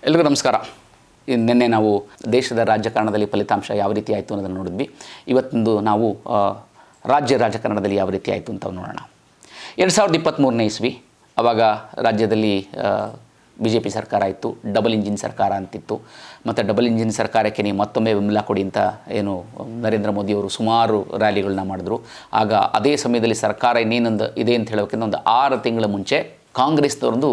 ಎಲ್ರಿಗೂ ನಮಸ್ಕಾರ. ನಿನ್ನೆ ನಾವು ದೇಶದ ರಾಜಕಾರಣದಲ್ಲಿ ಫಲಿತಾಂಶ ಯಾವ ರೀತಿ ಆಯಿತು ಅನ್ನೋದನ್ನು ನೋಡಿದ್ವಿ. ಇವತ್ತೊಂದು ನಾವು ರಾಜ್ಯ ರಾಜಕಾರಣದಲ್ಲಿ ಯಾವ ರೀತಿ ಆಯಿತು ಅಂತ ನೋಡೋಣ. 2023ನೇ ಇಸ್ವಿ ಆವಾಗ ರಾಜ್ಯದಲ್ಲಿ BJP ಸರ್ಕಾರ ಇತ್ತು, ಡಬಲ್ ಇಂಜಿನ್ ಸರ್ಕಾರ ಅಂತಿತ್ತು. ಮತ್ತು ಡಬಲ್ ಇಂಜಿನ್ ಸರ್ಕಾರಕ್ಕೆ ನೀವು ಮತ್ತೊಮ್ಮೆ ಬೆಂಬಲ ಕೊಡಿ ಅಂತ ಏನು ನರೇಂದ್ರ ಮೋದಿಯವರು ಸುಮಾರು ರ್ಯಾಲಿಗಳನ್ನ ಮಾಡಿದ್ರು. ಆಗ ಅದೇ ಸಮಯದಲ್ಲಿ ಸರ್ಕಾರ ಇನ್ನೇನೊಂದು ಇದೆ ಅಂತ ಹೇಳೋಕ್ಕಿಂತ ಒಂದು 6 ತಿಂಗಳ ಮುಂಚೆ ಕಾಂಗ್ರೆಸ್ನವ್ರದ್ದು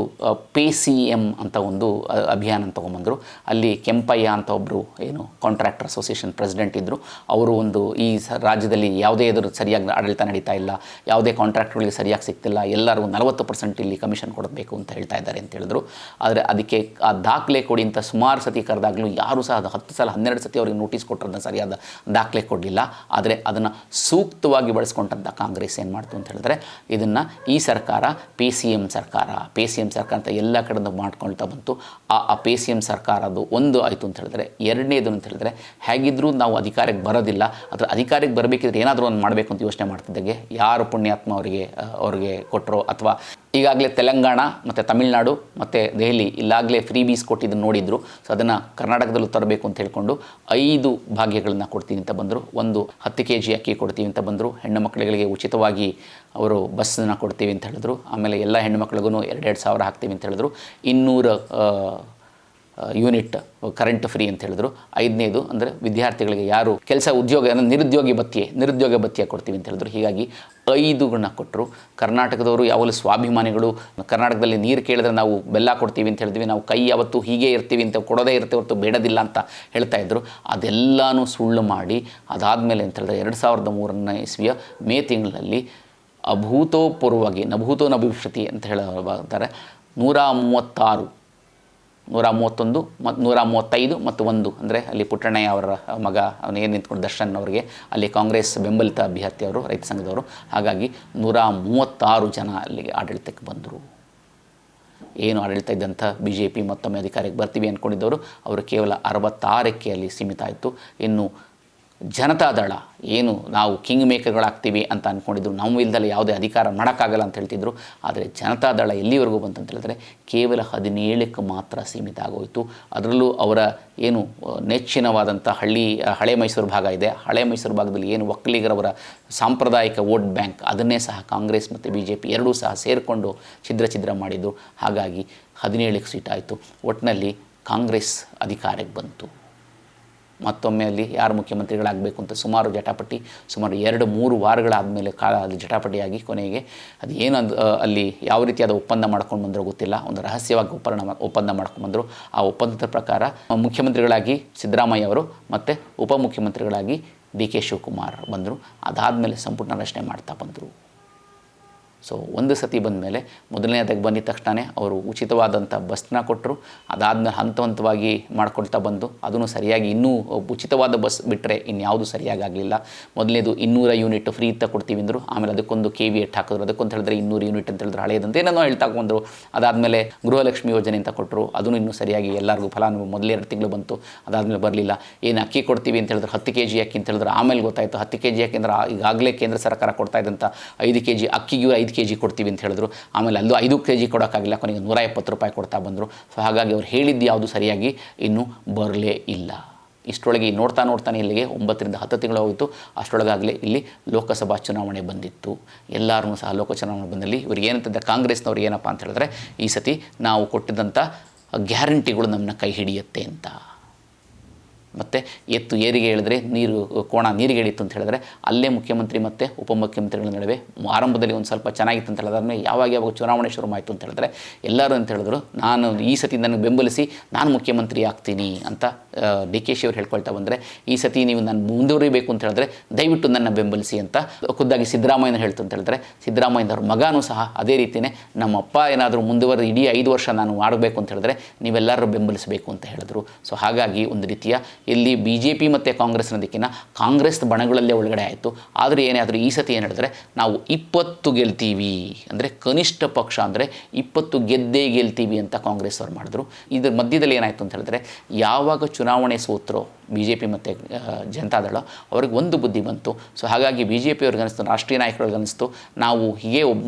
PCM ಅಂತ ಒಂದು ಅಭಿಯಾನ ತೊಗೊಂಬಂದರು. ಅಲ್ಲಿ ಕೆಂಪಯ್ಯ ಅಂತ ಒಬ್ಬರು ಏನು ಕಾಂಟ್ರಾಕ್ಟರ್ ಅಸೋಸಿಯೇಷನ್ ಪ್ರೆಸಿಡೆಂಟ್ ಇದ್ದರು. ಅವರು ಒಂದು ಈ ರಾಜ್ಯದಲ್ಲಿ ಯಾವುದೇ ಎದುರು ಸರಿಯಾಗಿ ಆಡಳಿತ ನಡೀತಾ ಇಲ್ಲ, ಯಾವುದೇ ಕಾಂಟ್ರಾಕ್ಟ್ಗಳಿಗೆ ಸರಿಯಾಗಿ ಸಿಗ್ತಿಲ್ಲ, ಎಲ್ಲರಿಗೂ 40% ಇಲ್ಲಿ ಕಮಿಷನ್ ಕೊಡಬೇಕು ಅಂತ ಹೇಳ್ತಾ ಇದ್ದಾರೆ ಅಂತ ಹೇಳಿದ್ರು. ಆದರೆ ಅದಕ್ಕೆ ಆ ದಾಖಲೆ ಕೊಡಿ ಅಂತ ಸುಮಾರು ಸತಿ ಕರೆದಾಗಲೂ ಯಾರೂ ಸಹ ಅದು 10 ಸಲ 12 ಸತಿ ಅವ್ರಿಗೆ ನೋಟಿಸ್ ಕೊಟ್ಟರನ್ನ ಸರಿಯಾದ ದಾಖಲೆ ಕೊಡಲಿಲ್ಲ. ಆದರೆ ಅದನ್ನು ಸೂಕ್ತವಾಗಿ ಬಳಸ್ಕೊಂಡಂಥ ಕಾಂಗ್ರೆಸ್ ಏನು ಮಾಡ್ತು ಅಂತ ಹೇಳಿದ್ರೆ ಇದನ್ನು ಈ ಸರ್ಕಾರ PCM ಸರ್ಕಾರ ಅಂತ ಎಲ್ಲ ಕಡೆಯಿಂದ ಮಾಡ್ಕೊಳ್ತಾ ಬಂತು. ಆ PCM ಸರ್ಕಾರ ಅದು ಒಂದು ಆಯಿತು ಅಂತ ಹೇಳಿದ್ರೆ, ಎರಡನೇದು ಅಂತ ಹೇಳಿದ್ರೆ ಹೇಗಿದ್ದರೂ ನಾವು ಅಧಿಕಾರಕ್ಕೆ ಬರೋದಿಲ್ಲ, ಅದರ ಅಧಿಕಾರಕ್ಕೆ ಬರಬೇಕಿದ್ರೆ ಏನಾದರೂ ಒಂದು ಮಾಡಬೇಕು ಅಂತ ಯೋಚನೆ ಮಾಡ್ತಿದ್ದಾಗೆ ಯಾರು ಪುಣ್ಯಾತ್ಮ ಅವ್ರಿಗೆ ಕೊಟ್ಟರೋ, ಅಥವಾ ಈಗಾಗಲೇ ತೆಲಂಗಾಣ ಮತ್ತು ತಮಿಳುನಾಡು ಮತ್ತು ದೆಹಲಿ ಇಲ್ಲಾಗಲೇ ಫ್ರೀ ಬೀಸ್ ಕೊಟ್ಟಿದ್ದನ್ನು ನೋಡಿದ್ರು. ಸೊ ಅದನ್ನು ಕರ್ನಾಟಕದಲ್ಲೂ ತರಬೇಕು ಅಂತ ಹೇಳ್ಕೊಂಡು 5 ಭಾಗ್ಯಗಳನ್ನು ಕೊಡ್ತೀನಿ ಅಂತ ಬಂದರು. ಒಂದು 10 kg ಅಕ್ಕಿ ಕೊಡ್ತೀವಿ ಅಂತ ಬಂದರು. ಹೆಣ್ಣು ಮಕ್ಕಳಿಗೆ ಉಚಿತವಾಗಿ ಅವರು ಬಸ್ಸನ್ನು ಕೊಡ್ತೀವಿ ಅಂತ ಹೇಳಿದ್ರು. ಆಮೇಲೆ ಎಲ್ಲ ಹೆಣ್ಣು ಮಕ್ಳಿಗೂ 2,2 ಸಾವಿರ ಹಾಕ್ತೀವಿ ಅಂತ ಹೇಳಿದ್ರು. 200 ಯೂನಿಟ್ ಕರೆಂಟ್ ಫ್ರೀ ಅಂತ ಹೇಳಿದ್ರು. 5ನೇದು ಅಂದರೆ ವಿದ್ಯಾರ್ಥಿಗಳಿಗೆ ಯಾರು ಉದ್ಯೋಗ ನಿರುದ್ಯೋಗ ಭತ್ಯೆ ಕೊಡ್ತೀವಿ ಅಂತ ಹೇಳಿದ್ರು. ಹೀಗಾಗಿ 5 ಕೊಟ್ಟರು. ಕರ್ನಾಟಕದವರು ಯಾವಾಗಲೂ ಸ್ವಾಭಿಮಾನಿಗಳು, ಕರ್ನಾಟಕದಲ್ಲಿ ನೀರು ಕೇಳಿದ್ರೆ ನಾವು ಬೆಲ್ಲ ಕೊಡ್ತೀವಿ ಅಂತ ಹೇಳಿದ್ವಿ, ನಾವು ಕೈ ಯಾವತ್ತು ಹೀಗೆ ಇರ್ತೀವಿ ಅಂತ ಕೊಡೋದೇ ಇರ್ತೇವೆ ಹೊರತು ಬೇಡದಿಲ್ಲ ಅಂತ ಹೇಳ್ತಾ ಇದ್ರು. ಅದೆಲ್ಲನೂ ಸುಳ್ಳು ಮಾಡಿ ಅದಾದಮೇಲೆ ಅಂತ ಹೇಳಿದ್ರೆ 2003ನೇ ಇಸ್ವಿಯ ಮೇ ತಿಂಗಳಲ್ಲಿ ಅಭೂತಪೂರ್ವವಾಗಿ ನಭೂತೋ ನಭವಿಷ್ಯತಿ ಅಂತ ಹೇಳ್ತಾರೆ 136, 131 ಮತ್ತು 135 ಮತ್ತು 1 ಅಂದರೆ ಅಲ್ಲಿ ಪುಟ್ಟಣ್ಣಯ್ಯ ಅವರ ಮಗ ಅವನು ಏನು ನಿಂತ್ಕೊಂಡು ದರ್ಶನ್ ಅವರಿಗೆ ಅಲ್ಲಿ ಕಾಂಗ್ರೆಸ್ ಬೆಂಬಲಿತ ಅಭ್ಯರ್ಥಿಯವರು, ರೈತ ಸಂಘದವರು. ಹಾಗಾಗಿ 136 ಜನ ಅಲ್ಲಿಗೆ ಆಡಳಿತಕ್ಕೆ ಬಂದರು. ಏನು ಆಡಳಿತ ಇದ್ದಂಥ BJP ಮತ್ತೊಮ್ಮೆ ಅಧಿಕಾರಕ್ಕೆ ಬರ್ತೀವಿ ಅಂದ್ಕೊಂಡಿದ್ದವರು ಅವರು ಕೇವಲ 66ಕ್ಕೆ ಅಲ್ಲಿ ಸೀಮಿತ ಆಯಿತು. ಇನ್ನು ಜನತಾದಳ ಏನು ನಾವು ಕಿಂಗ್ ಮೇಕರ್ಗಳಾಗ್ತೀವಿ ಅಂತ ಅಂದ್ಕೊಂಡಿದ್ರು, ನಾವು ಇಲ್ದಲೆ ಯಾವುದೇ ಅಧಿಕಾರ ಮಾಡೋಕ್ಕಾಗಲ್ಲ ಅಂತ ಹೇಳ್ತಿದ್ರು. ಆದರೆ ಜನತಾದಳ ಎಲ್ಲಿವರೆಗೂ ಬಂತಂತ ಹೇಳಿದ್ರೆ ಕೇವಲ 17ಕ್ಕೆ ಮಾತ್ರ ಸೀಮಿತ ಆಗೋಯಿತು. ಅದರಲ್ಲೂ ಅವರ ಏನು ನೆಚ್ಚಿನವಾದಂಥ ಹಳೆ ಮೈಸೂರು ಭಾಗ ಇದೆ, ಹಳೆ ಮೈಸೂರು ಭಾಗದಲ್ಲಿ ಏನು ಒಕ್ಕಲಿಗರವರ ಸಾಂಪ್ರದಾಯಿಕ ವೋಟ್ ಬ್ಯಾಂಕ್, ಅದನ್ನೇ ಸಹ ಕಾಂಗ್ರೆಸ್ ಮತ್ತು BJP ಎರಡೂ ಸಹ ಸೇರಿಕೊಂಡು ಛಿದ್ರ ಮಾಡಿದ್ದು. ಹಾಗಾಗಿ 17ಕ್ಕೆ ಸೀಟ್ ಆಯಿತು. ಒಟ್ಟಿನಲ್ಲಿ ಕಾಂಗ್ರೆಸ್ ಅಧಿಕಾರಕ್ಕೆ ಬಂತು. ಮತ್ತೊಮ್ಮೆ ಅಲ್ಲಿ ಯಾರು ಮುಖ್ಯಮಂತ್ರಿಗಳಾಗಬೇಕು ಅಂತ ಸುಮಾರು ಜಟಾಪಟಿ, ಸುಮಾರು 2-3 ವಾರಗಳಾದ ಮೇಲೆ ಅಲ್ಲಿ ಜಟಾಪಟಿಯಾಗಿ ಕೊನೆಗೆ ಅದು ಏನು ಅಲ್ಲಿ ಯಾವ ರೀತಿಯಾದ ಒಪ್ಪಂದ ಮಾಡ್ಕೊಂಡು ಬಂದರೂ ಗೊತ್ತಿಲ್ಲ, ಒಂದು ರಹಸ್ಯವಾಗಿ ಒಪ್ಪಂದ ಮಾಡ್ಕೊಂಡ್ಬಂದರು. ಆ ಒಪ್ಪಂದದ ಪ್ರಕಾರ ಮುಖ್ಯಮಂತ್ರಿಗಳಾಗಿ ಸಿದ್ದರಾಮಯ್ಯ ಅವರು ಮತ್ತು ಉಪಮುಖ್ಯಮಂತ್ರಿಗಳಾಗಿ DK ಶಿವಕುಮಾರ್ ಬಂದರು. ಅದಾದಮೇಲೆ ಸಂಪುಟ ರಚನೆ ಮಾಡ್ತಾ ಬಂದರು. ಸೊ ಒಂದು ಸತಿ ಬಂದ ಮೇಲೆ ಮೊದಲನೇದಾಗಿ ಬಂದಿದ ತಕ್ಷಣ ಅವರು ಉಚಿತವಾದಂಥ ಬಸ್ನ ಕೊಟ್ಟರು. ಅದಾದಮೇಲೆ ಹಂತವಾಗಿ ಮಾಡ್ಕೊಳ್ತಾ ಬಂದು ಅದನ್ನು ಸರಿಯಾಗಿ ಇನ್ನೂ ಉಚಿತವಾದ ಬಸ್ ಬಿಟ್ಟರೆ ಇನ್ಯಾವುದು ಸರಿಯಾಗಿ ಆಗಲಿಲ್ಲ. ಮೊದಲನೇದು 200 ಯೂನಿಟ್ ಫ್ರೀ ಅಂತ ಕೊಡ್ತೀವಿ ಅಂದರು. ಆಮೇಲೆ ಅದಕ್ಕೊಂದು KVAT ಹಾಕಿದ್ರು. ಅದಕ್ಕೊಂತ ಹೇಳಿದ್ರೆ 200 ಯೂನಿಟ್ ಅಂತ ಹೇಳಿದ್ರೆ ಹಳೆಯದಂತೆ ಏನೇನೋ ಹೇಳ್ತಾ ಬಂದರು. ಅದಾದಮೇಲೆ ಗೃಹಲಕ್ಷ್ಮಿ ಯೋಜನೆ ಅಂತ ಕೊಟ್ಟರು. ಅದನ್ನು ಇನ್ನೂ ಸರಿಯಾಗಿ ಎಲ್ಲರಿಗೂ ಫಲಾನುಭವಿ ಮೊದಲೇ 2 ತಿಂಗಳು ಬಂತು. ಅದಾದಮೇಲೆ ಬರಲಿಲ್ಲ. ಏನು ಅಕ್ಕಿ ಕೊಡ್ತೀವಿ ಅಂತ ಹೇಳಿದ್ರೆ 10 kg ಅಕ್ಕಿ ಅಂತ ಹೇಳಿದ್ರೆ ಆಮೇಲೆ ಗೊತ್ತಾಯಿತು 10 kg ಅಕ್ಕಿ ಅಂದ್ರೆ ಈಗಾಗಲೇ ಕೇಂದ್ರ ಸರ್ಕಾರ ಕೊಡ್ತಾ ಇದ್ದಂಥ 5 kg ಅಕ್ಕಿಗೂ 5 kg ಕೊಡ್ತೀವಿ ಅಂತ ಹೇಳಿದ್ರು. ಆಮೇಲೆ ಅಲ್ಲೂ 5 kg ಕೊಡೋಕ್ಕಾಗಿಲ್ಲ, ಕೊನೆಗೆ 120 ರೂಪಾಯಿ ಕೊಡ್ತಾ ಬಂದರು. ಸೊ ಹಾಗಾಗಿ ಅವ್ರು ಹೇಳಿದ್ದು ಯಾವುದು ಸರಿಯಾಗಿ ಇನ್ನೂ ಬರಲೇ ಇಲ್ಲ. ಇಷ್ಟರೊಳಗೆ ನೋಡ್ತಾನೆ ಇಲ್ಲಿಗೆ 9ರಿಂದ 10 ತಿಂಗಳು ಹೋಯಿತು. ಅಷ್ಟರೊಳಗಾಗಲೇ ಇಲ್ಲಿ ಲೋಕಸಭಾ ಚುನಾವಣೆ ಬಂದಿತ್ತು. ಎಲ್ಲರೂ ಸಹ ಲೋಕಸಭಾ ಚುನಾವಣೆ ಬಂದಲ್ಲಿ ಇವ್ರಿಗೆ ಏನಂತಂದರೆ ಕಾಂಗ್ರೆಸ್ನವ್ರು ಏನಪ್ಪ ಅಂತ ಹೇಳಿದ್ರೆ ಈ ಸತಿ ನಾವು ಕೊಟ್ಟಿದ್ದಂಥ ಗ್ಯಾರಂಟಿಗಳು ನಮ್ಮನ್ನ ಕೈ ಹಿಡಿಯುತ್ತೆ ಅಂತ. ಮತ್ತು ಎತ್ತು ಏರಿಗೆ ಹೇಳಿದ್ರೆ ನೀರಿಗೆ ಇಳಿತು ಅಂತ ಹೇಳಿದ್ರೆ ಅಲ್ಲೇ ಮುಖ್ಯಮಂತ್ರಿ ಮತ್ತು ಉಪಮುಖ್ಯಮಂತ್ರಿಗಳ ನಡುವೆ ಆರಂಭದಲ್ಲಿ ಒಂದು ಸ್ವಲ್ಪ ಚೆನ್ನಾಗಿತ್ತು ಅಂತ ಹೇಳಿದ್ರೆ ಯಾವಾಗ ಚುನಾವಣೆ ಶುರು ಆಯಿತು ಅಂತ ಹೇಳಿದ್ರೆ ಎಲ್ಲರೂ ಅಂತ ಹೇಳಿದ್ರು ನಾನು ಈ ಸತಿ ನನಗೆ ಬೆಂಬಲಿಸಿ ನಾನು ಮುಖ್ಯಮಂತ್ರಿ ಆಗ್ತೀನಿ ಅಂತ DK ಅವ್ರು ಹೇಳ್ಕೊಳ್ತಾ ಬಂದರೆ, ಈ ಸತಿ ನೀವು ನಾನು ಮುಂದುವರಿಬೇಕು ಅಂತ ಹೇಳಿದ್ರೆ ದಯವಿಟ್ಟು ನನ್ನ ಬೆಂಬಲಿಸಿ ಅಂತ ಖುದ್ದಾಗಿ ಸಿದ್ದರಾಮಯ್ಯನ ಹೇಳ್ತು ಅಂತ ಹೇಳಿದ್ರೆ ಸಿದ್ದರಾಮಯ್ಯನವ್ರ ಮಗನೂ ಸಹ ಅದೇ ರೀತಿಯೇ ನಮ್ಮಪ್ಪ ಏನಾದರೂ ಮುಂದುವರೆದು ಇಡೀ 5 ವರ್ಷ ನಾನು ಮಾಡಬೇಕು ಅಂತ ಹೇಳಿದ್ರೆ ನೀವೆಲ್ಲರೂ ಬೆಂಬಲಿಸಬೇಕು ಅಂತ ಹೇಳಿದ್ರು. ಸೊ ಹಾಗಾಗಿ ಒಂದು ರೀತಿಯ ಇಲ್ಲಿ BJP ಮತ್ತು ಕಾಂಗ್ರೆಸ್ನ ದಿಕ್ಕಿನ ಕಾಂಗ್ರೆಸ್ ಬಣಗಳಲ್ಲೇ ಒಳಗಡೆ ಆಯಿತು. ಆದರೆ ಏನೇ ಆದರೂ ಈ ಸತಿ ಏನು ಹೇಳಿದ್ರೆ ನಾವು 20 ಗೆಲ್ತೀವಿ ಅಂದರೆ ಕನಿಷ್ಠ ಪಕ್ಷ ಅಂದರೆ 20 ಗೆಲ್ತೀವಿ ಅಂತ ಕಾಂಗ್ರೆಸ್ ಅವ್ರು ಮಾಡಿದ್ರು. ಇದ್ರ ಮಧ್ಯದಲ್ಲಿ ಏನಾಯಿತು ಅಂತ ಹೇಳಿದ್ರೆ ಯಾವಾಗ ಚುನಾವಣೆ ಸೋತ್ರೋ BJP ಮತ್ತು ಜನತಾದಳ ಅವ್ರಿಗೆ ಒಂದು ಬುದ್ಧಿ ಬಂತು. ಸೊ ಹಾಗಾಗಿ BJP ಅವ್ರಿಗೆ ಅನಿಸ್ತು, ರಾಷ್ಟ್ರೀಯ ನಾಯಕರಿಗೆ ಅನಿಸ್ತು, ನಾವು ಹೀಗೆ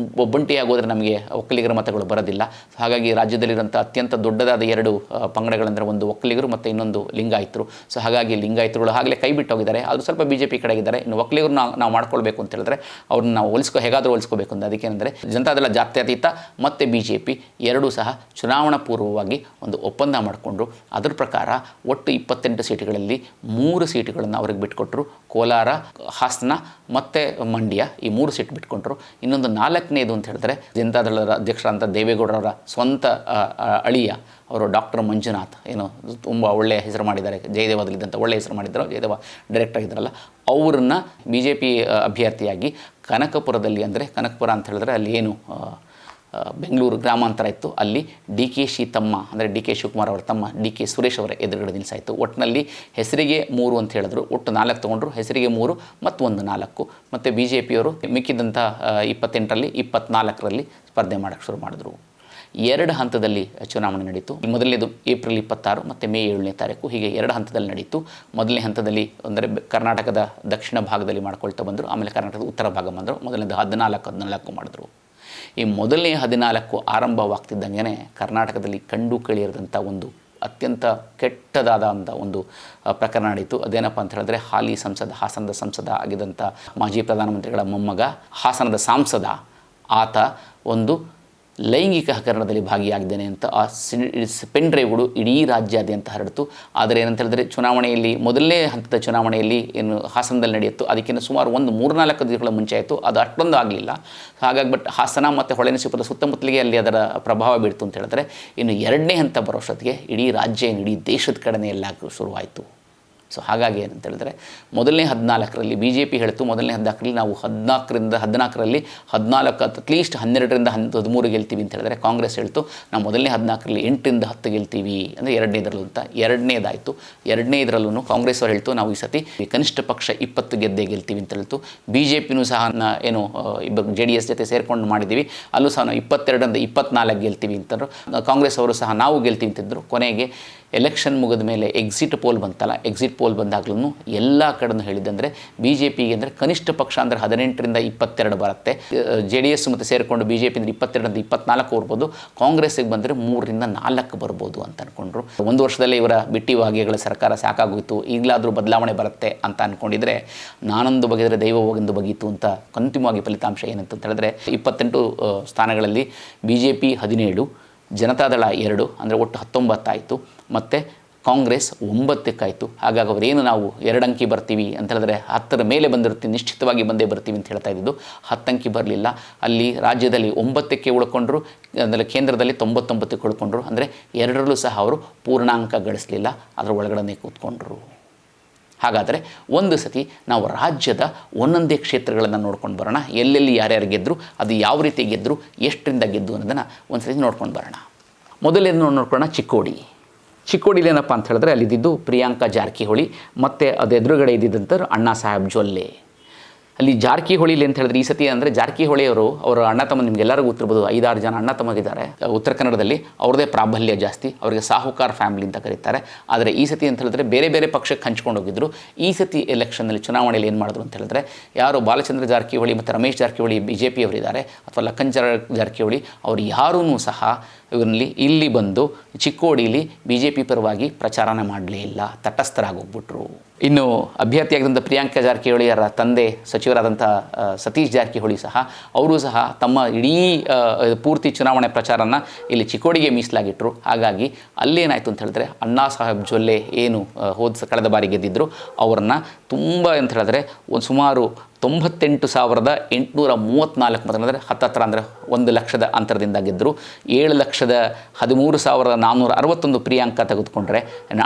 ಒಬ್ಬಂಟಿಯಾಗೋದ್ರೆ ನಮಗೆ ಒಕ್ಕಲಿಗರ ಮತಗಳು ಬರೋದಿಲ್ಲ. ಸೊ ಹಾಗಾಗಿ ರಾಜ್ಯದಲ್ಲಿರುವಂಥ ಅತ್ಯಂತ ದೊಡ್ಡದಾದ 2 ಪಂಗಡಗಳಂದರೆ ಒಂದು ಒಕ್ಕಲಿಗರು ಮತ್ತು ಇನ್ನೊಂದು ಲಿಂಗಾಯತರು. ಸೊ ಹಾಗಾಗಿ ಲಿಂಗಾಯತರುಗಳು ಆಗಲೇ ಕೈ ಬಿಟ್ಟು ಹೋಗಿದ್ದಾರೆ, ಅದು ಸ್ವಲ್ಪ BJP ಕಡೆಗಿದ್ದಾರೆ. ಇನ್ನು ಒಕ್ಕಲಿಗರು ನಾವು ಮಾಡ್ಕೊಳ್ಬೇಕು ಅಂತ ಹೇಳಿದ್ರೆ ಅವ್ರನ್ನ ನಾವು ಹೇಗಾದರೂ ಹೋಲಿಸ್ಕೋಬೇಕು ಅಂತ. ಅದಕ್ಕೇನೆಂದರೆ ಜನತಾದಳ ಜಾತ್ಯತೀತ ಮತ್ತು BJP ಎರಡೂ ಸಹ ಚುನಾವಣಾ ಪೂರ್ವವಾಗಿ ಒಂದು ಒಪ್ಪಂದ ಮಾಡಿಕೊಂಡ್ರು. ಅದರ ಪ್ರಕಾರ ಒಟ್ಟು 28 ಸೀಟುಗಳಲ್ಲಿ 3 ಸೀಟುಗಳನ್ನು ಅವ್ರಿಗೆ ಬಿಟ್ಕೊಟ್ರು. ಕೋಲಾರ, ಹಾಸನ ಮತ್ತು ಮಂಡ್ಯ, ಈ 3 ಸೀಟ್ ಬಿಟ್ಕೊಂಡ್ರು. ಇನ್ನೊಂದು 4ನೇದು ಅಂತ ಹೇಳಿದ್ರೆ ಜನತಾದಳದ ಅಧ್ಯಕ್ಷರಾದಂಥ ದೇವೇಗೌಡರವರ ಸ್ವಂತ ಅಳಿಯ ಅವರು ಡಾಕ್ಟರ್ ಮಂಜುನಾಥ್, ಏನು ತುಂಬ ಒಳ್ಳೆಯ ಹೆಸರು ಮಾಡಿದ್ದಾರೆ, ಜಯದೇವದಲ್ಲಿದ್ದಂಥ ಒಳ್ಳೆಯ ಹೆಸರು ಮಾಡಿದ್ರು, ಜಯದೇವ ಡೈರೆಕ್ಟರ್ ಆಗಿದ್ದಾರಲ್ಲ, ಅವ್ರನ್ನ BJP ಅಭ್ಯರ್ಥಿಯಾಗಿ ಕನಕಪುರದಲ್ಲಿ, ಅಂದರೆ ಕನಕಪುರ ಅಂತ ಹೇಳಿದ್ರೆ ಅಲ್ಲಿ ಏನು ಬೆಂಗಳೂರು ಗ್ರಾಮಾಂತರ ಇತ್ತು, ಅಲ್ಲಿ DKಶಿ ತಮ್ಮ, ಅಂದರೆ DK ಶಿವಕುಮಾರ್ ಅವರ ತಮ್ಮ DK ಸುರೇಶ್ ಅವರ ಎದುರುಗಡೆ ನಿಲ್ಲಿಸಾಯಿತು. ಒಟ್ಟಿನಲ್ಲಿ ಹೆಸರಿಗೆ 3 ಅಂತ ಹೇಳಿದ್ರು, ಒಟ್ಟು 4 ತೊಗೊಂಡ್ರು. ಹೆಸರಿಗೆ 3 ಮತ್ತು ಒಂದು 4. ಮತ್ತು BJPಯವರು ಮಿಕ್ಕಿದಂಥ 28ರಲ್ಲಿ 24ರಲ್ಲಿ ಸ್ಪರ್ಧೆ ಮಾಡೋಕ್ಕೆ ಶುರು ಮಾಡಿದ್ರು. 2 ಹಂತದಲ್ಲಿ ಚುನಾವಣೆ ನಡೀತು. ಮೊದಲನೇದು ಏಪ್ರಿಲ್ 26 ಮತ್ತು ಮೇ 7ನೇ ತಾರೀಕು, ಹೀಗೆ 2 ಹಂತದಲ್ಲಿ ನಡೀತು. ಮೊದಲನೇ ಹಂತದಲ್ಲಿ ಅಂದರೆ ಕರ್ನಾಟಕದ ದಕ್ಷಿಣ ಭಾಗದಲ್ಲಿ ಮಾಡ್ಕೊಳ್ತಾ ಬಂದರು, ಆಮೇಲೆ ಕರ್ನಾಟಕದ ಉತ್ತರ ಭಾಗ ಬಂದರು. ಮೊದಲನೇದು 14 ಮಾಡಿದ್ರು. ಈ ಮೊದಲನೇ 14 ಆರಂಭವಾಗ್ತಿದ್ದಂಗೆ ಕರ್ನಾಟಕದಲ್ಲಿ ಕಂಡು ಕೇಳಿರದಂಥ ಒಂದು ಅತ್ಯಂತ ಕೆಟ್ಟದಾದಂಥ ಒಂದು ಪ್ರಕರಣ ನಡೀತು. ಅದೇನಪ್ಪ ಅಂತ ಹೇಳಿದ್ರೆ, ಹಾಲಿ ಸಂಸದ, ಹಾಸನದ ಸಂಸದ ಆಗಿದ್ದಂಥ ಮಾಜಿ ಪ್ರಧಾನಮಂತ್ರಿಗಳ ಮೊಮ್ಮಗ, ಹಾಸನದ ಸಂಸದ, ಆತ ಒಂದು ಲೈಂಗಿಕ ಹಗರಣದಲ್ಲಿ ಭಾಗಿಯಾಗಿದ್ದೇನೆ ಅಂತ ಆ ಪೆನ್ ಡ್ರೈವ್ಗಳು ಇಡೀ ರಾಜ್ಯಾದ್ಯಂತ ಹರಡಿತು. ಆದರೆ ಏನಂತ ಹೇಳಿದ್ರೆ, ಚುನಾವಣೆಯಲ್ಲಿ ಮೊದಲನೇ ಹಂತದ ಚುನಾವಣೆಯಲ್ಲಿ ಏನು ಹಾಸನದಲ್ಲಿ ನಡೆಯಿತು, ಅದಕ್ಕಿಂತ ಸುಮಾರು 3-4 ದಿನಗಳ ಮುಂಚೆ ಆಯಿತು. ಅದು ಅಷ್ಟೊಂದು ಆಗಲಿಲ್ಲ. ಹಾಗಾಗಿ ಬಟ್ ಹಾಸನ ಮತ್ತು ಹೊಳೆನರಸೀಪುರದ ಸುತ್ತಮುತ್ತಲಿಗೆ ಅಲ್ಲಿ ಅದರ ಪ್ರಭಾವ ಬೀಳ್ತು ಅಂತ ಹೇಳಿದ್ರೆ, ಇನ್ನು 2ನೇ ಹಂತ ಬರೋಷ್ಟೊತ್ತಿಗೆ ಇಡೀ ರಾಜ್ಯ, ಇಡೀ ದೇಶದ ಕಡೆನೇ ಎಲ್ಲ ಶುರುವಾಯಿತು. ಸೊ ಹಾಗಾಗಿ ಏನಂತ ಹೇಳಿದ್ರೆ, ಮೊದಲನೇ 14ರಲ್ಲಿ BJP ಹೇಳ್ತು, ಮೊದಲನೇ 14ರಲ್ಲಿ ನಾವು 14ರಲ್ಲಿ 14, ಅಟ್ಲೀಸ್ಟ್ 12ರಿಂದ 13 ಗೆಲ್ತೀವಿ ಅಂತ ಹೇಳಿದ್ರೆ, ಕಾಂಗ್ರೆಸ್ ಹೇಳ್ತು ನಾವು ಮೊದಲನೇ 14ರಲ್ಲಿ 8ರಿಂದ 10 ಗೆಲ್ತೀವಿ, ಅಂದರೆ 2ನೇದರಲ್ಲೂ ಅಂತ. 2ನೇದಾಯಿತು. 2ನೇದರಲ್ಲೂ ಕಾಂಗ್ರೆಸ್ ಅವ್ರು ಹೇಳ್ತು ನಾವು ಈ ಸತಿ ಕನಿಷ್ಠ ಪಕ್ಷ 20 ಗೆಲ್ತೀವಿ ಅಂತ ಹೇಳ್ತು. BJPನೂ ಸಹ ಏನು JDS ಜೊತೆ ಸೇರ್ಕೊಂಡು ಮಾಡಿದ್ದೀವಿ, ಅಲ್ಲೂ ಸಹ ನಾವು 22ರಿಂದ 24 ಗೆಲ್ತೀವಿ ಅಂತಂದರು. ಕಾಂಗ್ರೆಸ್ ಅವರು ಸಹ ನಾವು ಗೆಲ್ತೀವಿ ಅಂತಿದ್ರು. ಕೊನೆಗೆ ಎಲೆಕ್ಷನ್ ಮುಗಿದ ಮೇಲೆ ಎಕ್ಸಿಟ್ ಪೋಲ್ ಬಂತಲ್ಲ, ಎಕ್ಸಿಟ್ ಪೋಲ್ ಬಂದಾಗ್ಲೂ ಎಲ್ಲ ಕಡೆನೂ ಹೇಳಿದ್ದಂದರೆ BJPಗೆ ಅಂದರೆ ಕನಿಷ್ಠ ಪಕ್ಷ ಅಂದರೆ 18ರಿಂದ 22 ಬರುತ್ತೆ, JDS ಮತ್ತು ಸೇರಿಕೊಂಡು BJP ಅಂದರೆ 22ರಿಂದ 24 ಬರ್ಬೋದು, ಕಾಂಗ್ರೆಸ್ಸಿಗೆ ಬಂದರೆ 3ರಿಂದ 4 ಬರ್ಬೋದು ಅಂತ ಅಂದ್ಕೊಂಡ್ರು. 1 ವರ್ಷದಲ್ಲೇ ಇವರ ಬಿಟ್ಟಿ ವಾಗ್ಯಗಳ ಸರ್ಕಾರ ಸಾಕಾಗೋಯಿತು, ಈಗಲಾದರೂ ಬದಲಾವಣೆ ಬರುತ್ತೆ ಅಂತ ಅಂದ್ಕೊಂಡಿದ್ರೆ, ನಾನೊಂದು ಬಗೆದರೆ ದೈವ ಒಂದು ಬಗೀತು ಅಂತ ಅಂತಿಮವಾಗಿ ಫಲಿತಾಂಶ ಏನಂತ ಹೇಳಿದ್ರೆ, 28 ಸ್ಥಾನಗಳಲ್ಲಿ BJP 17, ಜನತಾದಳ 2, ಅಂದರೆ ಒಟ್ಟು 19 ಆಯಿತು. ಮತ್ತು ಕಾಂಗ್ರೆಸ್ 9 ಹಾಗಾಗಿ ಅವರೇನು ನಾವು 2 ಅಂಕಿ ಬರ್ತೀವಿ ಅಂತ ಹೇಳಿದ್ರೆ 10ರ ಮೇಲೆ ಬಂದಿರ್ತೀವಿ, ನಿಶ್ಚಿತವಾಗಿ ಬಂದೇ ಬರ್ತೀವಿ ಅಂತ ಹೇಳ್ತಾ ಇದ್ದಿದ್ದು, 10 ಅಂಕಿ ಬರಲಿಲ್ಲ. ಅಲ್ಲಿ ರಾಜ್ಯದಲ್ಲಿ 9ಕ್ಕೆ ಉಳ್ಕೊಂಡ್ರು, ಅಂದರೆ ಕೇಂದ್ರದಲ್ಲಿ 99ಕ್ಕೆ ಉಳ್ಕೊಂಡ್ರು. ಅಂದರೆ 2ರಲ್ಲೂ ಸಹ ಅವರು ಪೂರ್ಣಾಂಕ ಗಳಿಸಲಿಲ್ಲ, ಅದರ ಒಳಗಡೆ ಕೂತ್ಕೊಂಡ್ರು. ಹಾಗಾದರೆ ಒಂದು ಸತಿ ನಾವು ರಾಜ್ಯದ ಒಂದೊಂದೇ ಕ್ಷೇತ್ರಗಳನ್ನು ನೋಡ್ಕೊಂಡು ಬರೋಣ, ಎಲ್ಲೆಲ್ಲಿ ಯಾರ್ಯಾರು ಗೆದ್ದರು, ಅದು ಯಾವ ರೀತಿ ಗೆದ್ದರು, ಎಷ್ಟರಿಂದ ಗೆದ್ದು ಅನ್ನೋದನ್ನು ಒಂದು ಸತಿ ನೋಡ್ಕೊಂಡು ಬರೋಣ. ಮೊದಲೇನು ನೋಡ್ಕೊಳ್ಳೋಣ, ಚಿಕ್ಕೋಡಿಲಿ ಏನಪ್ಪ ಅಂತ ಹೇಳಿದ್ರೆ, ಅಲ್ಲಿದ್ದು ಪ್ರಿಯಾಂಕಾ ಜಾರಕಿಹೊಳಿ ಮತ್ತು ಅದು ಎದುರುಗಡೆ ಇದ್ದಿದ್ದಂಥವ್ರು ಅಣ್ಣಾ ಸಾಹೇಬ್ ಜೊಲ್ಲೆ. ಅಲ್ಲಿ ಜಾರಕಿಹೊಳಿಲಿ ಅಂತ ಹೇಳಿದ್ರೆ, ಈ ಸತಿ ಅಂದರೆ ಜಾರಕಿಹೊಳಿಯವರು ಅವರ ಅಣ್ಣ ತಮ್ಮ, ನಿಮಗೆಲ್ಲರಿಗೂ ಗೊತ್ತಿರ್ಬೋದು, 5-6 ಜನ ಅಣ್ಣ ತಮ್ಮಗಿದ್ದಾರೆ ಉತ್ತರ ಕನ್ನಡದಲ್ಲಿ. ಅವ್ರದ್ದೇ ಪ್ರಾಬಲ್ಯ ಜಾಸ್ತಿ, ಅವರಿಗೆ ಸಾಹುಕಾರ್ ಫ್ಯಾಮಿಲಿ ಅಂತ ಕರೀತಾರೆ. ಆದರೆ ಈ ಸತಿ ಅಂತ ಹೇಳಿದ್ರೆ ಬೇರೆ ಬೇರೆ ಪಕ್ಷಕ್ಕೆ ಹಂಚ್ಕೊಂಡು ಹೋಗಿದ್ರು. ಈ ಸತಿ ಎಲೆಕ್ಷನ್ನಲ್ಲಿ, ಚುನಾವಣೆಯಲ್ಲಿ ಏನು ಮಾಡಿದ್ರು ಅಂತ ಹೇಳಿದ್ರೆ, ಯಾರು ಬಾಲಚಂದ್ರ ಜಾರಕಿಹೊಳಿ ಮತ್ತು ರಮೇಶ್ ಜಾರಕಿಹೊಳಿ BJP ಅವರಿದ್ದಾರೆ, ಅಥವಾ ಲಖನ್ ಜಾರಕಿಹೊಳಿ ಅವರು ಯಾರೂ ಸಹ ಇವರಲ್ಲಿ ಇಲ್ಲಿ ಬಂದು ಚಿಕ್ಕೋಡಿಲಿ BJP ಪರವಾಗಿ ಪ್ರಚಾರನ ಮಾಡಲೇ ಇಲ್ಲ, ತಟಸ್ಥರಾಗೋಗ್ಬಿಟ್ರು. ಇನ್ನು ಅಭ್ಯರ್ಥಿಯಾಗಿದ್ದಂಥ ಪ್ರಿಯಾಂಕಾ ಜಾರಕಿಹೊಳಿಯರ ತಂದೆ ಸಚಿವರಾದಂಥ ಸತೀಶ್ ಜಾರಕಿಹೊಳಿ ಸಹ, ಅವರು ಸಹ ತಮ್ಮ ಇಡೀ ಪೂರ್ತಿ ಚುನಾವಣೆ ಪ್ರಚಾರನ ಇಲ್ಲಿ ಚಿಕ್ಕೋಡಿಗೆ ಮೀಸಲಾಗಿಟ್ಟರು. ಹಾಗಾಗಿ ಅಲ್ಲೇನಾಯಿತು ಅಂತ ಹೇಳಿದ್ರೆ, ಅಣ್ಣಾ ಸಾಹೇಬ್ ಜೊಲ್ಲೆ ಏನು ಕಳೆದ ಬಾರಿ ಗೆದ್ದಿದ್ರು, ಅವ್ರನ್ನ ತುಂಬ ಅಂತ ಹೇಳಿದ್ರೆ ಒಂದು ಸುಮಾರು 98,834 ಮತ, ಅಂದರೆ ಹತ್ತತ್ರ ಅಂದರೆ 1 ಲಕ್ಷದ ಅಂತರದಿಂದ ಗೆದ್ದರು. 7,13,461 ಪ್ರಿಯಾಂಕಾ ತೆಗೆದುಕೊಂಡ್ರೆ,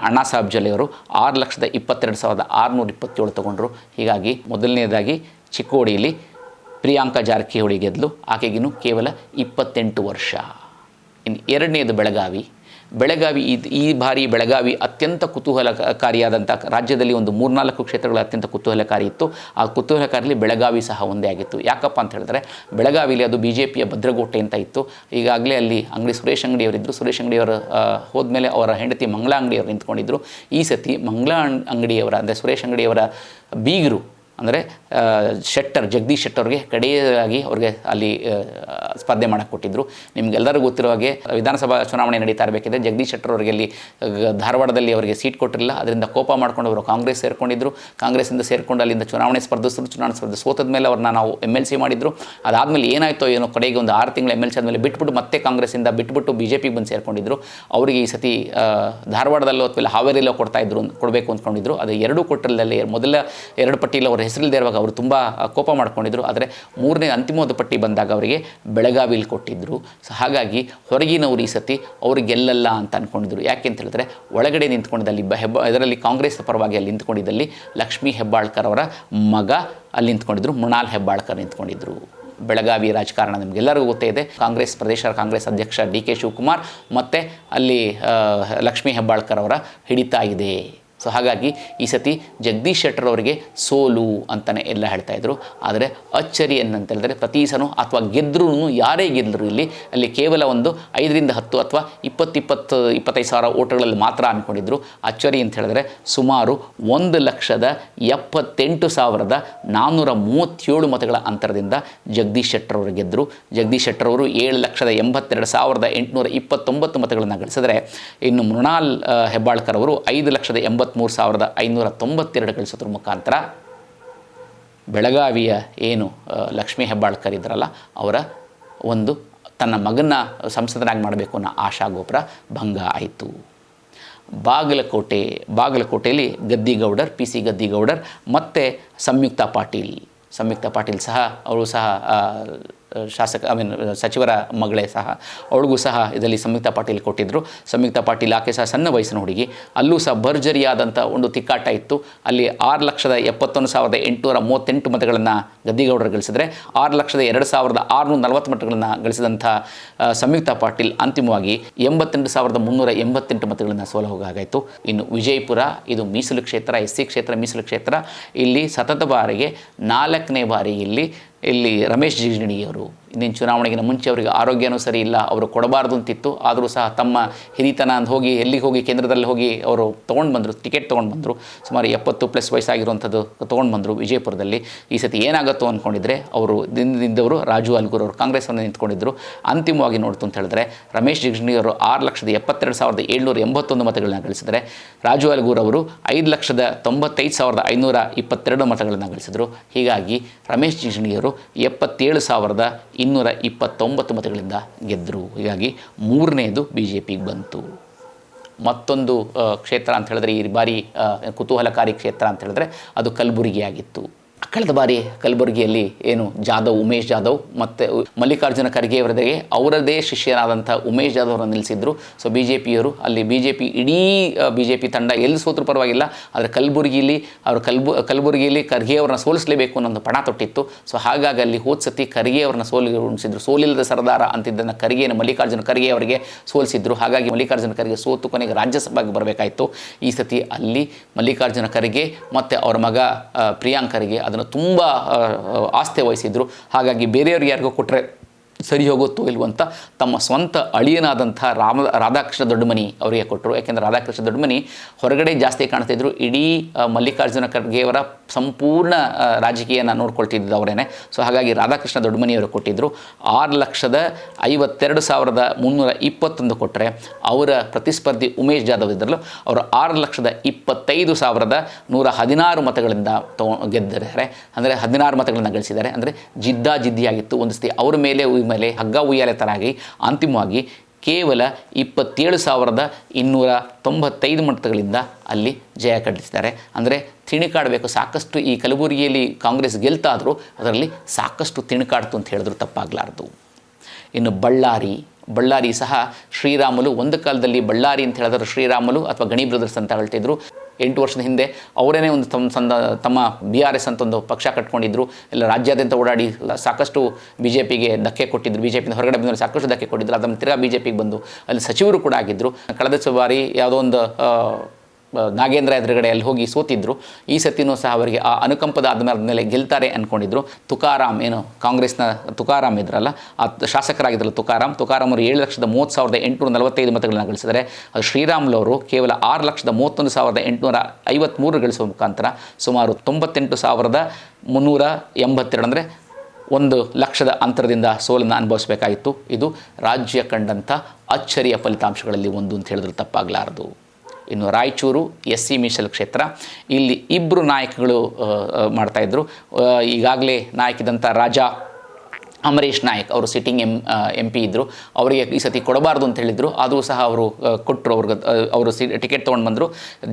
ಅಣ್ಣಾ ಸಾಹೇಬ್ ಜೊಲ್ಲೆಯವರು 6,22,627 ತಗೊಂಡ್ರು. ಹೀಗಾಗಿ ಮೊದಲನೇದಾಗಿ ಚಿಕ್ಕೋಡಿಯಲ್ಲಿ ಪ್ರಿಯಾಂಕಾ ಜಾರಕಿಹೊಳಿ ಗೆದ್ದಲು, ಆಕೆಗಿನ್ನೂ ಕೇವಲ 28 ವರ್ಷ. ಇನ್ನು ಎರಡನೇದು ಬೆಳಗಾವಿ. ಬೆಳಗಾವಿ ಈ ಬಾರಿ ಬೆಳಗಾವಿ ಅತ್ಯಂತ ಕುತೂಹಲಕಾರಿಯಾದಂಥ ರಾಜ್ಯದಲ್ಲಿ ಒಂದು 3-4 ಕ್ಷೇತ್ರಗಳು ಅತ್ಯಂತ ಕುತೂಹಲಕಾರಿ ಇತ್ತು. ಆ ಕುತೂಹಲಕಾರಿಯಲ್ಲಿ ಬೆಳಗಾವಿ ಸಹ ಒಂದೇ ಆಗಿತ್ತು. ಯಾಕಪ್ಪ ಅಂತ ಹೇಳಿದ್ರೆ ಬೆಳಗಾವಿಲಿ ಅದು BJPಯ ಭದ್ರಕೋಟೆ ಅಂತ ಇತ್ತು. ಈಗಾಗಲೇ ಅಲ್ಲಿ ಸುರೇಶ್ ಅಂಗಡಿಯವರಿದ್ದರು. ಸುರೇಶ್ ಅಂಗಡಿಯವರು ಹೋದ್ಮೇಲೆ ಅವರ ಹೆಂಡತಿ ಮಂಗಳಾ ಅಂಗಡಿಯವರು ನಿಂತ್ಕೊಂಡಿದ್ದರು. ಈ ಸತಿ ಮಂಗಳಾ ಅಂಗಡಿಯವರ ಅಂದರೆ ಸುರೇಶ್ ಅಂಗಡಿಯವರ ಬೀಗರು ಅಂದರೆ ಜಗದೀಶ್ ಶೆಟ್ಟರ್ ಅವ್ರಿಗೆ ಕಡೆಯಾಗಿ ಅವ್ರಿಗೆ ಅಲ್ಲಿ ಸ್ಪರ್ಧೆ ಮಾಡೋಕ್ಕೆ ಕೊಟ್ಟಿದ್ದರು. ನಿಮಗೆಲ್ಲರಿಗೂ ಗೊತ್ತಿರೋ ಹಾಗೆ ವಿಧಾನಸಭಾ ಚುನಾವಣೆ ನಡೀತಾ ಇರಬೇಕಿದ್ರೆ ಜಗದೀಶ್ ಶೆಟ್ಟರ್ ಅವರಿಗೆ ಅಲ್ಲಿ ಧಾರವಾಡದಲ್ಲಿ ಅವರಿಗೆ ಸೀಟ್ ಕೊಟ್ಟಿರಲಿಲ್ಲ. ಅದರಿಂದ ಕೋಪ ಮಾಡ್ಕೊಂಡು ಅವರು ಕಾಂಗ್ರೆಸ್ ಸೇರಿಕೊಂಡಿದ್ದರು. ಕಾಂಗ್ರೆಸ್ಸಿಂದ ಸೇರಿಕೊಂಡು ಅಲ್ಲಿಂದ ಚುನಾವಣೆ ಸ್ಪರ್ಧೆ ಸೋತದ ಮೇಲೆ ಅವ್ರನ್ನ ನಾವು MLC ಮಾಡಿದ್ರು. ಅದಾದಮೇಲೆ ಏನಾಯಿತೋ ಏನೋ ಕಡೆಗೆ ಒಂದು 6 ತಿಂಗಳ MLC ಆದಮೇಲೆ ಬಿಟ್ಬಿಟ್ಟು ಮತ್ತೆ ಕಾಂಗ್ರೆಸ್ಸಿಂದ ಬಿಟ್ಬಿಟ್ಟು BJPಗೆ ಬಂದು ಸೇರಿಕೊಂಡಿದ್ರು. ಅವರಿಗೆ ಈ ಸತಿ ಧಾರವಾಡದಲ್ಲೋ ಅಥವಾ ಹಾವೇರಿಯಲ್ಲೋ ಕೊಡಬೇಕು ಅಂದ್ಕೊಂಡಿದ್ರು. ಅದು ಎರಡೂ ಕೊಟ್ಟರಲ್ಲಿ ಮೊದಲ 2 ಪಟ್ಟಿಯಲ್ಲಿ ಅವರು ಹೆಸರಿಲ್ಲದೆ ಇರುವಾಗ ಅವರು ತುಂಬ ಕೋಪ ಮಾಡ್ಕೊಂಡಿದ್ರು. ಆದರೆ 3ನೇ ಅಂತಿಮವಾದ ಪಟ್ಟಿ ಬಂದಾಗ ಅವರಿಗೆ ಬೆಳಗಾವಿಲಿ ಕೊಟ್ಟಿದ್ದರು. ಸೊ ಹಾಗಾಗಿ ಹೊರಗಿನವರು ಈ ಸತಿ ಅವರು ಗೆಲ್ಲಲ್ಲ ಅಂತ ಅಂದ್ಕೊಂಡಿದ್ರು. ಯಾಕೆ ಅಂತ ಹೇಳಿದ್ರೆ ಒಳಗಡೆ ನಿಂತ್ಕೊಂಡಿದ್ದಲ್ಲಿ ಇದರಲ್ಲಿ ಕಾಂಗ್ರೆಸ್ ಪರವಾಗಿ ಅಲ್ಲಿ ನಿಂತ್ಕೊಂಡಿದ್ದಲ್ಲಿ ಲಕ್ಷ್ಮೀ ಹೆಬ್ಬಾಳ್ಕರ್ ಅವರ ಮಗ ಅಲ್ಲಿ ನಿಂತ್ಕೊಂಡಿದ್ರು, ಮೃಣಾಲ್ ಹೆಬ್ಬಾಳ್ಕರ್ ನಿಂತ್ಕೊಂಡಿದ್ರು. ಬೆಳಗಾವಿ ರಾಜಕಾರಣ ನಿಮಗೆಲ್ಲರಿಗೂ ಗೊತ್ತೇ ಇದೆ. ಪ್ರದೇಶ ಕಾಂಗ್ರೆಸ್ ಅಧ್ಯಕ್ಷ DK ಶಿವಕುಮಾರ್ ಮತ್ತು ಅಲ್ಲಿ ಲಕ್ಷ್ಮೀ ಹೆಬ್ಬಾಳ್ಕರ್ ಅವರ ಹಿಡಿತ ಇದೆ. ಸೊ ಹಾಗಾಗಿ ಈ ಸತಿ ಜಗದೀಶ್ ಶೆಟ್ಟರ್ ಅವರಿಗೆ ಸೋಲು ಅಂತಲೇ ಎಲ್ಲ ಹೇಳ್ತಾಯಿದ್ರು. ಆದರೆ ಅಚ್ಚರಿ ಏನಂತೇಳಿದ್ರೆ ಪ್ರತಿ ಸಲ ಅಥವಾ ಗೆದ್ದರೂ ಯಾರೇ ಗೆದ್ದರು ಅಲ್ಲಿ ಕೇವಲ ಒಂದು 5ರಿಂದ 10 ಅಥವಾ 20-25 ಸಾವಿರ ಓಟ್ಗಳಲ್ಲಿ ಮಾತ್ರ ಅಂದ್ಕೊಂಡಿದ್ರು. ಅಚ್ಚರಿ ಅಂತ ಹೇಳಿದ್ರೆ ಸುಮಾರು 1,78,437 ಮತಗಳ ಅಂತರದಿಂದ ಜಗದೀಶ್ ಶೆಟ್ಟರ್ ಅವರು ಗೆದ್ದರು. ಜಗದೀಶ್ ಶೆಟ್ಟರ್ ಅವರು 7,82,829 ಮತಗಳನ್ನು ಗಳಿಸಿದ್ರೆ, ಇನ್ನು ಮೃಣಾಲ್ ಹೆಬ್ಬಾಳ್ಕರ್ ಅವರು 5,83,592 ಗಳಿಸೋದ್ರ ಮುಖಾಂತರ ಬೆಳಗಾವಿಯ ಏನು ಲಕ್ಷ್ಮೀ ಹೆಬ್ಬಾಳ್ಕರ್ ಇದ್ರಲ್ಲ ಅವರ ಒಂದು ತನ್ನ ಮಗನ ಸಂಸದನಾಗಿ ಮಾಡಬೇಕು ಅನ್ನೋ ಆಶಾಗೋಪುರ ಭಂಗ ಆಯಿತು. ಬಾಗಲಕೋಟೆಯಲ್ಲಿ ಗದ್ದಿಗೌಡರ್, PC ಗದ್ದಿಗೌಡರ್ ಮತ್ತು ಸಂಯುಕ್ತಾ ಪಾಟೀಲ್ ಸಹ ಅವರು ಸಹ ಸಚಿವರ ಮಗಳೇ ಸಹ, ಅವಳಿಗೂ ಸಹ ಇದರಲ್ಲಿ ಸಂಯುಕ್ತಾ ಪಾಟೀಲ್ ಕೊಟ್ಟಿದ್ದರು. ಸಂಯುಕ್ತಾ ಪಾಟೀಲ್ ಆಕೆ ಸಹ ಸಣ್ಣ ವಯಸ್ಸಿನ ಹುಡುಗಿ. ಅಲ್ಲೂ ಸಹ ಭರ್ಜರಿಯಾದಂಥ ಒಂದು ತಿಕ್ಕಾಟ ಇತ್ತು. ಅಲ್ಲಿ 6,71,838 ಮತಗಳನ್ನು ಗದ್ದಿಗೌಡರು ಗಳಿಸಿದ್ರೆ 6,02,640 ಮತಗಳನ್ನು ಗಳಿಸಿದಂಥ ಸಂಯುಕ್ತಾ ಪಾಟೀಲ್ ಅಂತಿಮವಾಗಿ 88,388 ಮತಗಳನ್ನು ಸೋಲ ಹೋಗಾಗಾಯಿತು. ಇನ್ನು ವಿಜಯಪುರ, ಇದು ಮೀಸಲು ಕ್ಷೇತ್ರ, SC ಕ್ಷೇತ್ರ, ಮೀಸಲು ಕ್ಷೇತ್ರ. ಇಲ್ಲಿ ಸತತ ಬಾರಿಗೆ 4ನೇ ಬಾರಿ ಇಲ್ಲಿ ರಮೇಶ್ ಜಿಗಜಿಣಿಯವರು ಇಂದಿನ ಚುನಾವಣೆಗಿನ ಮುಂಚೆ ಅವರಿಗೆ ಆರೋಗ್ಯನೂ ಸರಿ ಇಲ್ಲ, ಅವರು ಕೊಡಬಾರ್ದು ಅಂತಿತ್ತು. ಆದರೂ ಸಹ ತಮ್ಮ ಹಿರಿತನ ಅಂತ ಹೋಗಿ ಕೇಂದ್ರದಲ್ಲಿ ಹೋಗಿ ಅವರು ಟಿಕೆಟ್ ತೊಗೊಂಡು ಬಂದರು. ಸುಮಾರು 70+ ವಯಸ್ಸಾಗಿರುವಂಥದ್ದು ತೊಗೊಂಡು ಬಂದರು ವಿಜಯಪುರದಲ್ಲಿ. ಈ ಸತಿ ಏನಾಗುತ್ತೋ ಅಂದ್ಕೊಂಡಿದ್ರೆ ಅವರು ದಿನದಿಂದವರು ರಾಜು ಅಲ್ಗೂರ್ ಅವರು ಕಾಂಗ್ರೆಸ್ಸನ್ನು ನಿಂತ್ಕೊಂಡಿದ್ದರು. ಅಂತಿಮವಾಗಿ ನೋಡ್ತು ಅಂತ ಹೇಳಿದ್ರೆ ರಮೇಶ್ ಜಿಗಜಿಣಿಯವರು 6,72,781 ಮತಗಳನ್ನು ಗಳಿಸಿದರೆ, ರಾಜು ಅಲ್ಗೂರ್ ಅವರು 5,95,522 ಮತಗಳನ್ನು ಗಳಿಸಿದರು. ಹೀಗಾಗಿ ರಮೇಶ್ ಜಿಗಜಿಣಿಯವರು 77,229 ಮತಗಳಿಂದ ಗೆದ್ದರು. ಹೀಗಾಗಿ 3ನೇದು BJPಗೆ ಬಂತು. ಮತ್ತೊಂದು ಕ್ಷೇತ್ರ ಅಂತ ಹೇಳಿದ್ರೆ ಈ ಬಾರಿ ಕುತೂಹಲಕಾರಿ ಕ್ಷೇತ್ರ ಅಂತ ಹೇಳಿದ್ರೆ ಅದು ಕಲಬುರಗಿ ಆಗಿತ್ತು. ಕಳೆದ ಬಾರಿ ಕಲಬುರಗಿಯಲ್ಲಿ ಉಮೇಶ್ ಜಾಧವ್ ಮತ್ತು ಮಲ್ಲಿಕಾರ್ಜುನ ಖರ್ಗೆ ಅವರದೇ ಶಿಷ್ಯರಾದಂಥ ಉಮೇಶ್ ಜಾಧವ್ ಅವರನ್ನು ನಿಲ್ಲಿಸಿದ್ರು. ಸೊ BJPಯವರು ಅಲ್ಲಿ ಇಡೀ BJP ತಂಡ ಎಲ್ಲಿ ಸೋತರೂ ಪರವಾಗಿಲ್ಲ, ಆದರೆ ಕಲಬುರಗಿಯಲ್ಲಿ ಖರ್ಗೆ ಅವರನ್ನ ಸೋಲಿಸಲೇಬೇಕು ಅನ್ನೋ ಪಣ ತೊಟ್ಟಿತ್ತು. ಸೊ ಹಾಗಾಗಿ ಅಲ್ಲಿ ಹೋದ್ಸತಿ ಖರ್ಗೆ ಅವರನ್ನ ಉಣಿಸಿದ್ರು. ಸೋಲಿಲ್ಲದ ಸರದಾರ ಅಂತಿದ್ದನ್ನು ಮಲ್ಲಿಕಾರ್ಜುನ ಖರ್ಗೆ ಅವರಿಗೆ ಸೋಲಿಸಿದ್ರು. ಹಾಗಾಗಿ ಮಲ್ಲಿಕಾರ್ಜುನ ಖರ್ಗೆ ಸೋತು ಕೊನೆಗೆ ರಾಜ್ಯಸಭೆಗೆ ಬರಬೇಕಾಯಿತು. ಈ ಸತಿ ಅಲ್ಲಿ ಮಲ್ಲಿಕಾರ್ಜುನ ಖರ್ಗೆ ಮತ್ತು ಅವರ ಮಗ ಪ್ರಿಯಾಂಕ್ ಖರ್ಗೆ ಅದನ್ನು ತುಂಬ ಆಸ್ಥೆ ವಹಿಸಿದ್ರು. ಹಾಗಾಗಿ ಬೇರೆಯವ್ರಿಗೆ ಯಾರಿಗೂ ಕೊಟ್ಟರೆ ಸರಿ ಹೋಗುತ್ತೋ ಇಲ್ವಂತ ತಮ್ಮ ಸ್ವಂತ ಅಳಿಯನಾದಂಥ ರಾಧಾಕೃಷ್ಣ ದೊಡ್ಡಮನಿ ಅವರಿಗೆ ಕೊಟ್ಟರು. ಯಾಕೆಂದರೆ ರಾಧಾಕೃಷ್ಣ ದೊಡ್ಡಮನಿ ಹೊರಗಡೆ ಜಾಸ್ತಿ ಕಾಣ್ತಿದ್ರು, ಇಡೀ ಮಲ್ಲಿಕಾರ್ಜುನ ಖರ್ಗೆಯವರ ಸಂಪೂರ್ಣ ರಾಜಕೀಯನ ನೋಡ್ಕೊಳ್ತಿದ್ದು ಅವರೇನೆ. ಸೊ ಹಾಗಾಗಿ ರಾಧಾಕೃಷ್ಣ ದೊಡ್ಡಮನಿಯವರು ಕೊಟ್ಟಿದ್ದರು. 6,52,321 ಕೊಟ್ಟರೆ ಅವರ ಪ್ರತಿಸ್ಪರ್ಧಿ ಉಮೇಶ್ ಜಾಧವ್ ಇದ್ದರು, ಅವರು 6,25,116 ಮತಗಳಿಂದ ಗೆದ್ದಿದ್ದಾರೆ. ಅಂದರೆ 16 ಮತಗಳನ್ನು ಗಳಿಸಿದ್ದಾರೆ. ಅಂದರೆ ಜಿದ್ದಾಜಿದ್ದಿಯಾಗಿತ್ತು. ಒಂದು ಸತಿ ಅವರ ಮೇಲೆ ಹಗ್ಗ ಉಯ್ಯಾಲೆ ಥರ ಆಗಿ ಅಂತಿಮವಾಗಿ ಕೇವಲ 27,295 ಮತಗಳಿಂದ ಅಲ್ಲಿ ಜಯ ಕಂಡಿದ್ದಾರೆ. ಅಂದರೆ ತಿಣಿಕಾಡಬೇಕು ಸಾಕಷ್ಟು. ಈ ಕಲಬುರಗಿಯಲ್ಲಿ ಕಾಂಗ್ರೆಸ್ ಗೆಲ್ತಾದರೂ ಅದರಲ್ಲಿ ಸಾಕಷ್ಟು ತಿಣಿಕಾಡ್ತು ಅಂತ ಹೇಳಿದ್ರು ತಪ್ಪಾಗಲಾರ್ದು. ಇನ್ನು ಬಳ್ಳಾರಿ ಸಹ ಶ್ರೀರಾಮುಲು, ಒಂದು ಕಾಲದಲ್ಲಿ ಬಳ್ಳಾರಿ ಅಂತ ಹೇಳಿದ್ರೆ ಶ್ರೀರಾಮುಲು ಅಥವಾ ಗಣಿ ಬ್ರದರ್ಸ್ ಅಂತ ಹೇಳ್ತಿದ್ರು. 8 ವರ್ಷದ ಹಿಂದೆ ಅವರೇನೇ ಒಂದು ತಮ್ಮ BRS ಅಂತ ಒಂದು ಪಕ್ಷ ಕಟ್ಕೊಂಡಿದ್ರು, ಎಲ್ಲ ರಾಜ್ಯಾದ್ಯಂತ ಓಡಾಡಿ ಸಾಕಷ್ಟು BJPಗೆ ಧಕ್ಕೆ ಕೊಟ್ಟಿದ್ರು, BJಪಿಯಿಂದ ಹೊರಗಡೆ ಬಂದವರು ಸಾಕಷ್ಟು ಧಕ್ಕೆ ಕೊಟ್ಟಿದ್ರು. ಅದನ್ನು ತಿರ್ಗಾ BJಪಿಗೆ ಬಂದು ಅಲ್ಲಿ ಸಚಿವರು ಕೂಡ ಆಗಿದ್ದರು. ಕಳೆದ ಬಾರಿ ಯಾವುದೋ ಒಂದು ನಾಗೇಂದ್ರ ಎದುರುಗಡೆ ಅಲ್ಲಿ ಹೋಗಿ ಸೋತಿದ್ರು. ಈ ಸತಿನೂ ಸಹ ಅವರಿಗೆ ಆ ಅನುಕಂಪದ ಆದಮೇಲೆ ಗೆಲ್ತಾರೆ ಅಂದ್ಕೊಂಡಿದ್ರು. ತುಕಾರಾಮ್, ಏನು ಕಾಂಗ್ರೆಸ್ನ ತುಕಾರಾಮ್ ಇದ್ರಲ್ಲ, ಆ ಶಾಸಕರಾಗಿದ್ರಲ್ಲ ತುಕಾರಾಮ್ ಅವರು 7,30,845 ಮತಗಳನ್ನು ಗಳಿಸಿದರೆ, ಅದು ಶ್ರೀರಾಮುಲು ಅವರು ಕೇವಲ 6,31,853 ಗಳಿಸುವ ಮುಖಾಂತರ ಸುಮಾರು 98,382 ಅಂದರೆ 1,00,000 ಅಂತರದಿಂದ ಸೋಲನ್ನು ಅನುಭವಿಸಬೇಕಾಗಿತ್ತು. ಇದು ರಾಜ್ಯ ಕಂಡಂಥ ಅಚ್ಚರಿಯ ಫಲಿತಾಂಶಗಳಲ್ಲಿ ಒಂದು ಅಂತ ಹೇಳಿದ್ರು ತಪ್ಪಾಗಲಾರದು. ಇನ್ನು ರಾಯಚೂರು SC ಮೀಸಲು ಕ್ಷೇತ್ರ, ಇಲ್ಲಿ ಇಬ್ಬರು ನಾಯಕಗಳು ಮಾಡ್ತಾಯಿದ್ರು. ಈಗಾಗಲೇ ನಾಯಕಿದಂಥ ರಾಜಾ ಅಮರೇಶ್ ನಾಯಕ್ ಅವರು ಸಿಟ್ಟಿಂಗ್ MP ಇದ್ದರು. ಅವರಿಗೆ ಈ ಸತಿ ಕೊಡಬಾರ್ದು ಅಂತ ಹೇಳಿದರು, ಆದರೂ ಸಹ ಅವರು ಕೊಟ್ಟರು. ಅವರು ಟಿಕೆಟ್ ತೊಗೊಂಡು ಬಂದರು.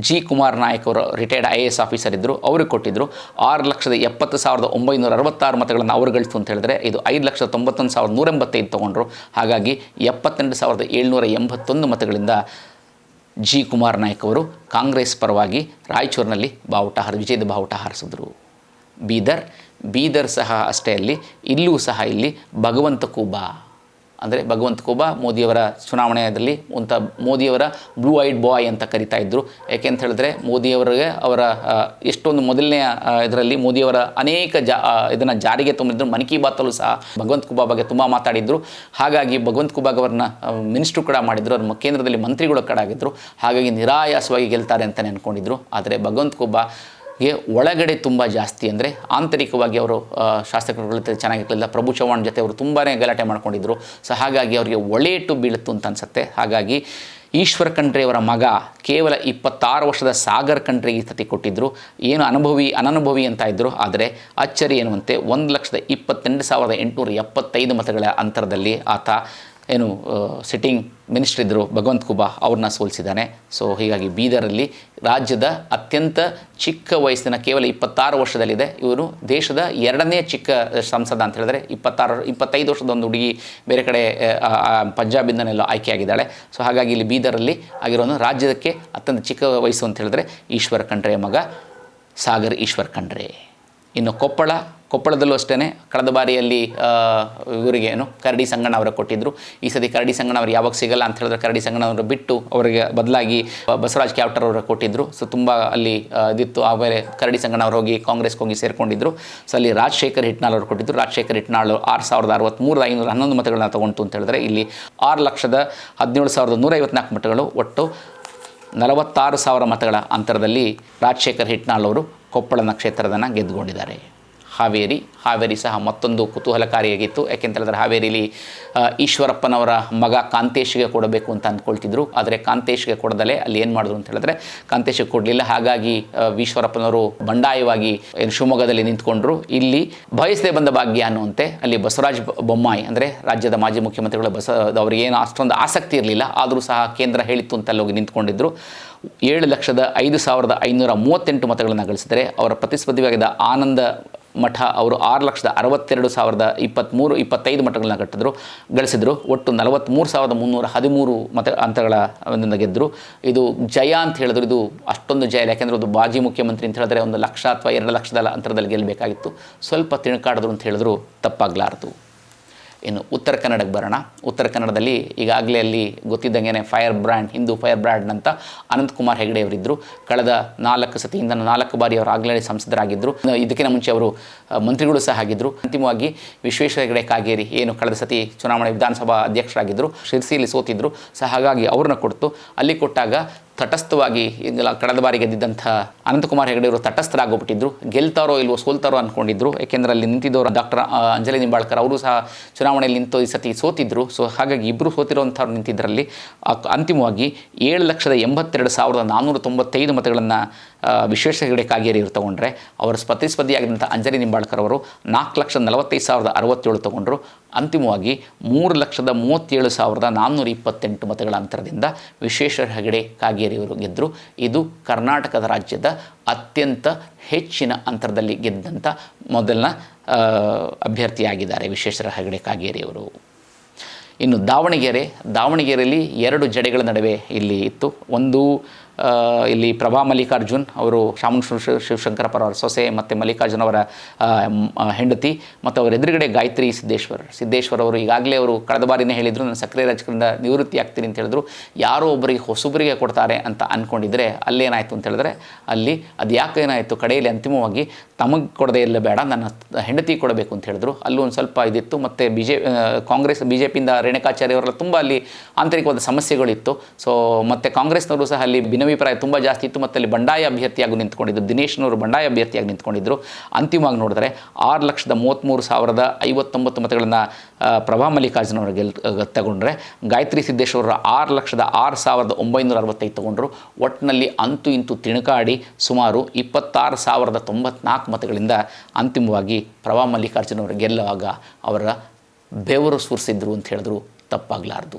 G. ಕುಮಾರ್ ನಾಯಕ್ ಅವರು ರಿಟೈರ್ಡ್ IAS ಆಫೀಸರ್ ಇದ್ದರು, ಅವ್ರಿಗೆ ಕೊಟ್ಟಿದ್ದರು. 6,70,966 ಮತಗಳನ್ನು ಅವರು ಗಳಿಸ್ತು ಅಂತ ಹೇಳಿದ್ರೆ, ಇದು 5,91,185 ತೊಗೊಂಡ್ರು. ಹಾಗಾಗಿ 78,781 ಮತಗಳಿಂದ G. ಕುಮಾರ್ ನಾಯಕ್ ಅವರು ಕಾಂಗ್ರೆಸ್ ಪರವಾಗಿ ರಾಯಚೂರಿನಲ್ಲಿ ವಿಜಯದ ಬಾವುಟ ಹಾರಿಸಿದ್ರು. ಬೀದರ್ ಸಹ ಅಷ್ಟೇ, ಇಲ್ಲೂ ಸಹ ಭಗವಂತ ಖೂಬಾ ಅಂದರೆ ಭಗವಂತ ಖೂಬಾ ಮೋದಿಯವರ ಚುನಾವಣೆಯಲ್ಲಿ ಮೋದಿಯವರ ಬ್ಲೂ ಐಡ್ ಬಾಯ್ ಅಂತ ಕರಿತಾ ಇದ್ದರು. ಯಾಕೆ ಅಂತ ಹೇಳಿದ್ರೆ ಮೋದಿಯವರಿಗೆ ಅವರ ಎಷ್ಟೊಂದು ಮೊದಲನೆಯ ಇದರಲ್ಲಿ ಮೋದಿಯವರ ಅನೇಕ ಇದನ್ನು ಜಾರಿಗೆ ತಂದಿದ್ರು. ಮನ್ ಕಿ ಬಾತಲ್ಲೂ ಸಹ ಭಗವಂತ ಖೂಬಾ ಬಗ್ಗೆ ತುಂಬ ಮಾತಾಡಿದರು. ಹಾಗಾಗಿ ಭಗವಂತ ಖೂಬಾ ಅವರನ್ನ ಮಿನಿಸ್ಟ್ರು ಕೂಡ ಮಾಡಿದರು, ಅವ್ರ ಕೇಂದ್ರದಲ್ಲಿ ಮಂತ್ರಿಗಳು ಕೂಡ ಆಗಿದ್ದರು. ಹಾಗಾಗಿ ನಿರಾಯಾಸವಾಗಿ ಗೆಲ್ತಾರೆ ಅಂತಲೇ ಅಂದ್ಕೊಂಡಿದ್ರು. ಆದರೆ ಭಗವಂತ ಖೂಬಾ ಒಳಗಡೆ ತುಂಬ ಜಾಸ್ತಿ ಅಂದರೆ ಆಂತರಿಕವಾಗಿ ಅವರು ಶಾಸಕರುಗಳ ಚೆನ್ನಾಗಿರಲಿಲ್ಲ. ಪ್ರಭು ಚವ್ಹಾಣ್ ಜೊತೆ ಅವರು ತುಂಬಾ ಗಲಾಟೆ ಮಾಡ್ಕೊಂಡಿದ್ರು. ಸೊ ಹಾಗಾಗಿ ಅವರಿಗೆ ಒಳೇಟು ಬೀಳುತ್ತು ಅಂತ ಅನಿಸುತ್ತೆ. ಹಾಗಾಗಿ ಈಶ್ವರ್ ಖಂಡ್ರೆ ಅವರ ಮಗ ಕೇವಲ 26 ವರ್ಷದ ಸಾಗರ್ ಖಂಡ್ರೆಗೆ ಈ ಸತಿ ಕೊಟ್ಟಿದ್ದರು. ಏನು ಅನನುಭವಿ ಅಂತ ಇದ್ದರು. ಆದರೆ ಅಚ್ಚರಿ ಎನ್ನುವಂತೆ 1,28,875 ಮತಗಳ ಅಂತರದಲ್ಲಿ ಆತ ಏನು ಸಿಟ್ಟಿಂಗ್ ಮಿನಿಸ್ಟರ್ ಇದ್ದರು ಭಗವಂತ ಖೂಬಾ, ಅವ್ರನ್ನ ಸೋಲಿಸಿದ್ದಾನೆ. ಸೊ ಹೀಗಾಗಿ ಬೀದರಲ್ಲಿ ರಾಜ್ಯದ ಅತ್ಯಂತ ಚಿಕ್ಕ ವಯಸ್ಸಿನ ಕೇವಲ 26 ವರ್ಷದಲ್ಲಿದೆ. ಇವರು ದೇಶದ 2ನೇ ಚಿಕ್ಕ ಸಂಸದ ಅಂತ ಹೇಳಿದ್ರೆ 25 ವರ್ಷದ ಒಂದು ಹುಡುಗಿ ಬೇರೆ ಕಡೆ ಪಂಜಾಬಿಂದನೆಲ್ಲ ಆಯ್ಕೆಯಾಗಿದ್ದಾಳೆ. ಸೊ ಹಾಗಾಗಿ ಇಲ್ಲಿ ಬೀದರಲ್ಲಿ ಆಗಿರೋನು ರಾಜ್ಯಕ್ಕೆ ಅತ್ಯಂತ ಚಿಕ್ಕ ವಯಸ್ಸು ಅಂತ ಹೇಳಿದ್ರೆ ಈಶ್ವರ್ ಖಂಡ್ರೆ ಮಗ ಸಾಗರ್ ಈಶ್ವರ್ ಖಂಡ್ರೆ. ಇನ್ನು ಕೊಪ್ಪಳದಲ್ಲೂ ಅಷ್ಟೇ ಕಳೆದ ಬಾರಿಯಲ್ಲಿ ಇವರಿಗೆ ಕರಡಿ ಸಂಗಣ್ಣ ಅವರ ಕೊಟ್ಟಿದ್ದರು. ಈ ಸತಿ ಕರಡಿ ಸಂಗಣ್ಣ ಅವರು ಯಾವಾಗ ಸಿಗಲ್ಲ ಅಂತ ಹೇಳಿದ್ರೆ ಕರಡಿ ಸಂಗಣ್ಣ ಅವರು ಬಿಟ್ಟು ಅವರಿಗೆ ಬದಲಾಗಿ ಬಸವರಾಜ್ ಕ್ಯಾಪ್ಟರ್ ಅವರ ಕೊಟ್ಟಿದ್ದರು. ಸೊ ತುಂಬ ಅಲ್ಲಿ ಇದಿತ್ತು. ಆಮೇಲೆ ಕರಡಿ ಸಂಗಣ್ಣ ಅವರು ಹೋಗಿ ಕಾಂಗ್ರೆಸ್ಗೆ ಹೋಗಿ ಸೇರಿಕೊಂಡಿದ್ದರು. ಸೊ ಅಲ್ಲಿ ರಾಜಶೇಖರ್ ಹಿಟ್ನಾಳ್ ಅವರು ಕೊಟ್ಟಿದ್ದರು. ರಾಜಶೇಖರ್ ಹಿಟ್ನಾಳ್ 6,063,511 ಮತಗಳನ್ನ ತೊಗೊಂಡು ಅಂತ ಹೇಳಿದ್ರೆ ಇಲ್ಲಿ 6,17,154 ಮತಗಳು, ಒಟ್ಟು 46,000 ಮತಗಳ ಅಂತರದಲ್ಲಿ ರಾಜಶೇಖರ್ ಹಿಟ್ನಾಳ್ ಅವರು ಕೊಪ್ಪಳ ಕ್ಷೇತ್ರದನ್ನು ಗೆದ್ದುಕೊಂಡಿದ್ದಾರೆ. ಹಾವೇರಿ ಸಹ ಮತ್ತೊಂದು ಕುತೂಹಲಕಾರಿಯಾಗಿತ್ತು. ಯಾಕೆಂತ ಹೇಳಿದ್ರೆ ಹಾವೇರಿಲಿ ಈಶ್ವರಪ್ಪನವರ ಮಗ ಕಾಂತೇಶ್ಗೆ ಕೊಡಬೇಕು ಅಂತ ಅಂದ್ಕೊಳ್ತಿದ್ರು. ಆದರೆ ಕಾಂತೇಶ್ಗೆ ಕೊಡದಲೇ ಅಲ್ಲಿ ಏನು ಮಾಡಿದ್ರು ಅಂತ ಹೇಳಿದ್ರೆ ಕಾಂತೇಶ್ಗೆ ಕೊಡಲಿಲ್ಲ. ಹಾಗಾಗಿ ಈಶ್ವರಪ್ಪನವರು ಬಂಡಾಯವಾಗಿ ಶಿವಮೊಗ್ಗದಲ್ಲಿ ನಿಂತ್ಕೊಂಡ್ರು. ಇಲ್ಲಿ ಬಯಸದೆ ಬಂದ ಭಾಗ್ಯ ಅನ್ನುವಂತೆ ಅಲ್ಲಿ ಬಸವರಾಜ ಬೊಮ್ಮಾಯಿ ಅಂದರೆ ರಾಜ್ಯದ ಮಾಜಿ ಮುಖ್ಯಮಂತ್ರಿಗಳು ಅವರಿಗೇನು ಅಷ್ಟೊಂದು ಆಸಕ್ತಿ ಇರಲಿಲ್ಲ, ಆದರೂ ಸಹ ಕೇಂದ್ರ ಹೇಳಿತ್ತು ಅಂತ ಅಲ್ಲಿ ಹೋಗಿ ನಿಂತ್ಕೊಂಡಿದ್ರು. 7,05,538 ಮತಗಳನ್ನು ಗಳಿಸಿದರೆ ಅವರ ಪ್ರತಿಸ್ಪರ್ಧಿಯಾಗಿದ್ದ ಆನಂದ ಮಠ ಅವರು 6,62,025 ಮತಗಳನ್ನ ಗಳಿಸಿದರು. ಒಟ್ಟು 43,313 ಅಂತಗಳ ಗೆದ್ದರು. ಇದು ಜಯ ಅಂತ ಹೇಳಿದ್ರು. ಇದು ಅಷ್ಟೊಂದು ಜಯ ಇಲ್ಲ, ಯಾಕೆಂದರೆ ಒಂದು ಮಾಜಿ ಮುಖ್ಯಮಂತ್ರಿ ಅಂತ ಹೇಳಿದ್ರೆ 1 ಲಕ್ಷ ಅಥವಾ 2 ಲಕ್ಷದ ಅಂತರದಲ್ಲಿ ಗೆಲ್ಲಬೇಕಾಗಿತ್ತು. ಸ್ವಲ್ಪ ತಿಣಕಾಡಿದ್ರು ಅಂತ ಹೇಳಿದ್ರು ತಪ್ಪಾಗಲಾರದು. ಇನ್ನು ಉತ್ತರ ಕನ್ನಡಕ್ಕೆ ಬರೋಣ. ಉತ್ತರ ಕನ್ನಡದಲ್ಲಿ ಈಗಾಗಲೇ ಅಲ್ಲಿ ಗೊತ್ತಿದ್ದಂಗೆ ಹಿಂದೂ ಫೈರ್ ಬ್ರ್ಯಾಂಡ್ ಅಂತ ಅನಂತಕುಮಾರ್ ಹೆಗಡೆ ಅವರಿದ್ದರು. ಕಳೆದ 4 ಸತಿಯಿಂದ 4 ಬಾರಿ ಅವರು ಆಗಲೇ ಸಂಸದರಾಗಿದ್ದರು. ಇದಕ್ಕಿಂತ ಮುಂಚೆ ಅವರು ಮಂತ್ರಿಗಳು ಸಹ ಆಗಿದ್ದರು. ಅಂತಿಮವಾಗಿ ವಿಶ್ವೇಶ್ವರ ಹೆಗಡೆ ಕಾಗೇರಿ ಏನು ಕಳೆದ ಸತಿ ಚುನಾವಣೆ ವಿಧಾನಸಭಾ ಅಧ್ಯಕ್ಷರಾಗಿದ್ದರು, ಶಿರ್ಸಿಯಲ್ಲಿ ಸೋತಿದ್ದರು. ಸೊ ಹಾಗಾಗಿ ಅವ್ರನ್ನ ಕೊಡ್ತು. ಅಲ್ಲಿ ಕೊಟ್ಟಾಗ ತಟಸ್ಥವಾಗಿ ಕಳೆದ ಬಾರಿ ಗೆದ್ದಿದ್ದಂಥ ಅನಂತಕುಮಾರ್ ಹೆಗಡೆ ಅವರು ತಟಸ್ಥರಾಗೋಗ್ಬಿಟ್ಟಿದ್ರು. ಗೆಲ್ತಾರೋ ಇಲ್ವೋ ಸೋಲ್ತಾರೋ ಅಂದ್ಕೊಂಡಿದ್ರು. ಯಾಕೆಂದರೆ ಅಲ್ಲಿ ನಿಂತಿದ್ದವರು ಡಾಕ್ಟರ್ ಅಂಜಲಿ ನಿಂಬಾಳ್ಕರ್ ಅವರು ಸಹ ಚುನಾವಣೆಯಲ್ಲಿ ನಿಂತು ಈ ಸತಿ ಸೋತಿದ್ರು. ಸೊ ಹಾಗಾಗಿ ಇಬ್ಬರು ಸೋತಿರೋವಂಥವ್ರು ನಿಂತಿದ್ದರಲ್ಲಿ ಅಂತಿಮವಾಗಿ 7,82,495 ಮತಗಳನ್ನು ವಿಶ್ವೇಶ್ವರ ಹೆಗಡೆ ಕಾಗೇರಿ ಅವರು ತೊಗೊಂಡ್ರೆ, ಅವರ ಪ್ರತಿಸ್ಪರ್ಧಿಯಾಗಿದ್ದಂಥ ಅಂಜಲಿ ನಿಂಬಾಳ್ಕರ್ ಅವರು 4,45,067 ತೊಗೊಂಡ್ರು. ಅಂತಿಮವಾಗಿ 3,37,428 ಮತಗಳ ಅಂತರದಿಂದ ವಿಶ್ವೇಶ್ವರ ಹೆಗಡೆ ಕಾಗೇರಿಯವರು ಗೆದ್ದರು. ಇದು ಕರ್ನಾಟಕದ ರಾಜ್ಯದ ಅತ್ಯಂತ ಹೆಚ್ಚಿನ ಅಂತರದಲ್ಲಿ ಗೆದ್ದಂಥ ಮೊದಲನ ಅಭ್ಯರ್ಥಿಯಾಗಿದ್ದಾರೆ ವಿಶ್ವೇಶ್ವರ ಹೆಗಡೆ ಕಾಗೇರಿಯವರು. ಇನ್ನು ದಾವಣಗೆರೆಯಲ್ಲಿ 2 ಜಡೆಗಳ ನಡುವೆ ಇಲ್ಲಿ ಇತ್ತು. ಒಂದು ಇಲ್ಲಿ ಪ್ರಭಾ ಮಲ್ಲಿಕಾರ್ಜುನ್ ಅವರು ಶಿವಶಂಕರಪ್ಪ ಅವರ ಸೊಸೆ ಮತ್ತು ಮಲ್ಲಿಕಾರ್ಜುನ್ ಅವರ ಹೆಂಡತಿ ಮತ್ತು ಅವರ ಎದುರುಗಡೆ ಗಾಯತ್ರಿ ಸಿದ್ದೇಶ್ವರ್ ಅವರು ಈಗಾಗಲೇ ಅವರು ಕಳೆದ ಬಾರಿನೇ ಹೇಳಿದರು, ನಾನು ಸಕ್ರಿಯ ರಾಜಕೀಯದಿಂದ ನಿವೃತ್ತಿ ಆಗ್ತೀನಿ ಅಂತ ಹೇಳಿದ್ರು. ಯಾರೋ ಒಬ್ಬರಿಗೆ ಹೊಸಬರಿಗೆ ಕೊಡ್ತಾರೆ ಅಂತ ಅಂದ್ಕೊಂಡಿದ್ರೆ ಅಲ್ಲೇನಾಯಿತು ಅಂತ ಹೇಳಿದ್ರೆ ಅಲ್ಲಿ ಅದು ಯಾಕೇನಾಯಿತು, ಕಡೆಯಲ್ಲಿ ಅಂತಿಮವಾಗಿ ತಮಗೆ ಕೊಡದೇ ಇಲ್ಲ, ಬೇಡ ನನ್ನ ಹೆಂಡತಿ ಕೊಡಬೇಕು ಅಂತ ಹೇಳಿದ್ರು. ಅಲ್ಲೂ ಒಂದು ಸ್ವಲ್ಪ ಇದಿತ್ತು. ಮತ್ತು ಕಾಂಗ್ರೆಸ್ BJPಯಿಂದ ರೇಣುಕಾಚಾರ್ಯ ಅವರೆಲ್ಲ ತುಂಬ ಅಲ್ಲಿ ಆಂತರಿಕವಾದ ಸಮಸ್ಯೆಗಳಿತ್ತು. ಸೊ ಮತ್ತು ಕಾಂಗ್ರೆಸ್ನವರು ಸಹ ಅಲ್ಲಿ ಭಿನ್ನಾಭಿಪ್ರಾಯ ತುಂಬ ಜಾಸ್ತಿ ಇತ್ತು. ಮತ್ತು ಅಲ್ಲಿ ಬಂಡಾಯ ಅಭ್ಯರ್ಥಿಯಾಗಿ ನಿಂತ್ಕೊಂಡಿದ್ದು, ದಿನೇಶ್ನವರು ಬಂಡಾಯ ಅಭ್ಯರ್ಥಿಯಾಗಿ ನಿಂತ್ಕೊಂಡಿದ್ದರು. ಅಂತಿಮವಾಗಿ ನೋಡಿದ್ರೆ 6,33,059 ಮತಗಳನ್ನು ಪ್ರಭಾ ಮಲ್ಲಿಕಾರ್ಜುನ್ ಅವರು ತಗೊಂಡ್ರೆ, ಗಾಯತ್ರಿ ಸಿದ್ದೇಶ್ವರ 6,06,965 ತಗೊಂಡ್ರು. ಒಟ್ಟಿನಲ್ಲಿ ಅಂತೂ ಇಂತೂ ತಿಣುಕಾಡಿ ಸುಮಾರು 26,094 ಮತಗಳಿಂದ ಅಂತಿಮವಾಗಿ ಪ್ರಭಾ ಮಲ್ಲಿಕಾರ್ಜುನ್ ಅವರು ಗೆಲ್ಲುವಾಗ ಅವರ ಬೆವರು ಸುರಿಸಿದ್ರು ಅಂತ ಹೇಳಿದ್ರು ತಪ್ಪಾಗಲಾರ್ದು.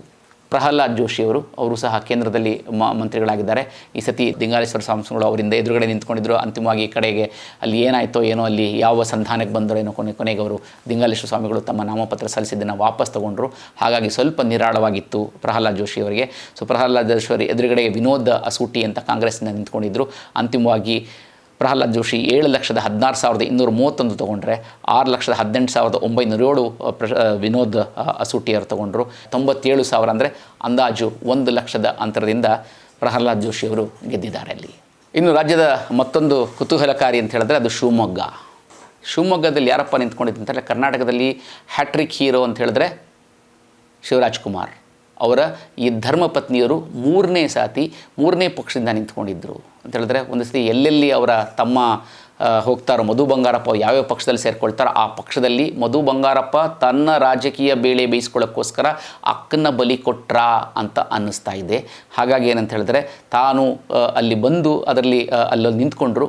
ಪ್ರಹ್ಲಾದ್ ಜೋಶಿ ಅವರು ಸಹ ಕೇಂದ್ರದಲ್ಲಿ ಮಂತ್ರಿಗಳಾಗಿದ್ದಾರೆ. ಈ ಸತಿ ದಿಂಗಾಲೇಶ್ವರ ಸ್ವಾಮಿಗಳು ಅವರಿಂದ ಎದುರುಗಡೆ ನಿಂತ್ಕೊಂಡಿದ್ರು. ಅಂತಿಮವಾಗಿ ಕಡೆಗೆ ಅಲ್ಲಿ ಏನಾಯಿತೋ ಏನೋ, ಅಲ್ಲಿ ಯಾವ ಸಂಧಾನಕ್ಕೆ ಬಂದರೋ ಏನೋ, ಕೊನೆಗೆ ಅವರು ದಿಂಗಾಲೇಶ್ವರ ಸ್ವಾಮಿಗಳು ತಮ್ಮ ನಾಮಪತ್ರ ಸಲ್ಲಿಸಿದ್ದನ್ನು ವಾಪಸ್ ತಗೊಂಡ್ರು. ಹಾಗಾಗಿ ಸ್ವಲ್ಪ ನಿರಾಳವಾಗಿತ್ತು ಪ್ರಹ್ಲಾದ್ ಜೋಶಿ ಅವರಿಗೆ. ಸೊ ಪ್ರಹ್ಲಾದ್ ಜೋಶಿ ಅವರ ಎದುರುಗಡೆ ವಿನೋದ್ ಅಸೂಟಿ ಅಂತ ಕಾಂಗ್ರೆಸ್ನ ನಿಂತ್ಕೊಂಡಿದ್ರು. ಅಂತಿಮವಾಗಿ ಪ್ರಹ್ಲಾದ್ ಜೋಶಿ 7,16,231 ತೊಗೊಂಡ್ರೆ 6,18,907 ವಿನೋದ್ ಅಸೂಟಿಯವರು ತೊಗೊಂಡ್ರು. 97,000 ಅಂದರೆ ಅಂದಾಜು 1,00,000 ಅಂತರದಿಂದ ಪ್ರಹ್ಲಾದ್ ಜೋಶಿ ಅವರು ಗೆದ್ದಿದ್ದಾರೆ ಅಲ್ಲಿ. ಇನ್ನು ರಾಜ್ಯದ ಮತ್ತೊಂದು ಕುತೂಹಲಕಾರಿ ಅಂತ ಹೇಳಿದ್ರೆ ಅದು ಶಿವಮೊಗ್ಗದಲ್ಲಿ ಯಾರಪ್ಪ ನಿಂತ್ಕೊಂಡಿದ್ದು ಅಂತಂದರೆ, ಕರ್ನಾಟಕದಲ್ಲಿ ಹ್ಯಾಟ್ರಿಕ್ ಹೀರೋ ಅಂತ ಹೇಳಿದ್ರೆ ಶಿವರಾಜ್ ಕುಮಾರ್ ಅವರ ಈ ಧರ್ಮಪತ್ನಿಯರು ಮೂರನೇ ಪಕ್ಷದಿಂದ ನಿಂತ್ಕೊಂಡಿದ್ದರು ಅಂತ ಹೇಳಿದ್ರೆ, ಒಂದು ಸತಿ ಎಲ್ಲೆಲ್ಲಿ ಅವರ ತಮ್ಮ ಹೋಗ್ತಾರೋ, ಮಧು ಬಂಗಾರಪ್ಪ ಯಾವ್ಯಾವ ಪಕ್ಷದಲ್ಲಿ ಸೇರ್ಕೊಳ್ತಾರೋ ಆ ಪಕ್ಷದಲ್ಲಿ ಮಧು ಬಂಗಾರಪ್ಪ ತನ್ನ ರಾಜಕೀಯ ಬೇಳೆ ಬೇಯಿಸ್ಕೊಳ್ಳೋಕ್ಕೋಸ್ಕರ ಅಕ್ಕನ ಬಲಿ ಕೊಟ್ರಾ ಅಂತ ಅನ್ನಿಸ್ತಾ ಇದೆ. ಹಾಗಾಗಿ ಏನಂತ ಹೇಳಿದ್ರೆ, ತಾನು ಅಲ್ಲಿ ಬಂದು ಅದರಲ್ಲಿ ಅಲ್ಲಲ್ಲಿ ನಿಂತ್ಕೊಂಡ್ರು.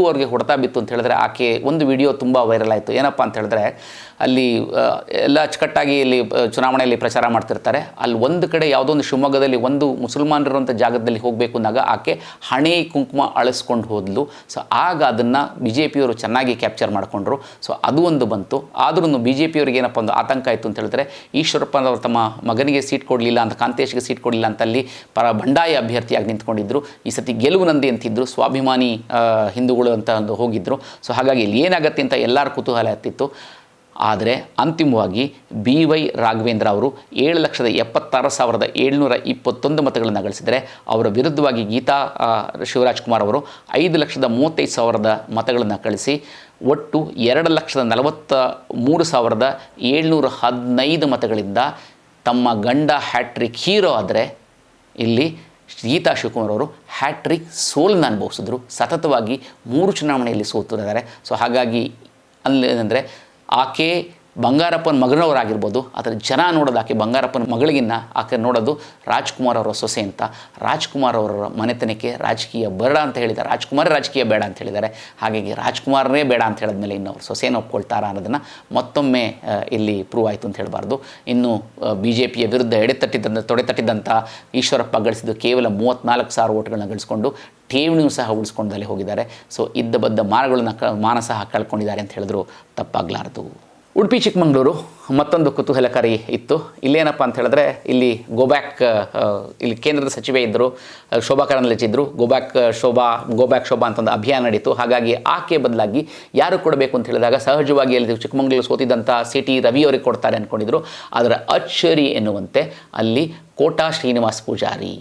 ಅವ್ರಿಗೆ ಹೊಡೆತ ಬಿತ್ತು ಅಂತ ಹೇಳಿದ್ರೆ, ಆಕೆ ಒಂದು ವಿಡಿಯೋ ತುಂಬ ವೈರಲ್ ಆಯಿತು. ಏನಪ್ಪ ಅಂತ ಹೇಳಿದ್ರೆ, ಅಲ್ಲಿ ಎಲ್ಲ ಅಚ್ಚುಕಟ್ಟಾಗಿ ಇಲ್ಲಿ ಚುನಾವಣೆಯಲ್ಲಿ ಪ್ರಚಾರ ಮಾಡ್ತಿರ್ತಾರೆ. ಅಲ್ಲಿ ಒಂದು ಕಡೆ ಯಾವುದೋ ಒಂದು ಶಿವಮೊಗ್ಗದಲ್ಲಿ ಒಂದು ಮುಸಲ್ಮಾನರಿರುವಂಥ ಜಾಗದಲ್ಲಿ ಹೋಗಬೇಕು ಅಂದಾಗ ಆಕೆ ಹಣೆ ಕುಂಕುಮ ಅಳಿಸ್ಕೊಂಡು ಹೋದ್ಲು. ಸೊ ಆಗ ಅದನ್ನು BJPಯವರು ಚೆನ್ನಾಗಿ ಕ್ಯಾಪ್ಚರ್ ಮಾಡಿಕೊಂಡ್ರು. ಸೊ ಅದು ಒಂದು ಬಂತು. ಆದ್ರೂ BJPಯವ್ರಿಗೆ ಏನಪ್ಪ ಒಂದು ಆತಂಕ ಆಯಿತು ಅಂತ ಹೇಳಿದ್ರೆ, ಈಶ್ವರಪ್ಪನವರು ತಮ್ಮ ಮಗನಿಗೆ ಸೀಟ್ ಕೊಡಲಿಲ್ಲ ಅಂತ, ಕಾಂತೇಶ್ಗೆ ಸೀಟ್ ಕೊಡಲಿಲ್ಲ ಅಂತ ಅಲ್ಲಿ ಬಂಡಾಯ ಅಭ್ಯರ್ಥಿಯಾಗಿ ನಿಂತ್ಕೊಂಡಿದ್ದರು. ಈ ಸತಿ ಗೆಲುವು ನಂದಿ ಅಂತಿದ್ರು, ಸ್ವಾಭಿಮಾನಿ ಹಿಂದೂಗಳು ಅಂತ ಒಂದು ಹೋಗಿದ್ದರು. ಸೊ ಹಾಗಾಗಿ ಇಲ್ಲಿ ಏನಾಗತ್ತೆ ಅಂತ ಎಲ್ಲರ ಕುತೂಹಲ ಹತ್ತಿತ್ತು. ಆದರೆ ಅಂತಿಮವಾಗಿ BY ರಾಘವೇಂದ್ರ ಅವರು 7,76,721 ಮತಗಳನ್ನು ಗಳಿಸಿದರೆ, ಅವರ ವಿರುದ್ಧವಾಗಿ ಗೀತಾ ಶಿವರಾಜ್ ಕುಮಾರ್ ಅವರು 5,35,000 ಮತಗಳನ್ನು ಕಳಿಸಿ ಒಟ್ಟು 2,43,715 ಮತಗಳಿಂದ ತಮ್ಮ ಗಂಡ ಹ್ಯಾಟ್ರಿಕ್ ಹೀರೋ ಆದರೆ, ಇಲ್ಲಿ ಗೀತಾ ಶಿವಕುಮಾರ್ ಅವರು ಹ್ಯಾಟ್ರಿಕ್ ಸೋಲನ್ನು ಅನುಭವಿಸಿದ್ರು. ಸತತವಾಗಿ 3 ಚುನಾವಣೆಯಲ್ಲಿ ಸೋತಿದ್ದಾರೆ. ಸೊ ಹಾಗಾಗಿ ಅಲ್ಲೇನೆಂದರೆ, ಆಕೆ ಬಂಗಾರಪ್ಪನ ಮಗನವರಾಗಿರ್ಬೋದು, ಆದರೆ ಜನ ನೋಡೋದು ಆಕೆ ಬಂಗಾರಪ್ಪನ ಮಗಳಿಗಿನ್ನ ಆಕೆ ನೋಡೋದು ರಾಜ್ಕುಮಾರ್ ಅವರ ಸೊಸೆ ಅಂತ. ರಾಜ್ಕುಮಾರ್ ಅವರ ಮನೆತನಕ್ಕೆ ರಾಜಕೀಯ ಬೇಡ ಅಂತ ಹೇಳಿದ್ದಾರೆ, ರಾಜಕೀಯ ಬೇಡ ಅಂತ ಹೇಳಿದ್ದಾರೆ. ಹಾಗಾಗಿ ರಾಜ್ಕುಮಾರನೇ ಬೇಡ ಅಂತ ಹೇಳಿದ್ಮೇಲೆ ಇನ್ನು ಅವ್ರು ಸೊಸೆನ ಒಪ್ಕೊಳ್ತಾರಾ ಅನ್ನೋದನ್ನು ಮತ್ತೊಮ್ಮೆ ಇಲ್ಲಿ ಪ್ರೂವ್ ಆಯಿತು ಅಂತ ಹೇಳಬಾರ್ದು. ಇನ್ನು BJPಯ ವಿರುದ್ಧ ತೊಡೆತಟ್ಟಿದ್ದಂಥ ಈಶ್ವರಪ್ಪ ಗಳಿಸಿದ್ದು ಕೇವಲ 34,000 ಓಟ್ಗಳನ್ನ ಗಳಿಸ್ಕೊಂಡು ಠೇವಣಿಯೂ ಸಹ ಉಳಿಸ್ಕೊಂಡಲ್ಲಿ ಹೋಗಿದ್ದಾರೆ. ಸೊ ಇದ್ದ ಬದ್ದ ಮಾನ ಸಹ ಕಳ್ಕೊಂಡಿದ್ದಾರೆ ಅಂತ ಹೇಳಿದ್ರು ತಪ್ಪಾಗಲಾರದು. ಉಡುಪಿ ಚಿಕ್ಕಮಗಳೂರು ಮತ್ತೊಂದು ಕುತೂಹಲಕಾರಿ ಇತ್ತು. ಇಲ್ಲೇನಪ್ಪ ಅಂತ ಹೇಳಿದ್ರೆ, ಇಲ್ಲಿ ಇಲ್ಲಿ ಕೇಂದ್ರದ ಸಚಿವೆ ಇದ್ದರು, ಶೋಭಾ ಕರಂದ್ಲಾಜೆ ಇದ್ದರು. ಗೋಬ್ಯಾಕ್ ಶೋಭಾ ಅಂತ ಒಂದು ಅಭಿಯಾನ ನಡೀತು. ಹಾಗಾಗಿ ಆಕೆ ಬದಲಾಗಿ ಯಾರು ಕೊಡಬೇಕು ಅಂತ ಹೇಳಿದಾಗ, ಸಹಜವಾಗಿ ಅಲ್ಲಿ ಚಿಕ್ಕಮಗಳೂರು ಸೋತಿದ್ದಂಥ CT ರವಿ ಅವರಿಗೆ ಕೊಡ್ತಾರೆ ಅಂದ್ಕೊಂಡಿದ್ರು. ಅದರ ಅಚ್ಚರಿ ಎನ್ನುವಂತೆ ಅಲ್ಲಿ ಕೋಟಾ ಶ್ರೀನಿವಾಸ್ ಪೂಜಾರಿ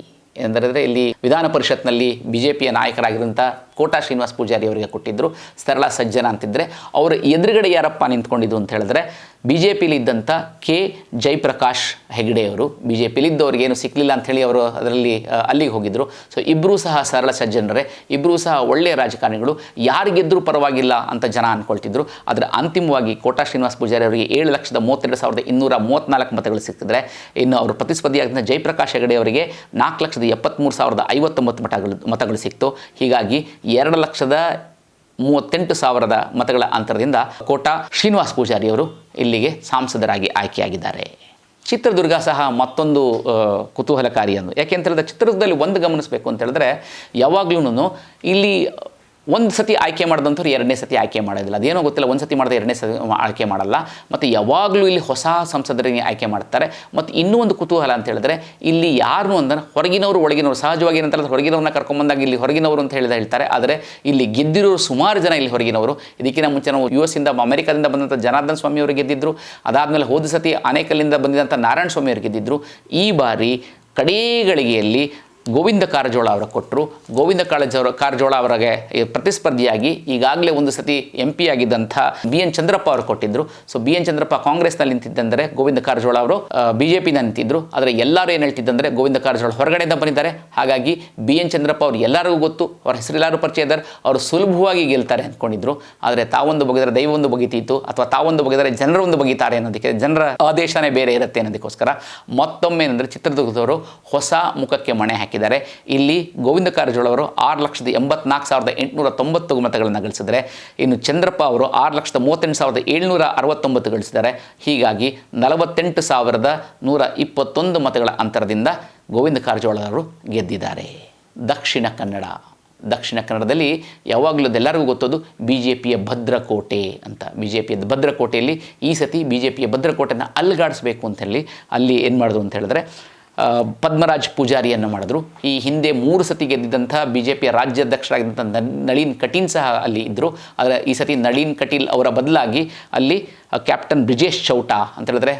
ಎಂದರೆ, ಇಲ್ಲಿ ವಿಧಾನ ಪರಿಷತ್ನಲ್ಲಿ BJPಯ ನಾಯಕರಾಗಿರುವಂಥ ಕೋಟಾ ಶ್ರೀನಿವಾಸ್ ಪೂಜಾರಿ ಅವರಿಗೆ ಕೊಟ್ಟಿದ್ದರು. ಸರಳ ಸಜ್ಜನ ಅಂತಿದ್ದರೆ, ಅವರ ಎದುರುಗಡೆ ಯಾರಪ್ಪ ನಿಂತ್ಕೊಂಡಿದ್ದು ಅಂತ ಹೇಳಿದ್ರೆ, BJPಲಿದ್ದಂಥ K ಜಯಪ್ರಕಾಶ್ ಹೆಗ್ಡೆ ಅವರು. BJPಲಿದ್ದವ್ರಿಗೇನು ಸಿಕ್ಕಲಿಲ್ಲ ಅಂಥೇಳಿ ಅವರು ಅದರಲ್ಲಿ ಅಲ್ಲಿಗೆ ಹೋಗಿದ್ದರು. ಸೊ ಇಬ್ಬರೂ ಸಹ ಸರಳ ಸಜ್ಜನರೇ, ಇಬ್ಬರೂ ಸಹ ಒಳ್ಳೆಯ ರಾಜಕಾರಣಿಗಳು, ಯಾರಿಗೆದ್ದರೂ ಪರವಾಗಿಲ್ಲ ಅಂತ ಜನ ಅಂದ್ಕೊಳ್ತಿದ್ರು. ಆದರೆ ಅಂತಿಮವಾಗಿ ಕೋಟಾ ಶ್ರೀನಿವಾಸ್ ಪೂಜಾರಿ ಅವರಿಗೆ 7,32,234 ಮತಗಳು ಸಿಕ್ಕಿದ್ರೆ, ಇನ್ನು ಅವರು ಪ್ರತಿಸ್ಪರ್ಧಿಯಾಗಿದ್ದ ಜಯಪ್ರಕಾಶ್ ಹೆಗಡೆ ಅವರಿಗೆ 4,73,059 ಮತಗಳು ಸಿಕ್ತು. ಹೀಗಾಗಿ 2,38,000 ಮತಗಳ ಅಂತರದಿಂದ ಕೋಟಾ ಶ್ರೀನಿವಾಸ್ ಪೂಜಾರಿ ಅವರು ಇಲ್ಲಿಗೆ ಸಂಸದರಾಗಿ ಆಯ್ಕೆಯಾಗಿದ್ದಾರೆ. ಚಿತ್ರದುರ್ಗ ಸಹ ಮತ್ತೊಂದು ಕುತೂಹಲಕಾರಿ ಅಂದು. ಯಾಕೆ ಅಂತ ಹೇಳಿದ್ರೆ, ಚಿತ್ರದುರ್ಗದಲ್ಲಿ ಒಂದು ಗಮನಿಸಬೇಕು ಅಂತ ಹೇಳಿದ್ರೆ, ಯಾವಾಗಲೂ ಇಲ್ಲಿ ಒಂದು ಸತಿ ಆಯ್ಕೆ ಮಾಡಿದಂಥವ್ರು ಎರಡನೇ ಸತಿ ಆಯ್ಕೆ ಮಾಡೋದಿಲ್ಲ. ಅದೇನೋ ಗೊತ್ತಿಲ್ಲ, ಒಂದು ಸತಿ ಮಾಡಿದ್ರೆ ಎರಡನೇ ಸತಿ ಆಯ್ಕೆ ಮಾಡಲ್ಲ. ಮತ್ತು ಯಾವಾಗಲೂ ಇಲ್ಲಿ ಹೊಸ ಸಂಸದರಿಗೆ ಆಯ್ಕೆ ಮಾಡ್ತಾರೆ. ಮತ್ತು ಇನ್ನೂ ಒಂದು ಕುತೂಹಲ ಅಂತ ಹೇಳಿದ್ರೆ ಇಲ್ಲಿ ಯಾರು ಅಂದರೆ ಹೊರಗಿನವರು ಒಳಗಿನವರು, ಸಹಜವಾಗಿ ಏನಂತಾರೆ ಹೊರಗಿನವ್ರನ್ನ ಕರ್ಕೊಂಬಂದಾಗ ಇಲ್ಲಿ ಹೊರಗಿನವರು ಅಂತ ಹೇಳ್ತಾರೆ. ಆದರೆ ಇಲ್ಲಿ ಗೆದ್ದಿರೋರು ಸುಮಾರು ಜನ ಇಲ್ಲಿ ಹೊರಗಿನವರು. ಇದಕ್ಕಿಂತ ಮುಂಚೆ ನಾವು US ಇಂದ ಅಮೆರಿಕದಿಂದ ಬಂದಂಥ ಜನಾರ್ದನ್ ಸ್ವಾಮಿ ಅವರು ಗೆದ್ದಿದ್ರು. ಅದಾದಮೇಲೆ ಹೋದ ಸತಿ ಆನೇಕಲ್ಲಿಂದ ಬಂದಿದ್ದಂಥ ನಾರಾಯಣ ಸ್ವಾಮಿ ಅವರು ಗೆದ್ದಿದ್ರು. ಈ ಬಾರಿ ಕಡೇಗಳಿಗೆಯಲ್ಲಿ ಗೋವಿಂದ ಕಾರಜೋಳ ಅವರ ಕೊಟ್ಟರು. ಗೋವಿಂದ ಕಾರಜೋಳ ಅವರಿಗೆ ಪ್ರತಿಸ್ಪರ್ಧಿಯಾಗಿ ಈಗಾಗಲೇ ಒಂದು ಸತಿ MP ಆಗಿದ್ದಂಥ BN ಚಂದ್ರಪ್ಪ ಅವರು ಕೊಟ್ಟಿದ್ದರು. ಸೊ BN ಚಂದ್ರಪ್ಪ ಕಾಂಗ್ರೆಸ್ನಲ್ಲಿ ನಿಂತಿದ್ದಂದರೆ ಗೋವಿಂದ ಕಾರಜೋಳ ಅವರು BJP ನಿಂತಿದ್ದರು. ಆದರೆ ಎಲ್ಲರೂ ಏನು ಹೇಳ್ತಿದ್ದಂದರೆ ಗೋವಿಂದ ಕಾರಜೋಳ ಹೊರಗಡೆಯಿಂದ ಬಂದಿದ್ದಾರೆ, ಹಾಗಾಗಿ BN ಚಂದ್ರಪ್ಪ ಅವರು ಎಲ್ಲರಿಗೂ ಗೊತ್ತು, ಅವ್ರ ಹೆಸರೆಲ್ಲರೂ ಪರಿಚಯ ಇದ್ದಾರೆ, ಅವರು ಸುಲಭವಾಗಿ ಗೆಲ್ತಾರೆ ಅಂದ್ಕೊಂಡಿದ್ರು. ಆದರೆ ತಾವೊಂದು ಬಗೆದರೆ ದೈವೊಂದು ಬಗೆತೀತು, ಅಥವಾ ತಾವೊಂದು ಬಗೆದರೆ ಜನರೊಂದು ಬಗೆತಾರೆ ಅನ್ನೋದಕ್ಕೆ, ಜನರ ಆದೇಶನೇ ಬೇರೆ ಇರುತ್ತೆ ಅನ್ನೋದಕ್ಕೋಸ್ಕರ ಮತ್ತೊಮ್ಮೆ ಏನಂದರೆ ಚಿತ್ರದುರ್ಗದವರು ಹೊಸ ಮುಖಕ್ಕೆ ಮಣೆ ಹಾಕಿದ್ದಾರೆ. ಇಲ್ಲಿ ಗೋವಿಂದ ಕಾರಜೋಳ ಅವರು 6,84,890 ಮತಗಳನ್ನು ಗಳಿಸಿದರೆ, ಇನ್ನು ಚಂದ್ರಪ್ಪ ಅವರು 6,38,769 ಗಳಿಸಿದ್ದಾರೆ. ಹೀಗಾಗಿ 48,121 ಮತಗಳ ಅಂತರದಿಂದ ಗೋವಿಂದ ಕಾರಜೋಳ ಅವರು ಗೆದ್ದಿದ್ದಾರೆ. ದಕ್ಷಿಣ ಕನ್ನಡದಲ್ಲಿ ಯಾವಾಗಲೂ ಎಲ್ಲರಿಗೂ ಗೊತ್ತೋದು BJPಯ ಭದ್ರಕೋಟೆ ಅಂತ. BJPಯ ಭದ್ರಕೋಟೆಯಲ್ಲಿ ಈ ಸತಿ BJPಯ ಭದ್ರಕೋಟೆಯನ್ನು ಅಲ್ಗಾಡಿಸ್ಬೇಕು ಅಂತ ಹೇಳಿ ಅಲ್ಲಿ ಏನು ಮಾಡಿದ್ರು ಅಂತ ಹೇಳಿದ್ರೆ ಪದ್ಮರಾಜ್ ಪೂಜಾರಿಯನ್ನು ಮಾಡಿದ್ರು. ಈ ಹಿಂದೆ 3 ಸತಿ ಗೆದ್ದಿದ್ದಂಥ BJPಯ ರಾಜ್ಯಾಧ್ಯಕ್ಷರಾಗಿದ್ದಂಥ ನಳಿನ್ ಕಟೀಲ್ ಸಹ ಅಲ್ಲಿ ಇದ್ದರು. ಆದರೆ ಈ ಸತಿ ನಳಿನ್ ಕಟೀಲ್ ಅವರ ಬದಲಾಗಿ ಅಲ್ಲಿ ಕ್ಯಾಪ್ಟನ್ ಬ್ರಿಜೇಶ್ ಚೌಟ ಅಂತ ಹೇಳಿದ್ರೆ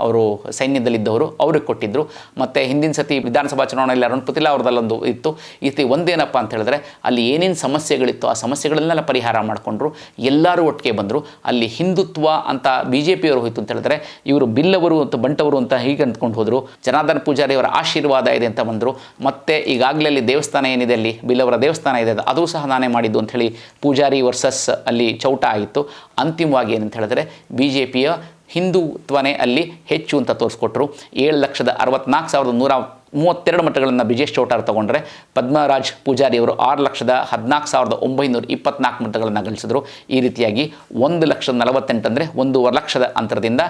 ಅವರು ಸೈನ್ಯದಲ್ಲಿದ್ದವರು, ಅವ್ರಿಗೆ ಕೊಟ್ಟಿದ್ದರು. ಮತ್ತು ಹಿಂದಿನ ಸತಿ ವಿಧಾನಸಭಾ ಚುನಾವಣೆಯಲ್ಲಿ ಅರುಣ್ ಪುತಿಲ ಅವ್ರದ್ದಲ್ಲೊಂದು ಇತ್ತು. ಈ ಸತಿ ಒಂದೇನಪ್ಪ ಅಂತ ಹೇಳಿದ್ರೆ ಅಲ್ಲಿ ಏನೇನು ಸಮಸ್ಯೆಗಳಿತ್ತು ಆ ಸಮಸ್ಯೆಗಳನ್ನೆಲ್ಲ ಪರಿಹಾರ ಮಾಡಿಕೊಂಡ್ರು, ಎಲ್ಲರೂ ಒಟ್ಟಿಗೆ ಬಂದರು. ಅಲ್ಲಿ ಹಿಂದುತ್ವ ಅಂತ BJPಯವರು ಹೋಯಿತು ಅಂತ ಹೇಳಿದ್ರೆ ಇವರು ಬಿಲ್ಲವರು ಮತ್ತು ಬಂಟವರು ಅಂತ ಹೀಗೆ ಅಂದ್ಕೊಂಡು ಹೋದರು. ಜನಾರ್ದನ್ ಪೂಜಾರಿ ಅವರ ಆಶೀರ್ವಾದ ಇದೆ ಅಂತ ಬಂದರು. ಮತ್ತು ಈಗಾಗಲೇ ಅಲ್ಲಿ ದೇವಸ್ಥಾನ ಏನಿದೆ, ಅಲ್ಲಿ ಬಿಲ್ಲವರ ದೇವಸ್ಥಾನ ಇದೆ, ಅದು ಸಹ ನಾನೇ ಮಾಡಿದ್ದು ಅಂಥೇಳಿ ಪೂಜಾರಿ ವರ್ಸಸ್ ಅಲ್ಲಿ ಚೌಟ ಆಯಿತು. ಅಂತಿಮವಾಗಿ ಏನಂತ ಹೇಳಿದ್ರೆ BJPಯ ಹಿಂದುತ್ವನೇ ಅಲ್ಲಿ ಹೆಚ್ಚು ಅಂತ ತೋರಿಸ್ಕೊಟ್ರು. 7,64,132 ಮತಗಳನ್ನು ಬ್ರಿಜೇಶ್ ಚೌಟ ತಗೊಂಡ್ರೆ, ಪದ್ಮರಾಜ್ ಪೂಜಾರಿ ಅವರು 6,14,924 ಮತಗಳನ್ನು ಗಳಿಸಿದ್ರು. ಈ ರೀತಿಯಾಗಿ 1,48,000 ಅಂದರೆ 1.5 ಲಕ್ಷದ ಅಂತರದಿಂದ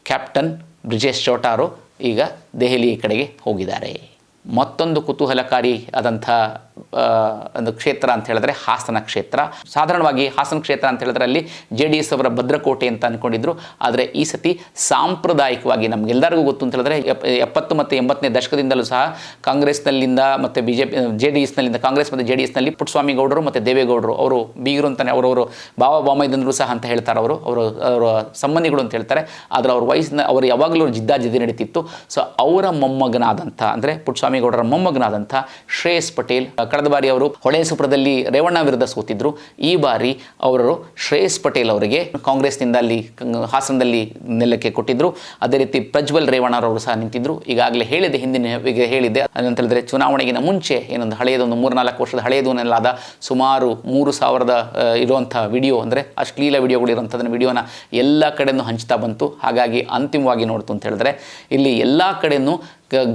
ಕ್ಯಾಪ್ಟನ್ ಬ್ರಿಜೇಶ್ ಚೌಟ ಅವರು ಈಗ ದೆಹಲಿ ಕಡೆಗೆ ಹೋಗಿದ್ದಾರೆ. ಮತ್ತೊಂದು ಕುತೂಹಲಕಾರಿ ಆದಂಥ ಒಂದು ಕ್ಷೇತ್ರ ಅಂತ ಹೇಳಿದ್ರೆ ಹಾಸನ ಕ್ಷೇತ್ರ. ಸಾಧಾರಣವಾಗಿ ಹಾಸನ ಕ್ಷೇತ್ರ ಅಂತ ಹೇಳಿದ್ರೆ ಅಲ್ಲಿ JDS ಅವರ ಭದ್ರಕೋಟೆ ಅಂತ ಅಂದ್ಕೊಂಡಿದ್ರು. ಆದರೆ ಈ ಸತಿ ಸಾಂಪ್ರದಾಯಿಕವಾಗಿ ನಮಗೆಲ್ಲರಿಗೂ ಗೊತ್ತು ಅಂತ ಹೇಳಿದ್ರೆ 70 ಮತ್ತು 80ನೇ ದಶಕದಿಂದಲೂ ಸಹ ಕಾಂಗ್ರೆಸ್ನಲ್ಲಿಂದ ಮತ್ತು JDSನಲ್ಲಿಂದ ಕಾಂಗ್ರೆಸ್ ಮತ್ತು JDSನಲ್ಲಿ ಪುಟ್ಟಸ್ವಾಮಿ ಗೌಡರು ಮತ್ತು ದೇವೇಗೌಡರು ಅವರು ಬೀಗರು ಅಂತಾನೆ ಅವರವರು ಬಾಬಾ ಬಾಮೈದಂದರು ಸಹ ಅಂತ ಹೇಳ್ತಾರೆ. ಅವರ ಸಂಬಂಧಿಗಳು ಅಂತ ಹೇಳ್ತಾರೆ. ಆದರೆ ಅವ್ರ ವಯಸ್ಸಿನ ಅವರು ಯಾವಾಗಲೂ ಜಿದ್ದಾಜಿದ್ದಿ ನಡೀತಿತ್ತು. ಸೊ ಅವರ ಮೊಮ್ಮಗನಾದಂಥ ಅಂದರೆ ಪುಟ್ಟಸ್ವಾಮಿ ಗೌಡರ ಮೊಮ್ಮಗನಾದಂಥ ಶ್ರೇಯಸ್ ಪಟೇಲ್ ಕಳೆದ ಬಾರಿ ಅವರು ಹೊಳೆಸುಪುರದಲ್ಲಿ ರೇವಣ್ಣ ವಿರುದ್ಧ ಸೋತಿದ್ರು. ಈ ಬಾರಿ ಅವರು ಶ್ರೇಯಸ್ ಪಟೇಲ್ ಅವರಿಗೆ ಕಾಂಗ್ರೆಸ್ನಿಂದ ಅಲ್ಲಿ ಹಾಸನದಲ್ಲಿ ನೆಲಕ್ಕೆ ಕೊಟ್ಟಿದ್ರು. ಅದೇ ರೀತಿ ಪ್ರಜ್ವಲ್ ರೇವಣ್ಣರವರು ಸಹ ನಿಂತಿದ್ರು. ಈಗಾಗಲೇ ಹೇಳಿದೆ, ಹೇಳಿದ್ದೆ ಅಂತ ಹೇಳಿದ್ರೆ ಚುನಾವಣೆಗಿನ ಮುಂಚೆ ಏನೊಂದು ಹಳೆಯದೊಂದು 3-4 ವರ್ಷದ ಹಳೆಯದನ್ನೆಲ್ಲಾದ ಸುಮಾರು 3,000 ಇರುವಂಥ ವಿಡಿಯೋ ಅಂದರೆ ಅಶ್ಲೀಲ ವಿಡಿಯೋಗಳು ಇರುವಂಥದ್ದನ್ನು ವಿಡಿಯೋನ ಎಲ್ಲ ಕಡೆಯೂ ಹಂಚ್ತಾ ಬಂತು. ಹಾಗಾಗಿ ಅಂತಿಮವಾಗಿ ನೋಡ್ತು ಅಂತ ಹೇಳಿದ್ರೆ ಇಲ್ಲಿ ಎಲ್ಲ ಕಡೆಯೂ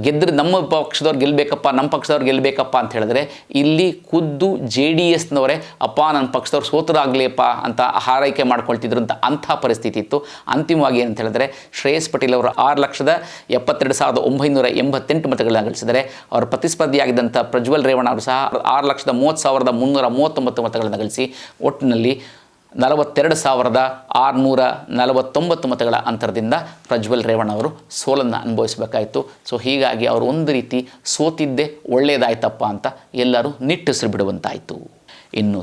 ಗೆದ್ದರೆ ನಮ್ಮ ಪಕ್ಷದವ್ರು ಗೆಲ್ಲಬೇಕಪ್ಪ, ನಮ್ಮ ಪಕ್ಷದವ್ರು ಗೆಲ್ಲಬೇಕಪ್ಪ ಅಂತ ಹೇಳಿದ್ರೆ ಇಲ್ಲಿ ಖುದ್ದು JDSನವರೇ ಅಪ್ಪ ನನ್ನ ಪಕ್ಷದವ್ರು ಸೋತರಾಗಲಿಯಪ್ಪ ಅಂತ ಹಾರೈಕೆ ಮಾಡ್ಕೊಳ್ತಿದ್ರು ಅಂತ ಅಂಥ ಪರಿಸ್ಥಿತಿ ಇತ್ತು. ಅಂತಿಮವಾಗಿ ಏನಂತ ಹೇಳಿದ್ರೆ ಶ್ರೇಯಸ್ ಪಟೇಲ್ ಅವರು 6,72,988 ಮತಗಳನ್ನ ಗಳಿಸಿದರೆ, ಅವರ ಪ್ರತಿಸ್ಪರ್ಧಿಯಾಗಿದ್ದಂಥ ಪ್ರಜ್ವಲ್ ರೇವಣ್ಣ ಅವರು ಸಹ 6,30,339 ಮತಗಳನ್ನು ಗಳಿಸಿ ಒಟ್ಟಿನಲ್ಲಿ 42,649 ಮತಗಳ ಅಂತರದಿಂದ ಪ್ರಜ್ವಲ್ ರೇವಣ್ಣ ಅವರು ಸೋಲನ್ನು ಅನುಭವಿಸಬೇಕಾಯಿತು. ಸೊ ಹೀಗಾಗಿ ಅವರು ಒಂದು ರೀತಿ ಸೋತಿದ್ದೇ ಒಳ್ಳೆಯದಾಯ್ತಪ್ಪ ಅಂತ ಎಲ್ಲರೂ ನಿಟ್ಟುಸಿರು ಬಿಡುವಂತಾಯಿತು. ಇನ್ನು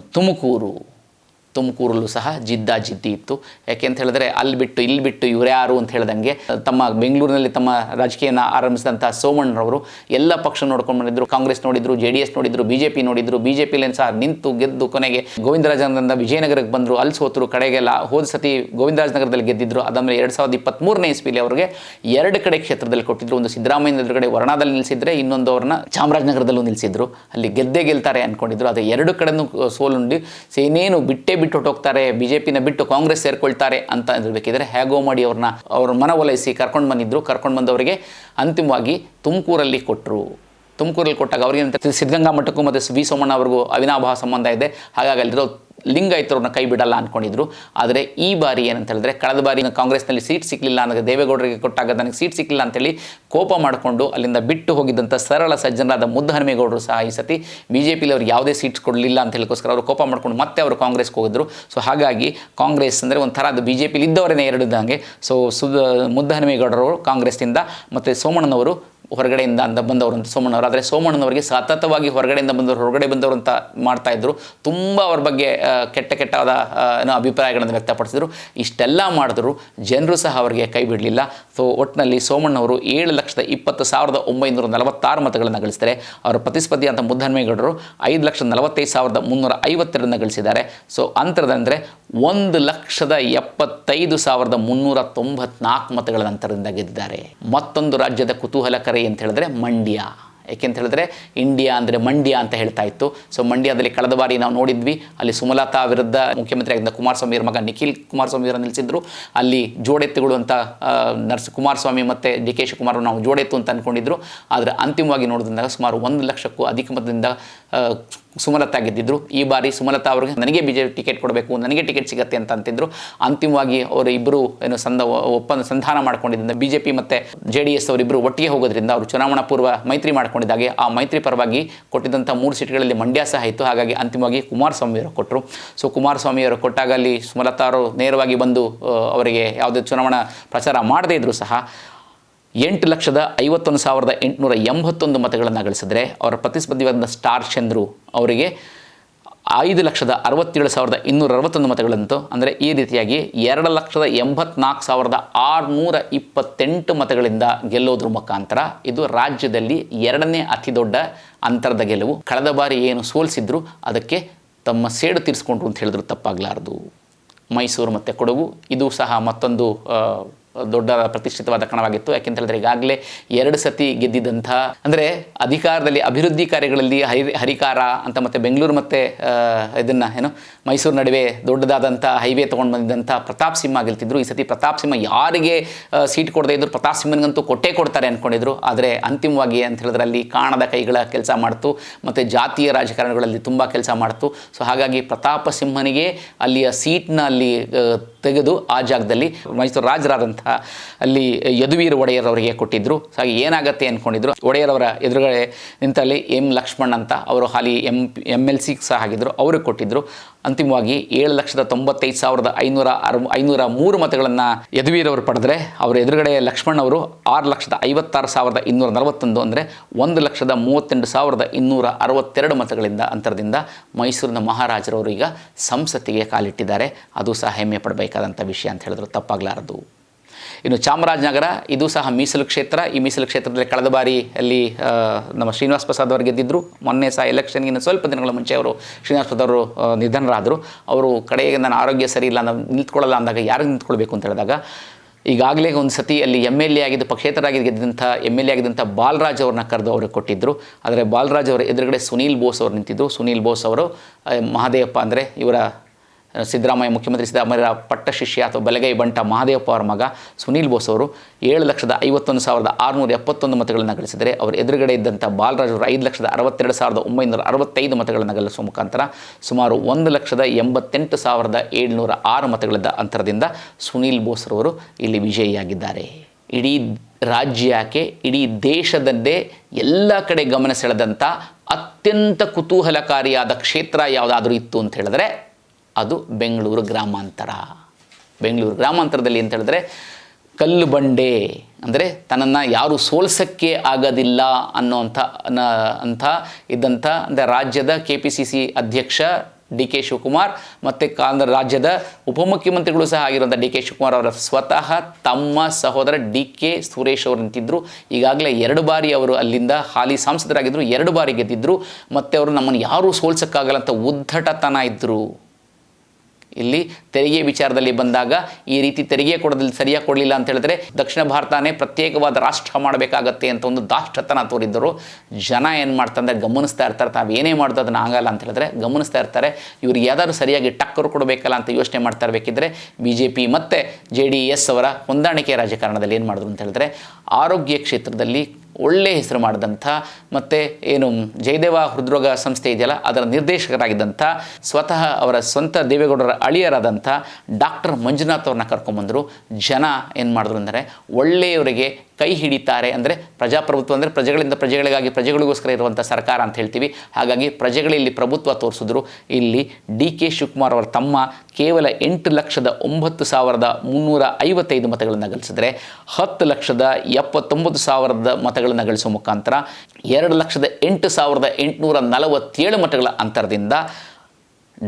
ತುಮಕೂರಲ್ಲೂ ಸಹ ಜಿದ್ದಾಜಿದ್ದಿ ಇತ್ತು. ಯಾಕೆ ಅಂತ ಹೇಳಿದ್ರೆ ಅಲ್ಲಿ ಬಿಟ್ಟು ಇಲ್ಲಿ ಬಿಟ್ಟು ಇವರ್ಯಾರು ಅಂತ ಹೇಳ್ದಂಗೆ ತಮ್ಮ ಬೆಂಗಳೂರಿನಲ್ಲಿ ತಮ್ಮ ರಾಜಕೀಯನ ಆರಂಭಿಸಿದಂಥ ಸೋಮಣ್ಣರವರು ಎಲ್ಲ ಪಕ್ಷ ನೋಡ್ಕೊಂಡು ಬಂದಿದ್ರು. ಕಾಂಗ್ರೆಸ್ ನೋಡಿದ್ರು, JDS ನೋಡಿದ್ರು, BJP ನೋಡಿದ್ರು. BJPಲಿ ಸಹ ನಿಂತು ಗೆದ್ದು ಕೊನೆಗೆ ಗೋವಿಂದರಾಜನಗರದಿಂದ ವಿಜಯನಗರಕ್ಕೆ ಬಂದರು, ಅಲ್ಲಿ ಸೋತರು. ಕಡೆಗೆಲ್ಲ ಹೋದ ಸತಿ ಗೋವಿಂದರಾಜನಗರದಲ್ಲಿ ಗೆದ್ದಿದ್ರು. ಅದಾದಮೇಲೆ 2023ನೇ ಇಸ್ವಿಲಿ ಅವರಿಗೆ 2 ಕಡೆ ಕ್ಷೇತ್ರದಲ್ಲಿ ಕೊಟ್ಟಿದ್ರು. ಒಂದು ಸಿದ್ದರಾಮಯ್ಯ ಎದುರುಗಡೆ ವರ್ಣಾದಲ್ಲಿ ನಿಲ್ಲಿಸಿದ್ರೆ, ಇನ್ನೊಂದು ಅವ್ರನ್ನ ಚಾಮರಾಜನಗರದಲ್ಲೂ ನಿಲ್ಲಿಸಿದ್ರು. ಅಲ್ಲಿ ಗೆಲ್ತಾರೆ ಅಂದ್ಕೊಂಡಿದ್ರು. ಅದು 2 ಕಡೆನೂ ಸೋಲುಂಡು ಸೇನೇನು ಬಿಟ್ಟು ಹೊಟ್ಟೋಗ್ತಾರೆ, BJPನ ಬಿಟ್ಟು ಕಾಂಗ್ರೆಸ್ ಸೇರ್ಕೊಳ್ತಾರೆ ಅಂತ ಇರಬೇಕಿದ್ರೆ ಹೇಗೋ ಮಾಡಿ ಅವ್ರ ಮನವೊಲೈಸಿ ಕರ್ಕೊಂಡು ಬಂದವರಿಗೆ ಅಂತಿಮವಾಗಿ ತುಮಕೂರಲ್ಲಿ ಕೊಟ್ಟಾಗ ಅವ್ರಿಗೆ ಸಿದ್ಧಗಂಗಾ ಮಠಕ್ಕೂ ಮತ್ತು V ಸೋಮಣ್ಣ ಅವ್ರಿಗೂ ಅವಿನಾಭಾವ ಸಂಬಂಧ ಇದೆ. ಹಾಗಾಗಿ ಅಲ್ಲಿರೋ ಲಿಂಗಾಯತರನ್ನ ಕೈ ಬಿಡಲ್ಲ ಅಂದ್ಕೊಂಡಿದ್ರು. ಆದರೆ ಈ ಬಾರಿ ಏನಂತ ಹೇಳಿದ್ರೆ, ಕಳೆದ ಬಾರಿ ಕಾಂಗ್ರೆಸ್ನಲ್ಲಿ ಸೀಟ್ ಸಿಕ್ಕಲಿಲ್ಲ ಅನ್ನೋದು ದೇವೇಗೌಡರಿಗೆ ಕೊಟ್ಟಾಗ ನನಗೆ ಸೀಟ್ ಸಿಕ್ಕಿಲ್ಲ ಅಂತೇಳಿ ಕೋಪ ಮಾಡಿಕೊಂಡು ಅಲ್ಲಿಂದ ಬಿಟ್ಟು ಹೋಗಿದ್ದಂಥ ಸರಳ ಸಜ್ಜನರಾದ ಮುದ್ದಹನುಮೇಗೌಡರು ಸಹ ಈ ಸತಿ BJPಲಿ ಅವ್ರಿಗೆ ಯಾವುದೇ ಸೀಟ್ಸ್ ಕೊಡಲಿಲ್ಲ ಅಂತ ಹೇಳಿಕೋಸ್ಕರ ಅವರು ಕೋಪ ಮಾಡ್ಕೊಂಡು ಮತ್ತೆ ಅವರು ಕಾಂಗ್ರೆಸ್ಗೆ ಹೋಗಿದ್ರು. ಸೊ ಹಾಗಾಗಿ ಕಾಂಗ್ರೆಸ್ ಅಂದರೆ ಒಂಥರ ಅದು BJPಲಿ ಇದ್ದವರೇ ಎರಡಿದ್ದಂಗೆ. ಸೊ ಮುದ್ದಹನುಮೇಗೌಡರು ಕಾಂಗ್ರೆಸ್ನಿಂದ ಮತ್ತು ಸೋಮಣ್ಣನವರು ಹೊರಗಡೆಯಿಂದ ಬಂದವರು ಅಂತ ಸೋಮಣ್ಣವರು. ಆದರೆ ಸೋಮಣ್ಣನವರಿಗೆ ಸತತವಾಗಿ ಹೊರಗಡೆಯಿಂದ ಬಂದವರು ಅಂತ ಮಾಡ್ತಾಯಿದ್ರು. ತುಂಬ ಅವ್ರ ಬಗ್ಗೆ ಕೆಟ್ಟದಾದ ಅಭಿಪ್ರಾಯಗಳನ್ನು ವ್ಯಕ್ತಪಡಿಸಿದ್ರು. ಇಷ್ಟೆಲ್ಲ ಮಾಡಿದ್ರು ಜನರು ಸಹ ಅವರಿಗೆ ಕೈ ಬಿಡಲಿಲ್ಲ. ಸೊ ಒಟ್ಟಿನಲ್ಲಿ ಸೋಮಣ್ಣವರು 7,20,946 ಮತಗಳನ್ನು ಗಳಿಸಿದ್ದಾರೆ. ಅವರ ಪ್ರತಿಸ್ಪರ್ಧಿಯಾದಂಥ ಮುದ್ದಹನುಮೇಗೌಡರು 5,45,352 ಗಳಿಸಿದ್ದಾರೆ. ಸೊ ಅಂತರದಂದರೆ 1,75,394 ಮತಗಳ ಅಂತರದಿಂದ ಗೆದ್ದಿದ್ದಾರೆ. ಮತ್ತೊಂದು ರಾಜ್ಯದ ಕುತೂಹಲಕಾರಿ ಅಂತ ಹೇಳಿದ್ರೆ ಮಂಡ್ಯ. ಏಕೆಂತ ಹೇಳಿದ್ರೆ ಇಂಡಿಯಾ ಅಂದರೆ ಮಂಡ್ಯ ಅಂತ ಹೇಳ್ತಾ ಇತ್ತು. ಸೊ ಮಂಡ್ಯದಲ್ಲಿ ಕಳೆದ ಬಾರಿ ನಾವು ನೋಡಿದ್ವಿ, ಅಲ್ಲಿ ಸುಮಲತಾ ವಿರುದ್ಧ ಮುಖ್ಯಮಂತ್ರಿ ಆಗಿದ್ದ ಕುಮಾರಸ್ವಾಮಿ ಅವರ ಮಗ ನಿಖಿಲ್ ಕುಮಾರಸ್ವಾಮಿ ಅವರನ್ನು ನಿಲ್ಲಿಸಿದ್ರು. ಅಲ್ಲಿ ಜೋಡೆತ್ತುಗಳು ಅಂತ ಕುಮಾರಸ್ವಾಮಿ ಮತ್ತು DK ಶಿವಕುಮಾರ್ ನಾವು ಜೋಡೆತ್ತು ಅಂತ ಅಂದ್ಕೊಂಡಿದ್ರು. ಆದರೆ ಅಂತಿಮವಾಗಿ ನೋಡಿದಾಗ ಸುಮಾರು 1 ಲಕ್ಷಕ್ಕೂ ಅಧಿಕ ಮತದಿಂದ ಸುಮಲತಾ ಗೆದ್ದಿದ್ರು. ಈ ಬಾರಿ ಸುಮಲತಾ ಅವರಿಗೆ ನನಗೆ BJP ಟಿಕೆಟ್ ಕೊಡಬೇಕು, ನನಗೆ ಟಿಕೆಟ್ ಸಿಗುತ್ತೆ ಅಂತ ಅಂತಿದ್ರು. ಅಂತಿಮವಾಗಿ ಅವರು ಇಬ್ಬರು ಒಪ್ಪಂದ ಸಂಧಾನ ಮಾಡ್ಕೊಂಡಿದ್ದರಿಂದ BJP ಮತ್ತು JDS ಅವರಿಬ್ಬರು ಒಟ್ಟಿಗೆ ಹೋಗೋದ್ರಿಂದ ಅವರು ಚುನಾವಣಾ ಪೂರ್ವ ಮೈತ್ರಿ ಮಾಡ್ಕೊಂಡಿದ್ದಾಗೆ ಆ ಮೈತ್ರಿ ಪರವಾಗಿ ಕೊಟ್ಟಿದ್ದಂಥ 3 ಸೀಟ್ಗಳಲ್ಲಿ ಮಂಡ್ಯ ಸಹ ಇತ್ತು. ಹಾಗಾಗಿ ಅಂತಿಮವಾಗಿ ಕುಮಾರಸ್ವಾಮಿ ಅವರು ಕೊಟ್ಟರು. ಸೊ ಕುಮಾರಸ್ವಾಮಿ ಅವರು ಕೊಟ್ಟಾಗ ಅಲ್ಲಿ ಸುಮಲತಾ ಅವರು ನೇರವಾಗಿ ಬಂದು ಅವರಿಗೆ ಯಾವುದೇ ಚುನಾವಣಾ ಪ್ರಚಾರ ಮಾಡದೇ ಇದ್ದರೂ ಸಹ 8,51,881 ಮತಗಳನ್ನು ಗಳಿಸಿದ್ರೆ, ಅವರ ಪ್ರತಿಸ್ಪರ್ಧಿಯಾದ ಸ್ಟಾರ್ ಚಂದ್ರು ಅವರಿಗೆ 5,67,261 ಮತಗಳಂತು. ಅಂದರೆ ಈ ರೀತಿಯಾಗಿ 2,84,628 ಮತಗಳಿಂದ ಗೆಲ್ಲೋದ್ರ ಮುಖಾಂತರ ಇದು ರಾಜ್ಯದಲ್ಲಿ 2ನೇ ಅತಿ ದೊಡ್ಡ ಅಂತರದ ಗೆಲುವು. ಕಳೆದ ಬಾರಿ ಏನು ಸೋಲಿಸಿದ್ರು ಅದಕ್ಕೆ ತಮ್ಮ ಸೇಡು ತೀರಿಸ್ಕೊಂಡ್ರು ಅಂತ ಹೇಳಿದ್ರು ತಪ್ಪಾಗಲಾರದು. ಮೈಸೂರು ಮತ್ತು ಕೊಡಗು ಇದು ಸಹ ಮತ್ತೊಂದು ದೊಡ್ಡ ಪ್ರತಿಷ್ಠಿತವಾದ ಕಣವಾಗಿತ್ತು. ಯಾಕೆಂತ ಹೇಳಿದ್ರೆ ಈಗಾಗಲೇ 2 ಸತಿ ಗೆದ್ದಿದ್ದಂಥ, ಅಂದರೆ ಅಧಿಕಾರದಲ್ಲಿ ಅಭಿವೃದ್ಧಿ ಕಾರ್ಯಗಳಲ್ಲಿ ಹರಿಕಾರ ಅಂತ ಮತ್ತು ಬೆಂಗಳೂರು ಮತ್ತು ಮೈಸೂರು ನಡುವೆ ದೊಡ್ಡದಾದಂಥ ಹೈವೇ ತೊಗೊಂಡು ಬಂದಿದ್ದಂಥ ಪ್ರತಾಪ್ ಸಿಂಹ ಗೆಲ್ತಿದ್ರು. ಈ ಸತಿ ಪ್ರತಾಪ್ ಸಿಂಹ ಯಾರಿಗೆ ಸೀಟ್ ಕೊಡದೇ ಇದ್ರು ಪ್ರತಾಪ್ ಸಿಂಹನಿಗಂತೂ ಕೊಟ್ಟೇ ಕೊಡ್ತಾರೆ ಅಂದ್ಕೊಂಡಿದ್ರು. ಆದರೆ ಅಂತಿಮವಾಗಿ ಅಂತ ಹೇಳಿದ್ರೆ ಅಲ್ಲಿ ಕಾಣದ ಕೈಗಳ ಕೆಲಸ ಮಾಡ್ತು ಮತ್ತು ಜಾತಿಯ ರಾಜಕಾರಣಗಳಲ್ಲಿ ತುಂಬ ಕೆಲಸ ಮಾಡ್ತು. ಸೊ ಹಾಗಾಗಿ ಪ್ರತಾಪ ಸಿಂಹನಿಗೆ ಅಲ್ಲಿಯ ಸೀಟ್ನ ಅಲ್ಲಿ ತೆಗೆದು ಆ ಜಾಗದಲ್ಲಿ ಮೈಸೂರು ರಾಜರಾದಂಥ ಅಲ್ಲಿ ಯದುವೀರ್ ಒಡೆಯರ್ ಅವರಿಗೆ ಕೊಟ್ಟಿದ್ದರು. ಸೊ ಹಾಗೆ ಏನಾಗತ್ತೆ ಅಂದ್ಕೊಂಡಿದ್ರು. ಒಡೆಯರ್ ಅವರ ಎದುರುಗಡೆ ನಿಂತಲ್ಲಿ M. ಲಕ್ಷ್ಮಣ್ ಅಂತ ಅವರು ಹಾಲಿ MLC ಸಹ ಆಗಿದ್ದರು, ಅವ್ರಿಗೆ ಕೊಟ್ಟಿದ್ದರು. ಅಂತಿಮವಾಗಿ 7,95,503 ಮತಗಳನ್ನು ಯದುವೀರ್ ಅವರು ಪಡೆದರೆ, ಅವರ ಎದುರುಗಡೆ ಲಕ್ಷ್ಮಣ್ ಅವರು 6,56,241 ಅಂದರೆ 1,38,262 ಮತಗಳಿಂದ ಅಂತರದಿಂದ ಮೈಸೂರಿನ ಮಹಾರಾಜರವರು ಈಗ ಸಂಸತ್ತಿಗೆ ಕಾಲಿಟ್ಟಿದ್ದಾರೆ. ಅದು ಸಹ ಹೆಮ್ಮೆ ಪಡಬೇಕಾದಂಥ ವಿಷಯ ಅಂತ ಹೇಳಿದ್ರು ತಪ್ಪಾಗಲಾರದು. ಇನ್ನು ಚಾಮರಾಜನಗರ ಇದು ಸಹ ಮೀಸಲು ಕ್ಷೇತ್ರ. ಈ ಮೀಸಲು ಕ್ಷೇತ್ರದಲ್ಲಿ ಕಳೆದ ಬಾರಿ ಅಲ್ಲಿ ನಮ್ಮ ಶ್ರೀನಿವಾಸ್ ಪ್ರಸಾದ್ ಅವರು ಗೆದ್ದಿದ್ದರು. ಮೊನ್ನೆ ಸಹ ಎಲೆಕ್ಷನ್ಗಿಂತ ಸ್ವಲ್ಪ ದಿನಗಳ ಮುಂಚೆ ಅವರು ಶ್ರೀನಿವಾಸ್ ಪ್ರಸಾದ್ ಅವರು ನಿಧನರಾದರು. ಅವರು ಕಡೆಗೆ ನನ್ನ ಆರೋಗ್ಯ ಸರಿ ಇಲ್ಲ, ನಾನು ನಿಂತ್ಕೊಳ್ಳಲ್ಲ ಅಂದಾಗ ಯಾರಿಗೆ ನಿಂತ್ಕೊಳ್ಬೇಕು ಅಂತ ಹೇಳಿದಾಗ ಈಗಾಗಲೇ ಒಂದು ಸತಿ ಅಲ್ಲಿ MLA ಆಗಿದ್ದು ಪಕ್ಷೇತರಾಗಿ ಗೆದ್ದಂಥ MLA ಆಗಿದ್ದಂಥ ಬಾಲರಾಜ್ ಅವ್ರನ್ನ ಕರೆದು ಅವ್ರಿಗೆ ಕೊಟ್ಟಿದ್ದರು. ಆದರೆ ಬಾಲರಾಜ್ ಅವರ ಎದುರುಗಡೆ ಸುನೀಲ್ ಬೋಸ್ ಅವರು ನಿಂತಿದ್ದರು. ಸುನೀಲ್ ಬೋಸ್ ಅವರು ಮಹದೇವಪ್ಪ ಅಂದರೆ ಇವರ ಸಿದ್ದರಾಮಯ್ಯ ಮುಖ್ಯಮಂತ್ರಿ ಸಿದ್ದರಾಮಯ್ಯ ಪಟ್ಟ ಶಿಷ್ಯ ಅಥವಾ ಬಲಗೈ ಬಂಟ ಮಹದೇವಪ್ಪ ಅವರ ಮಗ ಸುನೀಲ್ ಬೋಸ್ ಅವರು 7,51,671 ಮತಗಳನ್ನು ಗಳಿಸಿದರೆ, ಅವರ ಎದುರುಗಡೆ ಇದ್ದಂಥ ಬಾಲರಾಜ್ ಅವರು 5,62,965 ಮತಗಳನ್ನು ಗಳಿಸುವ ಮುಖಾಂತರ ಸುಮಾರು 1,88,706 ಮತಗಳಿದ್ದ ಅಂತರದಿಂದ ಸುನೀಲ್ ಬೋಸ್ರವರು ಇಲ್ಲಿ ವಿಜಯಿಯಾಗಿದ್ದಾರೆ. ಇಡೀ ರಾಜ್ಯಕ್ಕೆ, ಇಡೀ ದೇಶದಲ್ಲೇ ಎಲ್ಲ ಕಡೆ ಗಮನ ಸೆಳೆದಂಥ ಅತ್ಯಂತ ಕುತೂಹಲಕಾರಿಯಾದ ಕ್ಷೇತ್ರ ಯಾವುದಾದ್ರೂ ಇತ್ತು ಅಂತ ಹೇಳಿದ್ರೆ ಅದು ಬೆಂಗಳೂರು ಗ್ರಾಮಾಂತರ. ಬೆಂಗಳೂರು ಗ್ರಾಮಾಂತರದಲ್ಲಿ ಅಂತ ಹೇಳಿದ್ರೆ ಕಲ್ಲು ಬಂಡೆ, ಅಂದರೆ ತನ್ನನ್ನು ಯಾರು ಸೋಲ್ಸೋಕ್ಕೆ ಆಗೋದಿಲ್ಲ ಅಂತ ಇದ್ದಂಥ, ಅಂದರೆ ರಾಜ್ಯದ KPCC ಅಧ್ಯಕ್ಷ DK ಶಿವಕುಮಾರ್ ಮತ್ತು ರಾಜ್ಯದ ಉಪಮುಖ್ಯಮಂತ್ರಿಗಳು ಸಹ ಆಗಿರುವಂಥ DK ಶಿವಕುಮಾರ್ ಅವರ ಸ್ವತಃ ತಮ್ಮ ಸಹೋದರ DK ಸುರೇಶ್ ಅವರು ನಿಂತಿದ್ದರು. ಈಗಾಗಲೇ 2 ಬಾರಿ ಅವರು ಅಲ್ಲಿಂದ ಹಾಲಿ ಸಂಸದರಾಗಿದ್ದರು, 2 ಬಾರಿ ಗೆದ್ದಿದ್ದರು. ಮತ್ತು ಅವರು ನಮ್ಮನ್ನು ಯಾರೂ ಸೋಲ್ಸೋಕ್ಕಾಗಲ್ಲ ಅಂತ ಉದ್ದಟತನ ಇದ್ದರು. ಇಲ್ಲಿ ತೆರಿಗೆ ವಿಚಾರದಲ್ಲಿ ಬಂದಾಗ ಈ ರೀತಿ ತೆರಿಗೆ ಸರಿಯಾಗಿ ಕೊಡಲಿಲ್ಲ ಅಂತ ಹೇಳಿದ್ರೆ ದಕ್ಷಿಣ ಭಾರತನೇ ಪ್ರತ್ಯೇಕವಾದ ರಾಷ್ಟ್ರ ಮಾಡಬೇಕಾಗತ್ತೆ ಅಂತ ಒಂದು ದಾಷ್ಟ್ರತನ ತೋರಿದ್ದರು. ಜನ ಏನು ಮಾಡ್ತಾರೆ ಗಮನಿಸ್ತಾ ಇರ್ತಾರೆ. ತಾವು ಏನೇ ಮಾಡೋದು ಅದನ್ನು ಆಗಲ್ಲ ಅಂತ ಹೇಳಿದ್ರೆ ಗಮನಿಸ್ತಾ ಇರ್ತಾರೆ. ಇವ್ರಿಗೆ ಯಾವ್ದಾದ್ರು ಸರಿಯಾಗಿ ಟಕ್ಕರು ಕೊಡಬೇಕಲ್ಲ ಅಂತ ಯೋಚನೆ ಮಾಡ್ತಾ ಇರಬೇಕಿದ್ರೆ BJP ಮತ್ತು JDS ಅವರ ಹೊಂದಾಣಿಕೆ ರಾಜಕಾರಣದಲ್ಲಿ ಏನು ಮಾಡಿದ್ರು ಅಂತ ಹೇಳಿದ್ರೆ ಆರೋಗ್ಯ ಕ್ಷೇತ್ರದಲ್ಲಿ ಒಳ್ಳೆಯ ಹೆಸರು ಮಾಡಿದಂಥ ಮತ್ತು ಏನು ಜಯದೇವ ಹೃದ್ರೋಗ ಸಂಸ್ಥೆ ಇದೆಯಲ್ಲ ಅದರ ನಿರ್ದೇಶಕರಾಗಿದ್ದಂಥ ಸ್ವತಃ ಅವರ ಸ್ವಂತ ದೇವೇಗೌಡರ ಅಳಿಯರಾದಂಥ ಡಾಕ್ಟರ್ ಮಂಜುನಾಥ್ ಅವ್ರನ್ನ ಕರ್ಕೊಂಬಂದರು. ಜನ ಏನು ಮಾಡಿದ್ರು ಅಂದರೆ ಒಳ್ಳೆಯವರಿಗೆ ಕೈ ಹಿಡಿತಾರೆ. ಅಂದರೆ ಪ್ರಜಾಪ್ರಭುತ್ವ ಅಂದರೆ ಪ್ರಜೆಗಳಿಂದ ಪ್ರಜೆಗಳಿಗಾಗಿ ಪ್ರಜೆಗಳಿಗೋಸ್ಕರ ಇರುವಂಥ ಸರ್ಕಾರ ಅಂತ ಹೇಳ್ತೀವಿ. ಹಾಗಾಗಿ ಪ್ರಜೆಗಳಲ್ಲಿ ಪ್ರಭುತ್ವ ತೋರಿಸಿದ್ರು. ಇಲ್ಲಿ ಡಿ.ಕೆ. ಶಿವಕುಮಾರ್ ಅವರ ತಮ್ಮ ಕೇವಲ 8,09,355 ಮತಗಳನ್ನು ಗಳಿಸಿದ್ರೆ 10,79,000 ಮತಗಳನ್ನು ಗಳಿಸುವ ಮುಖಾಂತರ 2,08,847 ಮತಗಳ ಅಂತರದಿಂದ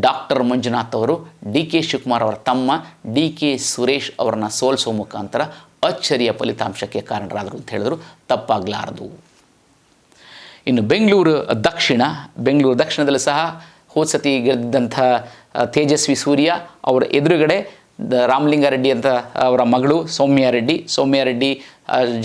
ಡಾಕ್ಟರ್ ಮಂಜುನಾಥ್ ಅವರು ಡಿ.ಕೆ. ಶಿವಕುಮಾರ್ ಅವರ ತಮ್ಮ ಡಿ.ಕೆ. ಸುರೇಶ್ ಅವರನ್ನು ಸೋಲಿಸುವ ಮುಖಾಂತರ ಅಚ್ಚರಿಯ ಫಲಿತಾಂಶಕ್ಕೆ ಕಾರಣರಾದರು ಅಂತ ಹೇಳಿದ್ರು ತಪ್ಪಾಗಲಾರದು. ಇನ್ನು ಬೆಂಗಳೂರು ದಕ್ಷಿಣದಲ್ಲಿ ಸಹ ಹೋದ ಸತಿ ಗೆದ್ದಂಥ ತೇಜಸ್ವಿ ಸೂರ್ಯ ಅವರ ಎದುರುಗಡೆ ರಾಮಲಿಂಗಾರೆಡ್ಡಿ ಅಂತ ಅವರ ಮಗಳು ಸೌಮ್ಯ ರೆಡ್ಡಿ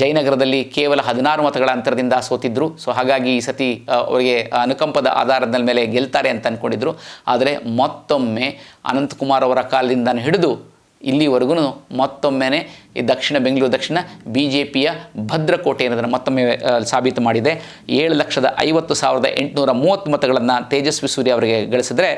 ಜಯನಗರದಲ್ಲಿ ಕೇವಲ 16 ಮತಗಳ ಅಂತರದಿಂದ ಸೋತಿದ್ರು. ಸೊ ಹಾಗಾಗಿ ಈ ಸತಿ ಅವರಿಗೆ ಅನುಕಂಪದ ಆಧಾರದ ಮೇಲೆ ಗೆಲ್ತಾರೆ ಅಂತ ಅಂದ್ಕೊಂಡಿದ್ರು. ಆದರೆ ಮತ್ತೊಮ್ಮೆ ಅನಂತಕುಮಾರ್ ಅವರ ಕಾಲದಿಂದ ಹಿಡಿದು ಇಲ್ಲಿವರೆಗೂ ಮತ್ತೊಮ್ಮೆ ಈ ಬೆಂಗಳೂರು ದಕ್ಷಿಣ BJPಯ ಭದ್ರಕೋಟೆ ಅನ್ನೋದನ್ನು ಮತ್ತೊಮ್ಮೆ ಸಾಬೀತು ಮಾಡಿದೆ. 7,50,830 ಮತಗಳನ್ನು ತೇಜಸ್ವಿ ಸೂರ್ಯ ಅವರಿಗೆ ಗಳಿಸಿದರೆ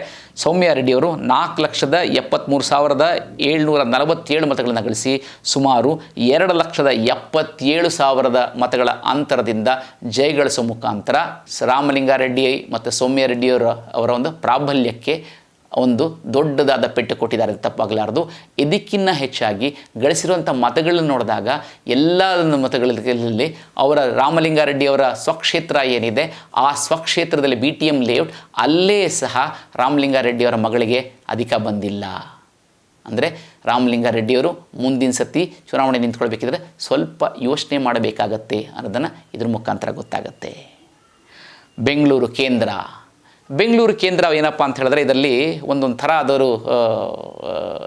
ಸೌಮ್ಯ ರೆಡ್ಡಿ ಅವರು 4,73,747 ಮತಗಳನ್ನು ಗಳಿಸಿ ಸುಮಾರು 2,77,000 ಮತಗಳ ಅಂತರದಿಂದ ಜಯಗಳಿಸುವ ಮುಖಾಂತರ ರಾಮಲಿಂಗಾರೆಡ್ಡಿ ಮತ್ತು ಸೌಮ್ಯ ರೆಡ್ಡಿಯವರ ಒಂದು ಪ್ರಾಬಲ್ಯಕ್ಕೆ ಒಂದು ದೊಡ್ಡದಾದ ಪೆಟ್ಟು ಕೊಟ್ಟಿದ್ದಾರೆ, ತಪ್ಪಾಗಲಾರದು. ಇದಕ್ಕಿಂತ ಹೆಚ್ಚಾಗಿ ಗಳಿಸಿರುವಂಥ ಮತಗಳನ್ನು ನೋಡಿದಾಗ ಎಲ್ಲ ಮತಗಳಲ್ಲಿ ಅವರ ರಾಮಲಿಂಗಾರೆಡ್ಡಿಯವರ ಸ್ವಕ್ಷೇತ್ರ ಏನಿದೆ ಆ ಸ್ವಕ್ಷೇತ್ರದಲ್ಲಿ BTM ಲೇಔಟ್ ಅಲ್ಲೇ ಸಹ ರಾಮಲಿಂಗಾರೆಡ್ಡಿಯವರ ಮಗಳಿಗೆ ಅಧಿಕ ಬಂದಿಲ್ಲ. ಅಂದರೆ ರಾಮಲಿಂಗಾರೆಡ್ಡಿಯವರು ಮುಂದಿನ ಸತಿ ಚುನಾವಣೆ ನಿಂತ್ಕೊಳ್ಬೇಕಿದ್ರೆ ಸ್ವಲ್ಪ ಯೋಚನೆ ಮಾಡಬೇಕಾಗತ್ತೆ ಅನ್ನೋದನ್ನು ಇದ್ರ ಮುಖಾಂತರ ಗೊತ್ತಾಗತ್ತೆ. ಬೆಂಗಳೂರು ಕೇಂದ್ರ ಏನಪ್ಪ ಅಂತ ಹೇಳಿದ್ರೆ ಇದರಲ್ಲಿ ಒಂದೊಂದು ಥರ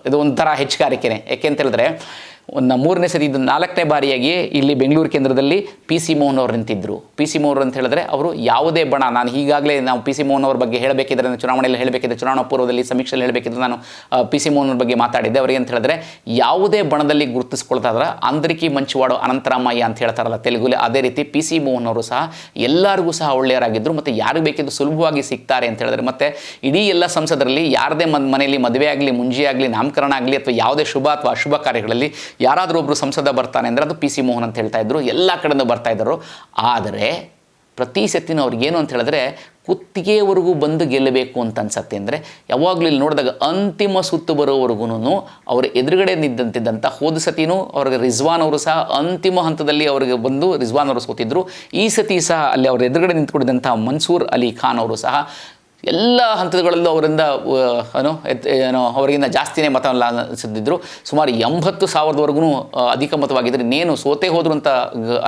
ಇದು ಒಂಥರ ಹೆಚ್ಚುಗಾರಿಕೆನೆ. ಯಾಕೆ ಅಂತ ಹೇಳಿದ್ರೆ ಮೂರನೇ ಸತಿ ಇದು 4ನೇ ಬಾರಿಯಾಗಿ ಇಲ್ಲಿ ಬೆಂಗಳೂರು ಕೇಂದ್ರದಲ್ಲಿ PC ಮೋಹನ್ ಅವರು ನಿಂತಿದ್ದರು. PC ಮೋಹನ್ ಅಂತ ಹೇಳಿದ್ರೆ ಅವರು ಯಾವುದೇ ಬಣ, ನಾನು ಈಗಾಗಲೇ ನಾವು PC ಮೋಹನ್ ಅವ್ರ ಬಗ್ಗೆ ಹೇಳಬೇಕಿದ್ರೆ ಚುನಾವಣೆಯಲ್ಲಿ ಹೇಳಬೇಕಿದ್ರೆ ಚುನಾವಣಾ ಪೂರ್ವದಲ್ಲಿ ಸಮೀಕ್ಷೆಯಲ್ಲಿ ಹೇಳಬೇಕಿದ್ರೆ ನಾನು PC ಮೋಹನ್ ಅವ್ರ ಬಗ್ಗೆ ಮಾತಾಡಿದ್ದೆ. ಅವ್ರಿಗೆ ಅಂತ ಹೇಳಿದ್ರೆ ಯಾವುದೇ ಬಣದಲ್ಲಿ ಗುರುತಿಸ್ಕೊಳ್ತಾದ್ರೆ ಅಂದ್ರಿಕಿ ಮಂಚುವಾಡು ಅನಂತರಾಮಯ್ಯ ಅಂತ ಹೇಳ್ತಾರಲ್ಲ ತೆಲುಗುಲಿ, ಅದೇ ರೀತಿ PC ಮೋಹನ್ ಅವರು ಸಹ ಎಲ್ಲರಿಗೂ ಸಹ ಒಳ್ಳೆಯವರಾಗಿದ್ದರು ಮತ್ತು ಯಾರಿಗೆ ಬೇಕಿದ್ದು ಸುಲಭವಾಗಿ ಸಿಗ್ತಾರೆ ಅಂತ ಹೇಳಿದ್ರೆ. ಮತ್ತು ಇಡೀ ಎಲ್ಲ ಸಂಸದರಲ್ಲಿ ಯಾರದೇ ಮನೆಯಲ್ಲಿ ಮದುವೆ ಆಗಲಿ, ಮುಂಜಿ ಆಗಲಿ, ನಾಮಕರಣ ಆಗಲಿ ಅಥವಾ ಯಾವುದೇ ಶುಭ ಅಥವಾ ಅಶುಭ ಕಾರ್ಯಗಳಲ್ಲಿ ಯಾರಾದರೂ ಒಬ್ಬರು ಸಂಸದ ಬರ್ತಾನೆ ಅಂದರೆ ಅದು PC ಮೋಹನ್ ಅಂತ ಹೇಳ್ತಾ ಇದ್ರು. ಎಲ್ಲ ಕಡೆಯಿಂದ ಬರ್ತಾ ಇದ್ದರು. ಆದರೆ ಪ್ರತಿ ಸತಿನೂ ಅವ್ರಿಗೇನು ಅಂತ ಹೇಳಿದ್ರೆ ಕುತ್ತಿಗೆವರೆಗೂ ಬಂದು ಗೆಲ್ಲಬೇಕು ಅಂತ ಅನ್ಸತ್ತೆ. ಅಂದರೆ ಯಾವಾಗಲೂ ಇಲ್ಲಿ ನೋಡಿದಾಗ ಅಂತಿಮ ಸುತ್ತು ಬರೋವರೆಗೂ ಅವರ ಎದುರುಗಡೆ ನಿಂತಿದ್ದಂಥ ಹೋದ ಸತಿನೂ ಅವ್ರಿಗೆ ರಿಜ್ವಾನ್ ಅವರು ಸಹ ಅಂತಿಮ ಹಂತದಲ್ಲಿ ಅವರಿಗೆ ಬಂದು ರಿಜ್ವಾನ್ ಅವರು ಸೋತಿದ್ರು. ಈ ಸತಿ ಸಹ ಅಲ್ಲಿ ಅವ್ರ ಎದುರುಗಡೆ ನಿಂತ್ಕೊಂಡಿದ್ದಂಥ ಮನ್ಸೂರ್ ಅಲಿ ಖಾನ್ ಅವರು ಸಹ ಎಲ್ಲ ಹಂತಗಳಲ್ಲೂ ಅವರಿಂದ ಅವರಿಗಿಂತ ಜಾಸ್ತಿನೇ ಮತವನ್ನು ಸಿದ್ದಿದ್ರು. ಸುಮಾರು 80,000ವರೆಗೂ ಅಧಿಕ ಮತವಾಗಿದ್ದರೆ ಇನ್ನೇನು ಸೋತೆ ಹೋದರು ಅಂತ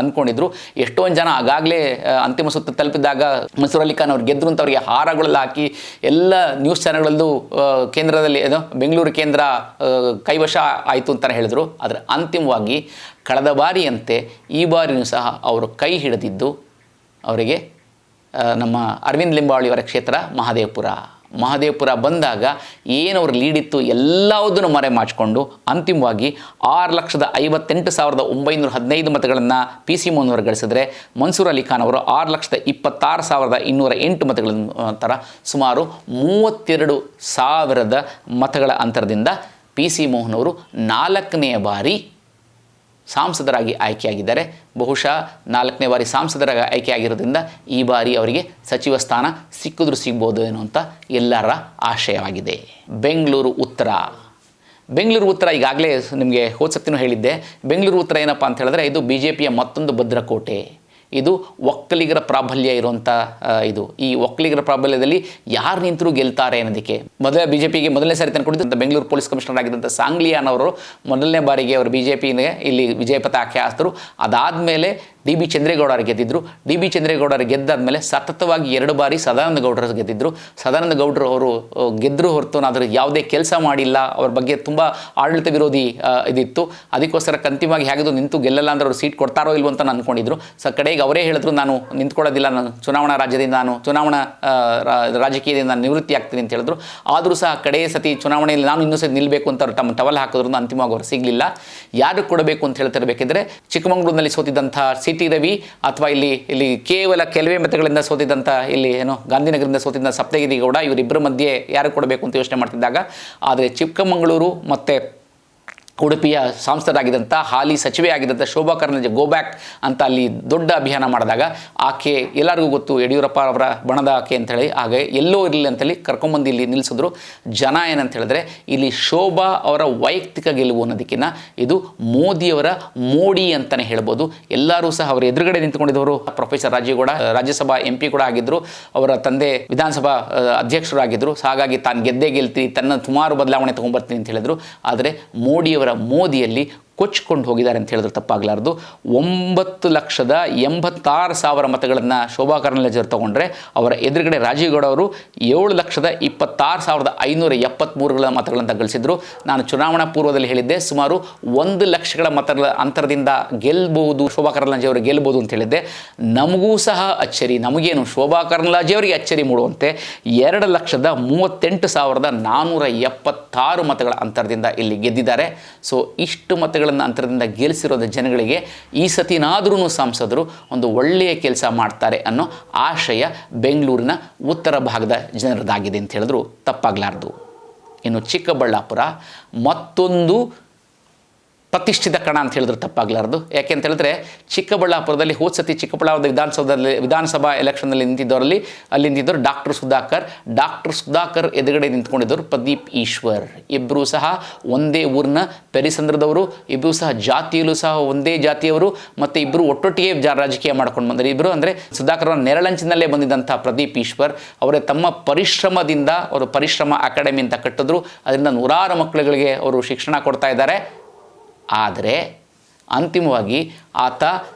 ಅಂದ್ಕೊಂಡಿದ್ರು. ಎಷ್ಟೊಂದು ಜನ ಆಗಾಗಲೇ ಅಂತಿಮ ಸುತ್ತು ತಲುಪಿದಾಗ ಮನ್ಸೂರ್ ಅಲಿ ಖಾನ್ ಅವ್ರು ಗೆದ್ದರು ಅಂತ ಅವರಿಗೆ ಹಾರಗಳೆಲ್ಲ ಹಾಕಿ ಎಲ್ಲ ನ್ಯೂಸ್ ಚಾನೆಲ್ಗಳಲ್ಲೂ ಕೇಂದ್ರದಲ್ಲಿ ಬೆಂಗಳೂರು ಕೇಂದ್ರ ಕೈವಶ ಆಯಿತು ಅಂತಲೇ ಹೇಳಿದರು. ಆದರೆ ಅಂತಿಮವಾಗಿ ಕಳೆದ ಬಾರಿಯಂತೆ ಈ ಬಾರಿಯೂ ಸಹ ಅವರು ಕೈ ಹಿಡಿದಿದ್ದು ಅವರಿಗೆ ನಮ್ಮ ಅರವಿಂದ್ ಲಿಂಬಾವಳಿಯವರ ಕ್ಷೇತ್ರ ಮಹದೇವಪುರ ಬಂದಾಗ ಏನು ಅವ್ರ ಲೀಡಿತ್ತು ಎಲ್ಲದನ್ನು ಮರೆ ಮಾಡಿಕೊಂಡು ಅಂತಿಮವಾಗಿ 6,58,915 ಮತಗಳನ್ನು PC ಮೋಹನ್ ಅವರು ಗಳಿಸಿದ್ರೆ ಮನ್ಸೂರ್ ಅಲಿ ಖಾನ್ ಅವರು 6,26,208 ಮತಗಳ ನಂತರ ಸುಮಾರು 32,000 ಮತಗಳ ಅಂತರದಿಂದ PC ಮೋಹನ್ ಅವರು 4ನೇ ಬಾರಿ ಸಂಸದರಾಗಿ ಆಯ್ಕೆಯಾಗಿದ್ದಾರೆ. ಬಹುಶಃ 4ನೇ ಬಾರಿ ಸಂಸದರಾಗಿ ಆಯ್ಕೆಯಾಗಿರೋದ್ರಿಂದ ಈ ಬಾರಿ ಅವರಿಗೆ ಸಚಿವ ಸ್ಥಾನ ಸಿಗ್ಬೋದು ಅಂತ ಎಲ್ಲರ ಆಶಯವಾಗಿದೆ. ಬೆಂಗಳೂರು ಉತ್ತರ ಈಗಾಗಲೇ ನಿಮಗೆ ಹೋದ ಸತಿನೂ ಹೇಳಿದ್ದೆ. ಬೆಂಗಳೂರು ಉತ್ತರ ಏನಪ್ಪ ಅಂತ ಹೇಳಿದ್ರೆ ಇದು BJPಯ ಮತ್ತೊಂದು ಭದ್ರಕೋಟೆ. ಇದು ಒಕ್ಕಲಿಗರ ಪ್ರಾಬಲ್ಯ ಇರುವಂಥ ಈ ಒಕ್ಕಲಿಗರ ಪ್ರಾಬಲ್ಯದಲ್ಲಿ ಯಾರು ನಿಂತರೂ ಗೆಲ್ತಾರೆ ಅನ್ನೋದಕ್ಕೆ BJPಗೆ ಮೊದಲನೇ ಸಾರಿ ತಂದುಕೊಟ್ಟಿದ್ದಂಥ ಬೆಂಗಳೂರು ಪೊಲೀಸ್ ಕಮಿಷನರ್ ಆಗಿದ್ದಂಥ ಸಾಂಗ್ಲಿಯಾನ್ ಅವರು ಮೊದಲನೇ ಬಾರಿಗೆ ಅವರು BJPಗೆ ಇಲ್ಲಿ ವಿಜಯ ಪತಾಕೆ ಹಾಕಿದ್ರು. ಅದಾದಮೇಲೆ DB ಚಂದ್ರೇಗೌಡರು ಗೆದ್ದಿದ್ರು. DB ಚಂದ್ರೇಗೌಡರು ಗೆದ್ದಾದಮೇಲೆ ಸತತವಾಗಿ 2 ಬಾರಿ ಸದಾನಂದ ಗೌಡರು ಗೆದ್ದಿದ್ರು. ಸದಾನಂದ ಗೌಡರು ಅವರು ಗೆದ್ದರು ಹೊರತು ಆದರೆ ಯಾವುದೇ ಕೆಲಸ ಮಾಡಿಲ್ಲ. ಅವ್ರ ಬಗ್ಗೆ ತುಂಬ ಆಡಳಿತ ವಿರೋಧಿ ಇದಿತ್ತು. ಅದಕ್ಕೋಸ್ಕರ ಅಂತಿಮವಾಗಿ ಹೇಗಿದ್ದು ನಿಂತು ಗೆಲ್ಲಲ್ಲ ಅಂದ್ರೆ ಅವರು ಸೀಟ್ ಕೊಡ್ತಾರೋ ಇಲ್ವೋ ಅಂತ ಅಂದ್ಕೊಂಡಿದ್ರು. ಕಡೆಗೆ ಅವರೇ ಹೇಳಿದ್ರು ನಾನು ನಿಂತ್ಕೊಳ್ಳೋದಿಲ್ಲ, ನಾನು ಚುನಾವಣಾ ರಾಜಕೀಯದಿಂದ ನಾನು ನಿವೃತ್ತಿ ಆಗ್ತೀನಿ ಅಂತ ಹೇಳಿದ್ರು. ಆದರೂ ಸಹ ಕಡೆಯ ಸತಿ ಚುನಾವಣೆಯಲ್ಲಿ ನಾನು ಇನ್ನೂ ಸತಿ ನಿಲ್ಲಬೇಕು ಅಂತ ಅವ್ರು ತಮ್ಮ ಟವಲ್ ಹಾಕಿದ್ರು. ಅಂತಿಮವಾಗಿ ಅವರು ಸಿಗಲಿಲ್ಲ. ಯಾರು ಕೊಡಬೇಕು ಅಂತ ಹೇಳ್ತಿರ್ಬೇಕಿದ್ರೆ ಚಿಕ್ಕಮಗಳೂರಿನಲ್ಲಿ ಸೋತಿದ್ದಂಥ ಟಿ ರವಿ ಅಥವಾ ಇಲ್ಲಿ ಕೇವಲ ಕೆಲವೇ ಮತಗಳಿಂದ ಸೋತಿದ್ದಂಥ ಇಲ್ಲಿ ಗಾಂಧಿನಗರದಿಂದ ಸೋತಿದ್ದ ಸಪ್ತಗಿರಿ ಗೌಡ ಇವರಿಬ್ಬರ ಮಧ್ಯೆ ಯಾರು ಕೊಡಬೇಕು ಅಂತ ಯೋಚನೆ ಮಾಡ್ತಿದ್ದಾಗ, ಆದರೆ ಚಿಕ್ಕಮಗಳೂರು ಮತ್ತು ಉಡುಪಿಯ ಸಂಸದರಾಗಿದ್ದಂಥ ಹಾಲಿ ಸಚಿವೆ ಆಗಿದ್ದಂಥ ಶೋಭಾ ಕರಂದ್ಲಾಜೆ ಗೋ ಬ್ಯಾಕ್ ಅಂತ ಅಲ್ಲಿ ದೊಡ್ಡ ಅಭಿಯಾನ ಮಾಡಿದಾಗ ಆಕೆ ಎಲ್ಲರಿಗೂ ಗೊತ್ತು ಯಡಿಯೂರಪ್ಪ ಅವರ ಬಣದ ಆಕೆ ಅಂಥೇಳಿ, ಹಾಗೆ ಎಲ್ಲೋ ಇರಲಿ ಅಂತೇಳಿ ಕರ್ಕೊಂಬಂದು ಇಲ್ಲಿ ನಿಲ್ಲಿಸಿದ್ರು. ಜನ ಏನಂತ ಹೇಳಿದ್ರೆ ಇಲ್ಲಿ ಶೋಭಾ ಅವರ ವೈಯಕ್ತಿಕ ಗೆಲುವು ಅನ್ನೋದಕ್ಕಿಂತ ಇದು ಮೋದಿಯವರ ಮೋಡಿ ಅಂತಲೇ ಹೇಳ್ಬೋದು. ಎಲ್ಲರೂ ಸಹ ಅವರ ಎದುರುಗಡೆ ನಿಂತ್ಕೊಂಡಿದ್ದವರು ಪ್ರೊಫೆಸರ್ ರಾಜೀವ್ಗೌಡ ರಾಜ್ಯಸಭಾ MP ಕೂಡ ಆಗಿದ್ದರು, ಅವರ ತಂದೆ ವಿಧಾನಸಭಾ ಅಧ್ಯಕ್ಷರಾಗಿದ್ದರು. ಹಾಗಾಗಿ ತಾನು ಗೆಲ್ತೀನಿ, ತನ್ನ ಸುಮಾರು ಬದಲಾವಣೆ ತೊಗೊಂಬರ್ತೀನಿ ಅಂತ ಹೇಳಿದರು. ಆದರೆ ಮೋದಿಯಲ್ಲಿ ಕೊಚ್ಕೊಂಡು ಹೋಗಿದ್ದಾರೆ ಅಂತ ಹೇಳಿದ್ರು ತಪ್ಪಾಗಲಾರ್ದು. 9,86,000 ಮತಗಳನ್ನು ಶೋಭಾ ಕರಂದ್ಲಾಜೆ ಅವರು ತಗೊಂಡ್ರೆ, ಅವರ ಎದುರುಗಡೆ ರಾಜೀವ್ಗೌಡ ಅವರು 7,26,573 ಮತಗಳನ್ನು ಗಳಿಸಿದ್ರು. ನಾನು ಚುನಾವಣಾ ಪೂರ್ವದಲ್ಲಿ ಹೇಳಿದ್ದೆ ಸುಮಾರು 1 ಲಕ್ಷಗಳ ಮತಗಳ ಅಂತರದಿಂದ ಗೆಲ್ಲಬಹುದು, ಶೋಭಾ ಕರಂದ್ಲಾಜೆ ಅವರು ಗೆಲ್ಲಬಹುದು ಅಂತ ಹೇಳಿದ್ದೆ. ನಮಗೂ ಸಹ ಅಚ್ಚರಿ, ನಮಗೇನು ಶೋಭಾ ಕರಂದ್ಲಾಜೆ ಅವರಿಗೆ ಅಚ್ಚರಿ ಮೂಡುವಂತೆ 2,38,476 ಮತಗಳ ಅಂತರದಿಂದ ಇಲ್ಲಿ ಗೆದ್ದಿದ್ದಾರೆ. ಸೊ ಇಷ್ಟು ಮತಗಳ ಅಂತರದಿಂದ ಗೆಲ್ಲಿಸಿರೋದ ಜನಗಳಿಗೆ ಈ ಸತಿನಾದ್ರೂ ಸಂಸದರು ಒಂದು ಒಳ್ಳೆಯ ಕೆಲಸ ಮಾಡ್ತಾರೆ ಅನ್ನೋ ಆಶಯ ಬೆಂಗಳೂರಿನ ಉತ್ತರ ಭಾಗದ ಜನರದಾಗಿದೆ ಅಂತ ಹೇಳಿದ್ರು ತಪ್ಪಾಗಲಾರ್ದು. ಇನ್ನು ಚಿಕ್ಕಬಳ್ಳಾಪುರ ಮತ್ತೊಂದು ಪ್ರತಿಷ್ಠಿತ ಕಣ ಅಂತ ಹೇಳಿದ್ರು ತಪ್ಪಾಗಲಾರ್ದು. ಯಾಕೆ ಅಂತ ಹೇಳಿದ್ರೆ ಚಿಕ್ಕಬಳ್ಳಾಪುರದಲ್ಲಿ ಹೋದ ಸತಿ ಚಿಕ್ಕಬಳ್ಳಾಪುರದ ವಿಧಾನಸಭಾ ಎಲೆಕ್ಷನ್ನಲ್ಲಿ ಅಲ್ಲಿ ನಿಂತಿದ್ದವರು ಡಾಕ್ಟರ್ ಸುಧಾಕರ್ ಎದುರುಗಡೆ ನಿಂತ್ಕೊಂಡಿದ್ದವರು ಪ್ರದೀಪ್ ಈಶ್ವರ್. ಇಬ್ಬರೂ ಸಹ ಒಂದೇ ಊರಿನ ಪೆರಿಸಂದ್ರದವರು, ಇಬ್ಬರೂ ಸಹ ಜಾತಿಯಲ್ಲೂ ಸಹ ಒಂದೇ ಜಾತಿಯವರು, ಮತ್ತು ಇಬ್ಬರು ಒಟ್ಟೊಟ್ಟಿಗೆ ರಾಜಕೀಯ ಮಾಡ್ಕೊಂಡು ಬಂದರು. ಇಬ್ಬರು ಅಂದರೆ ಸುಧಾಕರ್ ಅವರ ನೆರಳಂಚಿನಲ್ಲೇ ಬಂದಿದ್ದಂಥ ಪ್ರದೀಪ್ ಈಶ್ವರ್ ಅವರೇ ತಮ್ಮ ಪರಿಶ್ರಮದಿಂದ ಅವರು ಪರಿಶ್ರಮ ಅಕಾಡೆಮಿ ಅಂತ ಕಟ್ಟಿದ್ರು. ಅದರಿಂದ ನೂರಾರು ಮಕ್ಕಳುಗಳಿಗೆ ಅವರು ಶಿಕ್ಷಣ ಕೊಡ್ತಾ ಇದ್ದಾರೆ. ಆದರೆ ಅಂತಿಮವಾಗಿ ಆತ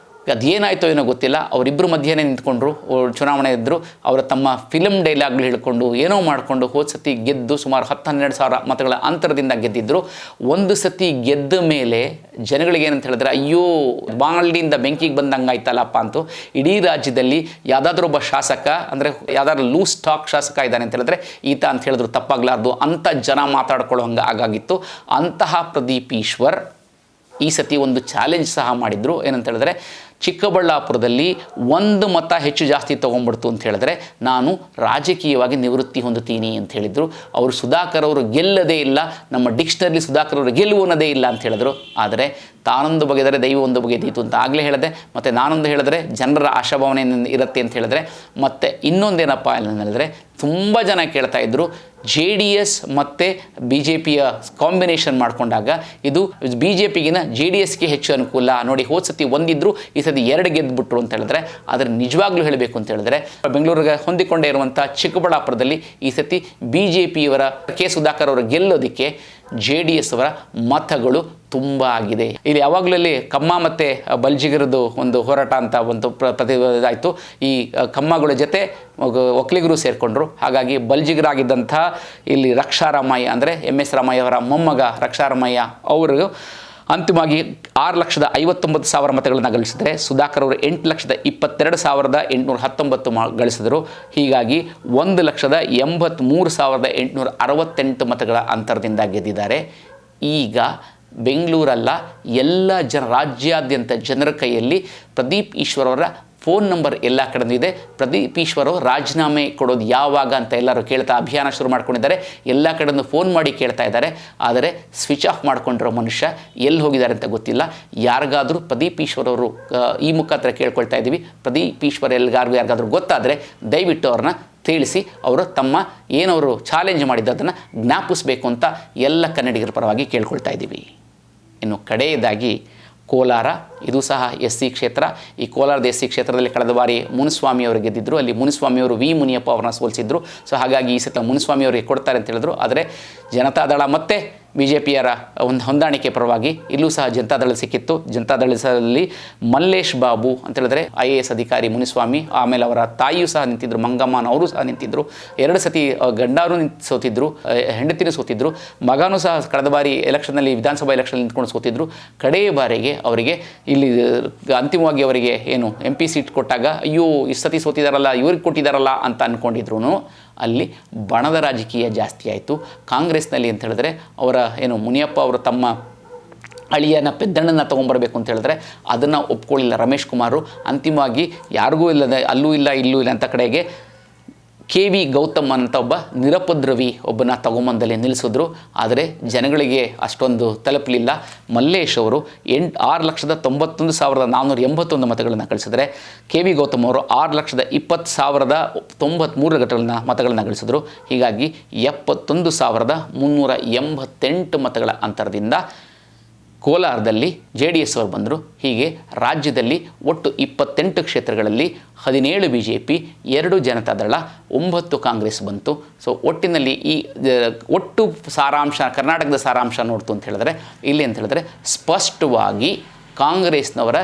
ಅದೇನಾಯಿತೋ ಏನೋ ಗೊತ್ತಿಲ್ಲ, ಅವರಿಬ್ಬರು ಮಧ್ಯೆನೇ ನಿಂತ್ಕೊಂಡ್ರು, ಚುನಾವಣೆ ಇದ್ದರು. ಅವರ ತಮ್ಮ ಫಿಲಮ್ ಡೈಲಾಗ್ಗಳು ಹೇಳ್ಕೊಂಡು ಏನೋ ಮಾಡಿಕೊಂಡು ಹೋದ ಸತಿ ಗೆದ್ದು ಸುಮಾರು 10-12 ಸಾವಿರ ಮತಗಳ ಅಂತರದಿಂದ ಗೆದ್ದಿದ್ದರು. ಒಂದು ಸತಿ ಗೆದ್ದ ಮೇಲೆ ಜನಗಳಿಗೆ ಏನಂತ ಹೇಳಿದ್ರೆ, ಅಯ್ಯೋ ಬಾಣಲಿಯಿಂದ ಬೆಂಕಿಗೆ ಬಂದಂಗಾಯ್ತಲ್ಲಪ್ಪ ಅಂತೂ ಇಡೀ ರಾಜ್ಯದಲ್ಲಿ ಯಾವುದಾದ್ರೂ ಒಬ್ಬ ಶಾಸಕ ಅಂದರೆ ಯಾವುದಾದ್ರೂ ಲೂಸ್ ಸ್ಟಾಕ್ ಶಾಸಕ ಇದ್ದಾನೆ ಅಂತ ಹೇಳಿದ್ರೆ ಈತ ಅಂತ ಹೇಳಿದ್ರು ತಪ್ಪಾಗಲಾರ್ದು. ಅಂಥ ಜನ ಮಾತಾಡ್ಕೊಳ್ಳೋ ಹಂಗೆ ಆಗಾಗಿತ್ತು. ಅಂತಹ ಪ್ರದೀಪ್ ಈಶ್ವರ್ ಈ ಸತಿ ಒಂದು ಚಾಲೆಂಜ್ ಸಹ ಮಾಡಿದರು. ಏನಂತ ಹೇಳಿದ್ರೆ, ಚಿಕ್ಕಬಳ್ಳಾಪುರದಲ್ಲಿ 1 ಮತ ಹೆಚ್ಚು ಜಾಸ್ತಿ ತೊಗೊಂಡ್ಬಿಡ್ತು ಅಂತ ಹೇಳಿದ್ರೆ ನಾನು ರಾಜಕೀಯವಾಗಿ ನಿವೃತ್ತಿ ಹೊಂದುತ್ತೀನಿ ಅಂತ ಹೇಳಿದರು. ಅವರು ಸುಧಾಕರ್ ಅವರು ಗೆಲ್ಲದೇ ಇಲ್ಲ, ನಮ್ಮ ಡಿಕ್ಷನರಿ ಸುಧಾಕರ್ ಅವರು ಗೆಲುವು ಅನ್ನೋದೇ ಇಲ್ಲ ಅಂತ ಹೇಳಿದ್ರು. ಆದರೆ ತಾನೊಂದು ಬಗೆದರೆ ದೈವ ಒಂದು ಬಗೆದೀತು ಅಂತ ಆಗಲೇ ಹೇಳಿದೆ. ಮತ್ತು ನಾನೊಂದು ಹೇಳಿದ್ರೆ ಜನರ ಆಶಾಭಾವನೆ ಇರುತ್ತೆ ಅಂತ ಹೇಳಿದ್ರೆ, ಮತ್ತು ಇನ್ನೊಂದೇನಪ್ಪ ಅಂತ ಹೇಳಿದ್ರೆ ತುಂಬ ಜನ ಕೇಳ್ತಾ ಇದ್ದರು JDS ಮತ್ತು BJPಯ ಕಾಂಬಿನೇಷನ್ ಮಾಡಿಕೊಂಡಾಗ ಇದು BJPಗಿನ JDSಗೆ ಹೆಚ್ಚು ಅನುಕೂಲ ನೋಡಿ. ಹೋದ ಸತಿ ಒಂದಿದ್ರು, ಈ ಸತಿ 2 ಗೆದ್ದುಬಿಟ್ರು ಅಂತ ಹೇಳಿದ್ರೆ, ಆದರೆ ನಿಜವಾಗ್ಲೂ ಹೇಳಬೇಕು ಅಂತ ಹೇಳಿದ್ರೆ ಬೆಂಗಳೂರಿಗೆ ಹೊಂದಿಕೊಂಡೇ ಇರುವಂಥ ಚಿಕ್ಕಬಳ್ಳಾಪುರದಲ್ಲಿ ಈ ಸತಿ BJPಯವರ ಸುಧಾಕರ್ ಅವರು ಗೆಲ್ಲೋದಕ್ಕೆ JDS ಅವರ ಮತಗಳು ತುಂಬ ಆಗಿದೆ. ಇಲ್ಲಿ ಯಾವಾಗಲೂ ಇಲ್ಲಿ ಕಮ್ಮ ಮತ್ತು ಬಲ್ಜಿಗರದ್ದು ಒಂದು ಹೋರಾಟ ಅಂತ ಒಂದು ಆಯಿತು. ಈ ಕಮ್ಮಗಳ ಜೊತೆ ಒಕ್ಕಲಿಗರು ಸೇರಿಕೊಂಡ್ರು. ಹಾಗಾಗಿ ಬಲ್ಜಿಗರಾಗಿದ್ದಂಥ ಇಲ್ಲಿ ರಕ್ಷಾರಾಮಯ್ಯ ಅಂದರೆ MS ರಾಮಯ್ಯ ಅವರ ಮೊಮ್ಮಗ ರಕ್ಷಾರಾಮಯ್ಯ ಅವರು ಅಂತಿಮವಾಗಿ 6,59,000 ಮತಗಳನ್ನು ಗಳಿಸಿದರೆ, ಸುಧಾಕರ್ ಅವರು 8,22,819 ಗಳಿಸಿದರು. ಹೀಗಾಗಿ 1,83,868 ಮತಗಳ ಅಂತರದಿಂದ ಗೆದ್ದಿದ್ದಾರೆ. ಈಗ ಬೆಂಗಳೂರಲ್ಲ, ಎಲ್ಲ ರಾಜ್ಯಾದ್ಯಂತ ಜನರ ಕೈಯಲ್ಲಿ ಪ್ರದೀಪ್ ಈಶ್ವರ್ ಅವರ ಫೋನ್ ನಂಬರ್ ಎಲ್ಲ ಕಡೆಯೂ ಇದೆ. ಪ್ರದೀಪ್ ಈಶ್ವರ್ ಅವರು ರಾಜೀನಾಮೆ ಕೊಡೋದು ಯಾವಾಗ ಅಂತ ಎಲ್ಲರೂ ಕೇಳ್ತಾ ಅಭಿಯಾನ ಶುರು ಮಾಡ್ಕೊಂಡಿದ್ದಾರೆ. ಎಲ್ಲ ಕಡೆಯೂ ಫೋನ್ ಮಾಡಿ ಕೇಳ್ತಾ ಇದ್ದಾರೆ. ಆದರೆ ಸ್ವಿಚ್ ಆಫ್ ಮಾಡ್ಕೊಂಡಿರೋ ಮನುಷ್ಯ ಎಲ್ಲಿ ಹೋಗಿದ್ದಾರೆ ಅಂತ ಗೊತ್ತಿಲ್ಲ. ಯಾರಿಗಾದರೂ ಪ್ರದೀಪ್ ಈಶ್ವರ್ ಅವರು ಈ ಮುಖಾಂತರ ಕೇಳ್ಕೊಳ್ತಾ ಇದ್ದೀವಿ, ಪ್ರದೀಪ್ ಈಶ್ವರ್ ಯಾರಿಗಾದ್ರೂ ಗೊತ್ತಾದರೆ ದಯವಿಟ್ಟು ಅವ್ರನ್ನ ತಿಳಿಸಿ, ಅವರು ತಮ್ಮ ಏನವರು ಚಾಲೆಂಜ್ ಮಾಡಿದ್ದು ಅದನ್ನು ಜ್ಞಾಪಿಸಬೇಕು ಅಂತ ಎಲ್ಲ ಕನ್ನಡಿಗರ ಪರವಾಗಿ ಕೇಳ್ಕೊಳ್ತಾ ಇದ್ದೀವಿ. ಇನ್ನು ಕಡೆಯದಾಗಿ ಕೋಲಾರ, ಇದು ಸಹ SC ಕ್ಷೇತ್ರ. ಈ ಕೋಲಾರದ SC ಕ್ಷೇತ್ರದಲ್ಲಿ ಕಳೆದ ಬಾರಿ ಮುನಿಸ್ವಾಮಿಯವರು ಗೆದ್ದಿದ್ದರು. ಅಲ್ಲಿ ಮುನಿಸ್ವಾಮಿಯವರು V ಮುನಿಯಪ್ಪ ಅವ್ರನ್ನ ಸೋಲಿಸಿದ್ರು. ಸೊ ಹಾಗಾಗಿ ಈ ಸಲ ಮುನಿಸ್ವಾಮಿಯವರಿಗೆ ಕೊಡ್ತಾರೆ ಅಂತ ಹೇಳಿದ್ರು. ಆದರೆ ಜನತಾದಳ ಮತ್ತು BJPಯರ ಒಂದು ಹೊಂದಾಣಿಕೆ ಪರವಾಗಿ ಇಲ್ಲೂ ಸಹ ಜನತಾದಳ ಸಿಕ್ಕಿತ್ತು. ಜನತಾದಳದಲ್ಲಿ ಮಲ್ಲೇಶ್ ಬಾಬು ಅಂತ ಹೇಳಿದ್ರೆ IAS ಅಧಿಕಾರಿ ಮುನಿಸ್ವಾಮಿ, ಆಮೇಲೆ ಅವರ ತಾಯಿಯೂ ಸಹ ನಿಂತಿದ್ದರು, ಮಂಗಮ್ಮನ ಅವರು ಸಹ ನಿಂತಿದ್ದರು. 2 ಸತಿ ಗಂಡಾರು ಸೋತಿದ್ರು, ಹೆಂಡತಿನೂ ಸೋತಿದ್ರು, ಮಗನೂ ಸಹ ಕಳೆದ ಬಾರಿ ಎಲೆಕ್ಷನ್ನಲ್ಲಿ ವಿಧಾನಸಭಾ ಎಲೆಕ್ಷನ್ ನಿಂತ್ಕೊಂಡು ಸೋತಿದ್ರು. ಕಡೆಯ ಬಾರಿಗೆ ಅವರಿಗೆ ಇಲ್ಲಿ ಅಂತಿಮವಾಗಿ ಅವರಿಗೆ ಏನು MP ಸೀಟ್ ಕೊಟ್ಟಾಗ ಅಯ್ಯೋ ಇಷ್ಟು ಸತಿ ಸೋತಿದಾರಲ್ಲ, ಇವ್ರಿಗೆ ಕೊಟ್ಟಿದ್ದಾರಲ್ಲ ಅಂತ ಅಂದ್ಕೊಂಡಿದ್ರು. ಅಲ್ಲಿ ಬಣದ ರಾಜಕೀಯ ಜಾಸ್ತಿ ಆಯಿತು ಕಾಂಗ್ರೆಸ್ನಲ್ಲಿ ಅಂತ ಹೇಳಿದ್ರೆ. ಅವರ ಏನು ಮುನಿಯಪ್ಪ ಅವರು ತಮ್ಮ ಅಳಿಯನ ಪೆದ್ದಣ್ಣನ ತೊಗೊಂಬರ್ಬೇಕು ಅಂತ ಹೇಳಿದ್ರೆ ಅದನ್ನು ಒಪ್ಕೊಳ್ಳಿಲ್ಲ ರಮೇಶ್ ಕುಮಾರು. ಅಂತಿಮವಾಗಿ ಯಾರಿಗೂ ಇಲ್ಲದೆ ಅಲ್ಲೂ ಇಲ್ಲ ಇಲ್ಲೂ ಇಲ್ಲ ಅಂತ ಕಡೆಗೆ KV ಗೌತಮ್ ಅಂತ ಒಬ್ಬ ನಿರಪದ್ರವಿ ಒಬ್ಬನ ತಗೊಂಬಂದಲ್ಲಿ ನಿಲ್ಲಿಸಿದ್ರು. ಆದರೆ ಜನಗಳಿಗೆ ಅಷ್ಟೊಂದು ತಲುಪಲಿಲ್ಲ. ಮಲ್ಲೇಶ್ ಅವರು 6,91,481 ಮತಗಳನ್ನು ಗಳಿಸಿದರೆ KV ಗೌತಮ್ ಅವರು 6,20,93 ಮತಗಳನ್ನು ಗಳಿಸಿದ್ರು. ಹೀಗಾಗಿ 71,388 ಮತಗಳ ಅಂತರದಿಂದ ಕೋಲಾರದಲ್ಲಿ JDS ಅವರು ಬಂದರು. ಹೀಗೆ ರಾಜ್ಯದಲ್ಲಿ ಒಟ್ಟು 28 ಕ್ಷೇತ್ರಗಳಲ್ಲಿ 17 BJP, 2 ಜನತಾದಳ, 9 ಕಾಂಗ್ರೆಸ್ ಬಂತು. ಸೊ ಒಟ್ಟಿನಲ್ಲಿ ಈ ಒಟ್ಟು ಸಾರಾಂಶ ಕರ್ನಾಟಕದ ಸಾರಾಂಶ ನೋಡ್ತು ಅಂತ ಹೇಳಿದ್ರೆ ಇಲ್ಲಿ ಅಂತ ಹೇಳಿದ್ರೆ ಸ್ಪಷ್ಟವಾಗಿ ಕಾಂಗ್ರೆಸ್ನವರ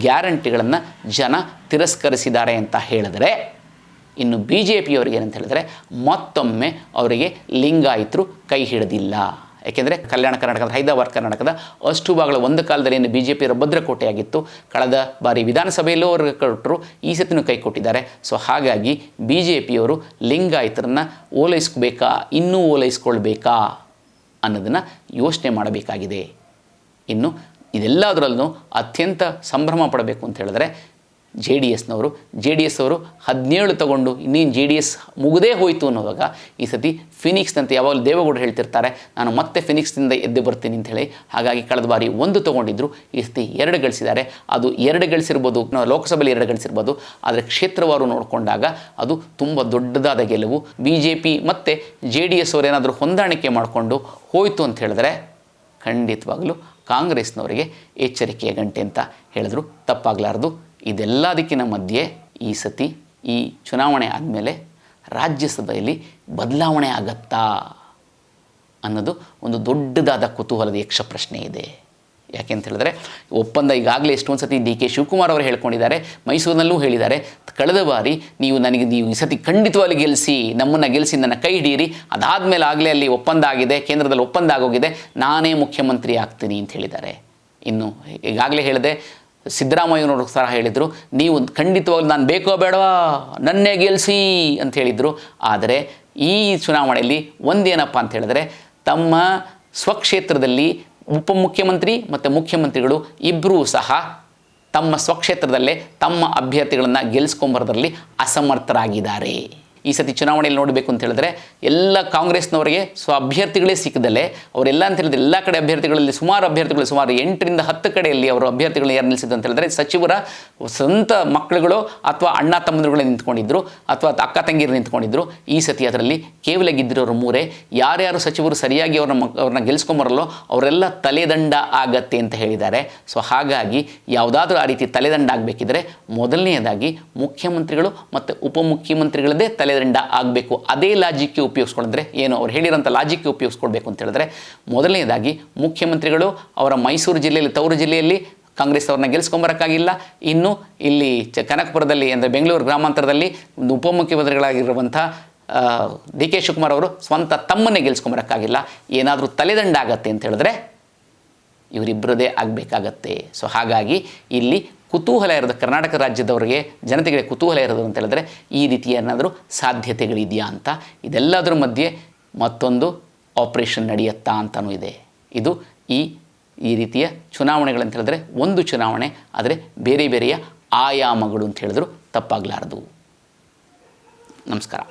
ಗ್ಯಾರಂಟಿಗಳನ್ನು ಜನ ತಿರಸ್ಕರಿಸಿದ್ದಾರೆ ಅಂತ ಹೇಳಿದ್ರೆ, ಇನ್ನು BJPಯವರಿಗೆ ಏನಂತ ಹೇಳಿದ್ರೆ ಮತ್ತೊಮ್ಮೆ ಅವರಿಗೆ ಲಿಂಗಾಯತರು ಕೈ ಹಿಡಿದಿಲ್ಲ. ಏಕೆಂದರೆ ಕಲ್ಯಾಣ ಕರ್ನಾಟಕದ ಹೈದರಾಬಾದ್ ಕರ್ನಾಟಕದ ಅಷ್ಟು ಭಾಗಗಳ ಒಂದು ಕಾಲದಲ್ಲಿ ಏನು BJPಯವರ ಭದ್ರಕೋಟೆಯಾಗಿತ್ತು. ಕಳೆದ ಬಾರಿ ವಿಧಾನಸಭೆಯಲ್ಲೂ ಅವರು ಕೊಟ್ಟರು, ಈ ಸತಿನೂ ಕೈ ಕೊಟ್ಟಿದ್ದಾರೆ. ಸೊ ಹಾಗಾಗಿ BJPಯವರು ಲಿಂಗಾಯತರನ್ನು ಓಲೈಸ್ಕೋಬೇಕಾ, ಇನ್ನೂ ಓಲೈಸ್ಕೊಳ್ಬೇಕಾ ಅನ್ನೋದನ್ನು ಯೋಚನೆ ಮಾಡಬೇಕಾಗಿದೆ. ಇನ್ನು ಇದೆಲ್ಲದರಲ್ಲೂ ಅತ್ಯಂತ ಸಂಭ್ರಮ ಪಡಬೇಕು ಅಂತ ಹೇಳಿದ್ರೆ JDS ಅವರು 17 ತಗೊಂಡು ಇನ್ನೇನು JDS ಮುಗದೇ ಹೋಯಿತು ಅನ್ನೋವಾಗ ಈ ಸತಿ ಫಿನಿಕ್ಸ್ನಂತೆ ಯಾವಾಗಲೂ ದೇವೇಗೌಡರು ಹೇಳ್ತಿರ್ತಾರೆ, ನಾನು ಮತ್ತೆ ಫಿನಿಕ್ಸ್ನಿಂದ ಎದ್ದು ಬರ್ತೀನಿ ಅಂಥೇಳಿ. ಹಾಗಾಗಿ ಕಳೆದ ಬಾರಿ 1 ತೊಗೊಂಡಿದ್ರು, ಈ ಸತಿ 2 ಗಳಿಸಿದ್ದಾರೆ. ಅದು 2 ಗಳಿಸಿರ್ಬೋದು, ಲೋಕಸಭೆಯಲ್ಲಿ 2 ಗಳಿಸಿರ್ಬೋದು, ಆದರೆ ಕ್ಷೇತ್ರವಾರು ನೋಡಿಕೊಂಡಾಗ ಅದು ತುಂಬ ದೊಡ್ಡದಾದ ಗೆಲುವು. BJP ಮತ್ತು JDS ಅವರು ಏನಾದರೂ ಹೊಂದಾಣಿಕೆ ಮಾಡಿಕೊಂಡು ಹೋಯಿತು ಅಂತ ಹೇಳಿದ್ರೆ ಖಂಡಿತವಾಗಲೂ ಕಾಂಗ್ರೆಸ್ನವರಿಗೆ ಎಚ್ಚರಿಕೆಯ ಗಂಟೆ ಅಂತ ಹೇಳಿದ್ರು ತಪ್ಪಾಗಲಾರದು. ಇದೆಲ್ಲದಕ್ಕಿಂತ ಮಧ್ಯೆ ಈ ಸತಿ ಈ ಚುನಾವಣೆ ಆದಮೇಲೆ ರಾಜ್ಯಸಭೆಯಲ್ಲಿ ಬದಲಾವಣೆ ಆಗತ್ತಾ ಅನ್ನೋದು ಒಂದು ದೊಡ್ಡದಾದ ಕುತೂಹಲದ ಯಕ್ಷ ಪ್ರಶ್ನೆ ಇದೆ. ಯಾಕೆ ಅಂತ ಹೇಳಿದ್ರೆ ಒಪ್ಪಂದ ಈಗಾಗಲೇ ಎಷ್ಟೊಂದು ಸತಿ DK ಶಿವಕುಮಾರ್ ಅವರು ಹೇಳ್ಕೊಂಡಿದ್ದಾರೆ, ಮೈಸೂರಿನಲ್ಲೂ ಹೇಳಿದ್ದಾರೆ, ಕಳೆದ ಬಾರಿ ನೀವು ಈ ಸತಿ ಖಂಡಿತವಾಗಿ ಗೆಲ್ಲಿಸಿ, ನಮ್ಮನ್ನು ಗೆಲ್ಲಿಸಿ, ನನ್ನ ಕೈ ಹಿಡಿಯಿರಿ, ಅದಾದಮೇಲೆ ಆಗಲೇ ಅಲ್ಲಿ ಒಪ್ಪಂದ ಆಗಿದೆ, ಕೇಂದ್ರದಲ್ಲಿ ಒಪ್ಪಂದ ಆಗೋಗಿದೆ, ನಾನೇ ಮುಖ್ಯಮಂತ್ರಿ ಆಗ್ತೀನಿ ಅಂತ ಹೇಳಿದ್ದಾರೆ. ಇನ್ನು ಈಗಾಗಲೇ ಹೇಳಿದೆ, ಸಿದ್ದರಾಮಯ್ಯನವರು ಸಹ ಹೇಳಿದರು, ನೀವು ಖಂಡಿತವಾಗ್ಲೂ ನಾನು ಬೇಕೋ ಬೇಡವಾ ನನ್ನೇ ಗೆಲ್ಲಿಸಿ ಅಂತ ಹೇಳಿದರು. ಆದರೆ ಈ ಚುನಾವಣೆಯಲ್ಲಿ ಒಂದೇನಪ್ಪ ಅಂತ ಹೇಳಿದ್ರೆ ತಮ್ಮ ಸ್ವಕ್ಷೇತ್ರದಲ್ಲಿ ಉಪಮುಖ್ಯಮಂತ್ರಿ ಮತ್ತು ಮುಖ್ಯಮಂತ್ರಿಗಳು ಇಬ್ಬರೂ ಸಹ ತಮ್ಮ ಸ್ವಕ್ಷೇತ್ರದಲ್ಲೇ ತಮ್ಮ ಅಭ್ಯರ್ಥಿಗಳನ್ನು ಗೆಲ್ಲಿಸ್ಕೊಂಬರೋದ್ರಲ್ಲಿ ಅಸಮರ್ಥರಾಗಿದ್ದಾರೆ. ಈ ಸತಿ ಚುನಾವಣೆಯಲ್ಲಿ ನೋಡಬೇಕು ಅಂತ ಹೇಳಿದ್ರೆ ಎಲ್ಲ ಕಾಂಗ್ರೆಸ್ನವರಿಗೆ ಅಭ್ಯರ್ಥಿಗಳೇ ಸಿಕ್ಕದಲ್ಲೇ ಅವರೆಲ್ಲ ಅಂತ ಹೇಳಿದ್ರೆ ಎಲ್ಲ ಕಡೆ ಅಭ್ಯರ್ಥಿಗಳಲ್ಲಿ ಸುಮಾರು 8ರಿಂದ 10 ಕಡೆಯಲ್ಲಿ ಅವರು ಅಭ್ಯರ್ಥಿಗಳನ್ನ ಯಾರು ನಿಲ್ಲಿಸಿದ್ದು ಅಂತ ಹೇಳಿದ್ರೆ ಸಚಿವರ ಸ್ವಂತ ಮಕ್ಕಳುಗಳು ಅಥವಾ ಅಣ್ಣ ತಮ್ಮಂದಿರುಗಳೇ ನಿಂತ್ಕೊಂಡಿದ್ರು ಅಥವಾ ಅಕ್ಕ ತಂಗಿರು ನಿಂತ್ಕೊಂಡಿದ್ರು. ಈ ಸತಿ ಅದರಲ್ಲಿ ಕೇವಲ ಗೆದ್ದಿರೋರು 3. ಯಾರ್ಯಾರು ಸಚಿವರು ಸರಿಯಾಗಿ ಅವ್ರನ್ನ ಗೆಲ್ಲಿಸ್ಕೊಂಬರಲ್ಲೋ ಅವರೆಲ್ಲ ತಲೆದಂಡ ಆಗತ್ತೆ ಅಂತ ಹೇಳಿದ್ದಾರೆ. ಸೊ ಹಾಗಾಗಿ ಯಾವುದಾದ್ರೂ ಆ ರೀತಿ ತಲೆದಂಡ ಆಗಬೇಕಿದ್ರೆ ಮೊದಲನೆಯದಾಗಿ ಮುಖ್ಯಮಂತ್ರಿಗಳು ಮತ್ತು ಉಪಮುಖ್ಯಮಂತ್ರಿಗಳದ್ದೇ ತಲೆದಂಡ ಆಗಬೇಕು. ಅದೇ ಲಾಜಿಕ್ಗೆ ಉಪಯೋಗಿಸ್ಕೊಂಡ್ರೆ ಏನು ಅವ್ರು ಹೇಳಿರೋಂಥ ಲಾಜಿಕ್ಗೆ ಉಪಯೋಗಿಸ್ಕೊಳ್ಬೇಕು ಅಂತ ಹೇಳಿದ್ರೆ ಮೊದಲನೇದಾಗಿ ಮುಖ್ಯಮಂತ್ರಿಗಳು ಅವರ ಮೈಸೂರು ಜಿಲ್ಲೆಯಲ್ಲಿ ತವರು ಜಿಲ್ಲೆಯಲ್ಲಿ ಕಾಂಗ್ರೆಸ್ ಅವ್ರನ್ನ ಗೆಲ್ಲಿಸ್ಕೊಂಬರೋಕ್ಕಾಗಿಲ್ಲ. ಇನ್ನು ಇಲ್ಲಿ ಕನಕಪುರದಲ್ಲಿ ಅಂದರೆ ಬೆಂಗಳೂರು ಗ್ರಾಮಾಂತರದಲ್ಲಿ ಉಪಮುಖ್ಯಮಂತ್ರಿಗಳಾಗಿರುವಂಥ DK ಶಿವಕುಮಾರ್ ಅವರು ಸ್ವಂತ ತಮ್ಮನ್ನೇ ಗೆಲ್ಲಿಸ್ಕೊಂಬರೋಕ್ಕಾಗಿಲ್ಲ. ಏನಾದರೂ ತಲೆದಂಡ ಆಗತ್ತೆ ಅಂತ ಹೇಳಿದ್ರೆ ಇವರಿಬ್ಬರದೇ ಆಗಬೇಕಾಗತ್ತೆ. ಸೊ ಹಾಗಾಗಿ ಇಲ್ಲಿ ಕುತೂಹಲ ಇರೋದು ಕರ್ನಾಟಕ ರಾಜ್ಯದವರಿಗೆ ಜನತೆಗೆ ಕುತೂಹಲ ಇರೋದು ಅಂತ ಹೇಳಿದ್ರೆ ಈ ರೀತಿ ಏನಾದರೂ ಸಾಧ್ಯತೆಗಳಿದೆಯಾ ಅಂತ. ಇದೆಲ್ಲದರ ಮಧ್ಯೆ ಮತ್ತೊಂದು ಆಪರೇಷನ್ ನಡೆಯುತ್ತಾ ಅಂತಲೂ ಇದೆ. ಇದು ಈ ರೀತಿಯ ಚುನಾವಣೆಗಳಂತ ಹೇಳಿದ್ರೆ ಒಂದು ಚುನಾವಣೆ, ಆದರೆ ಬೇರೆ ಬೇರೆಯ ಆಯಾಮಗಳು ಅಂತ ಹೇಳಿದ್ರು ತಪ್ಪಾಗಲಾರದು. ನಮಸ್ಕಾರ.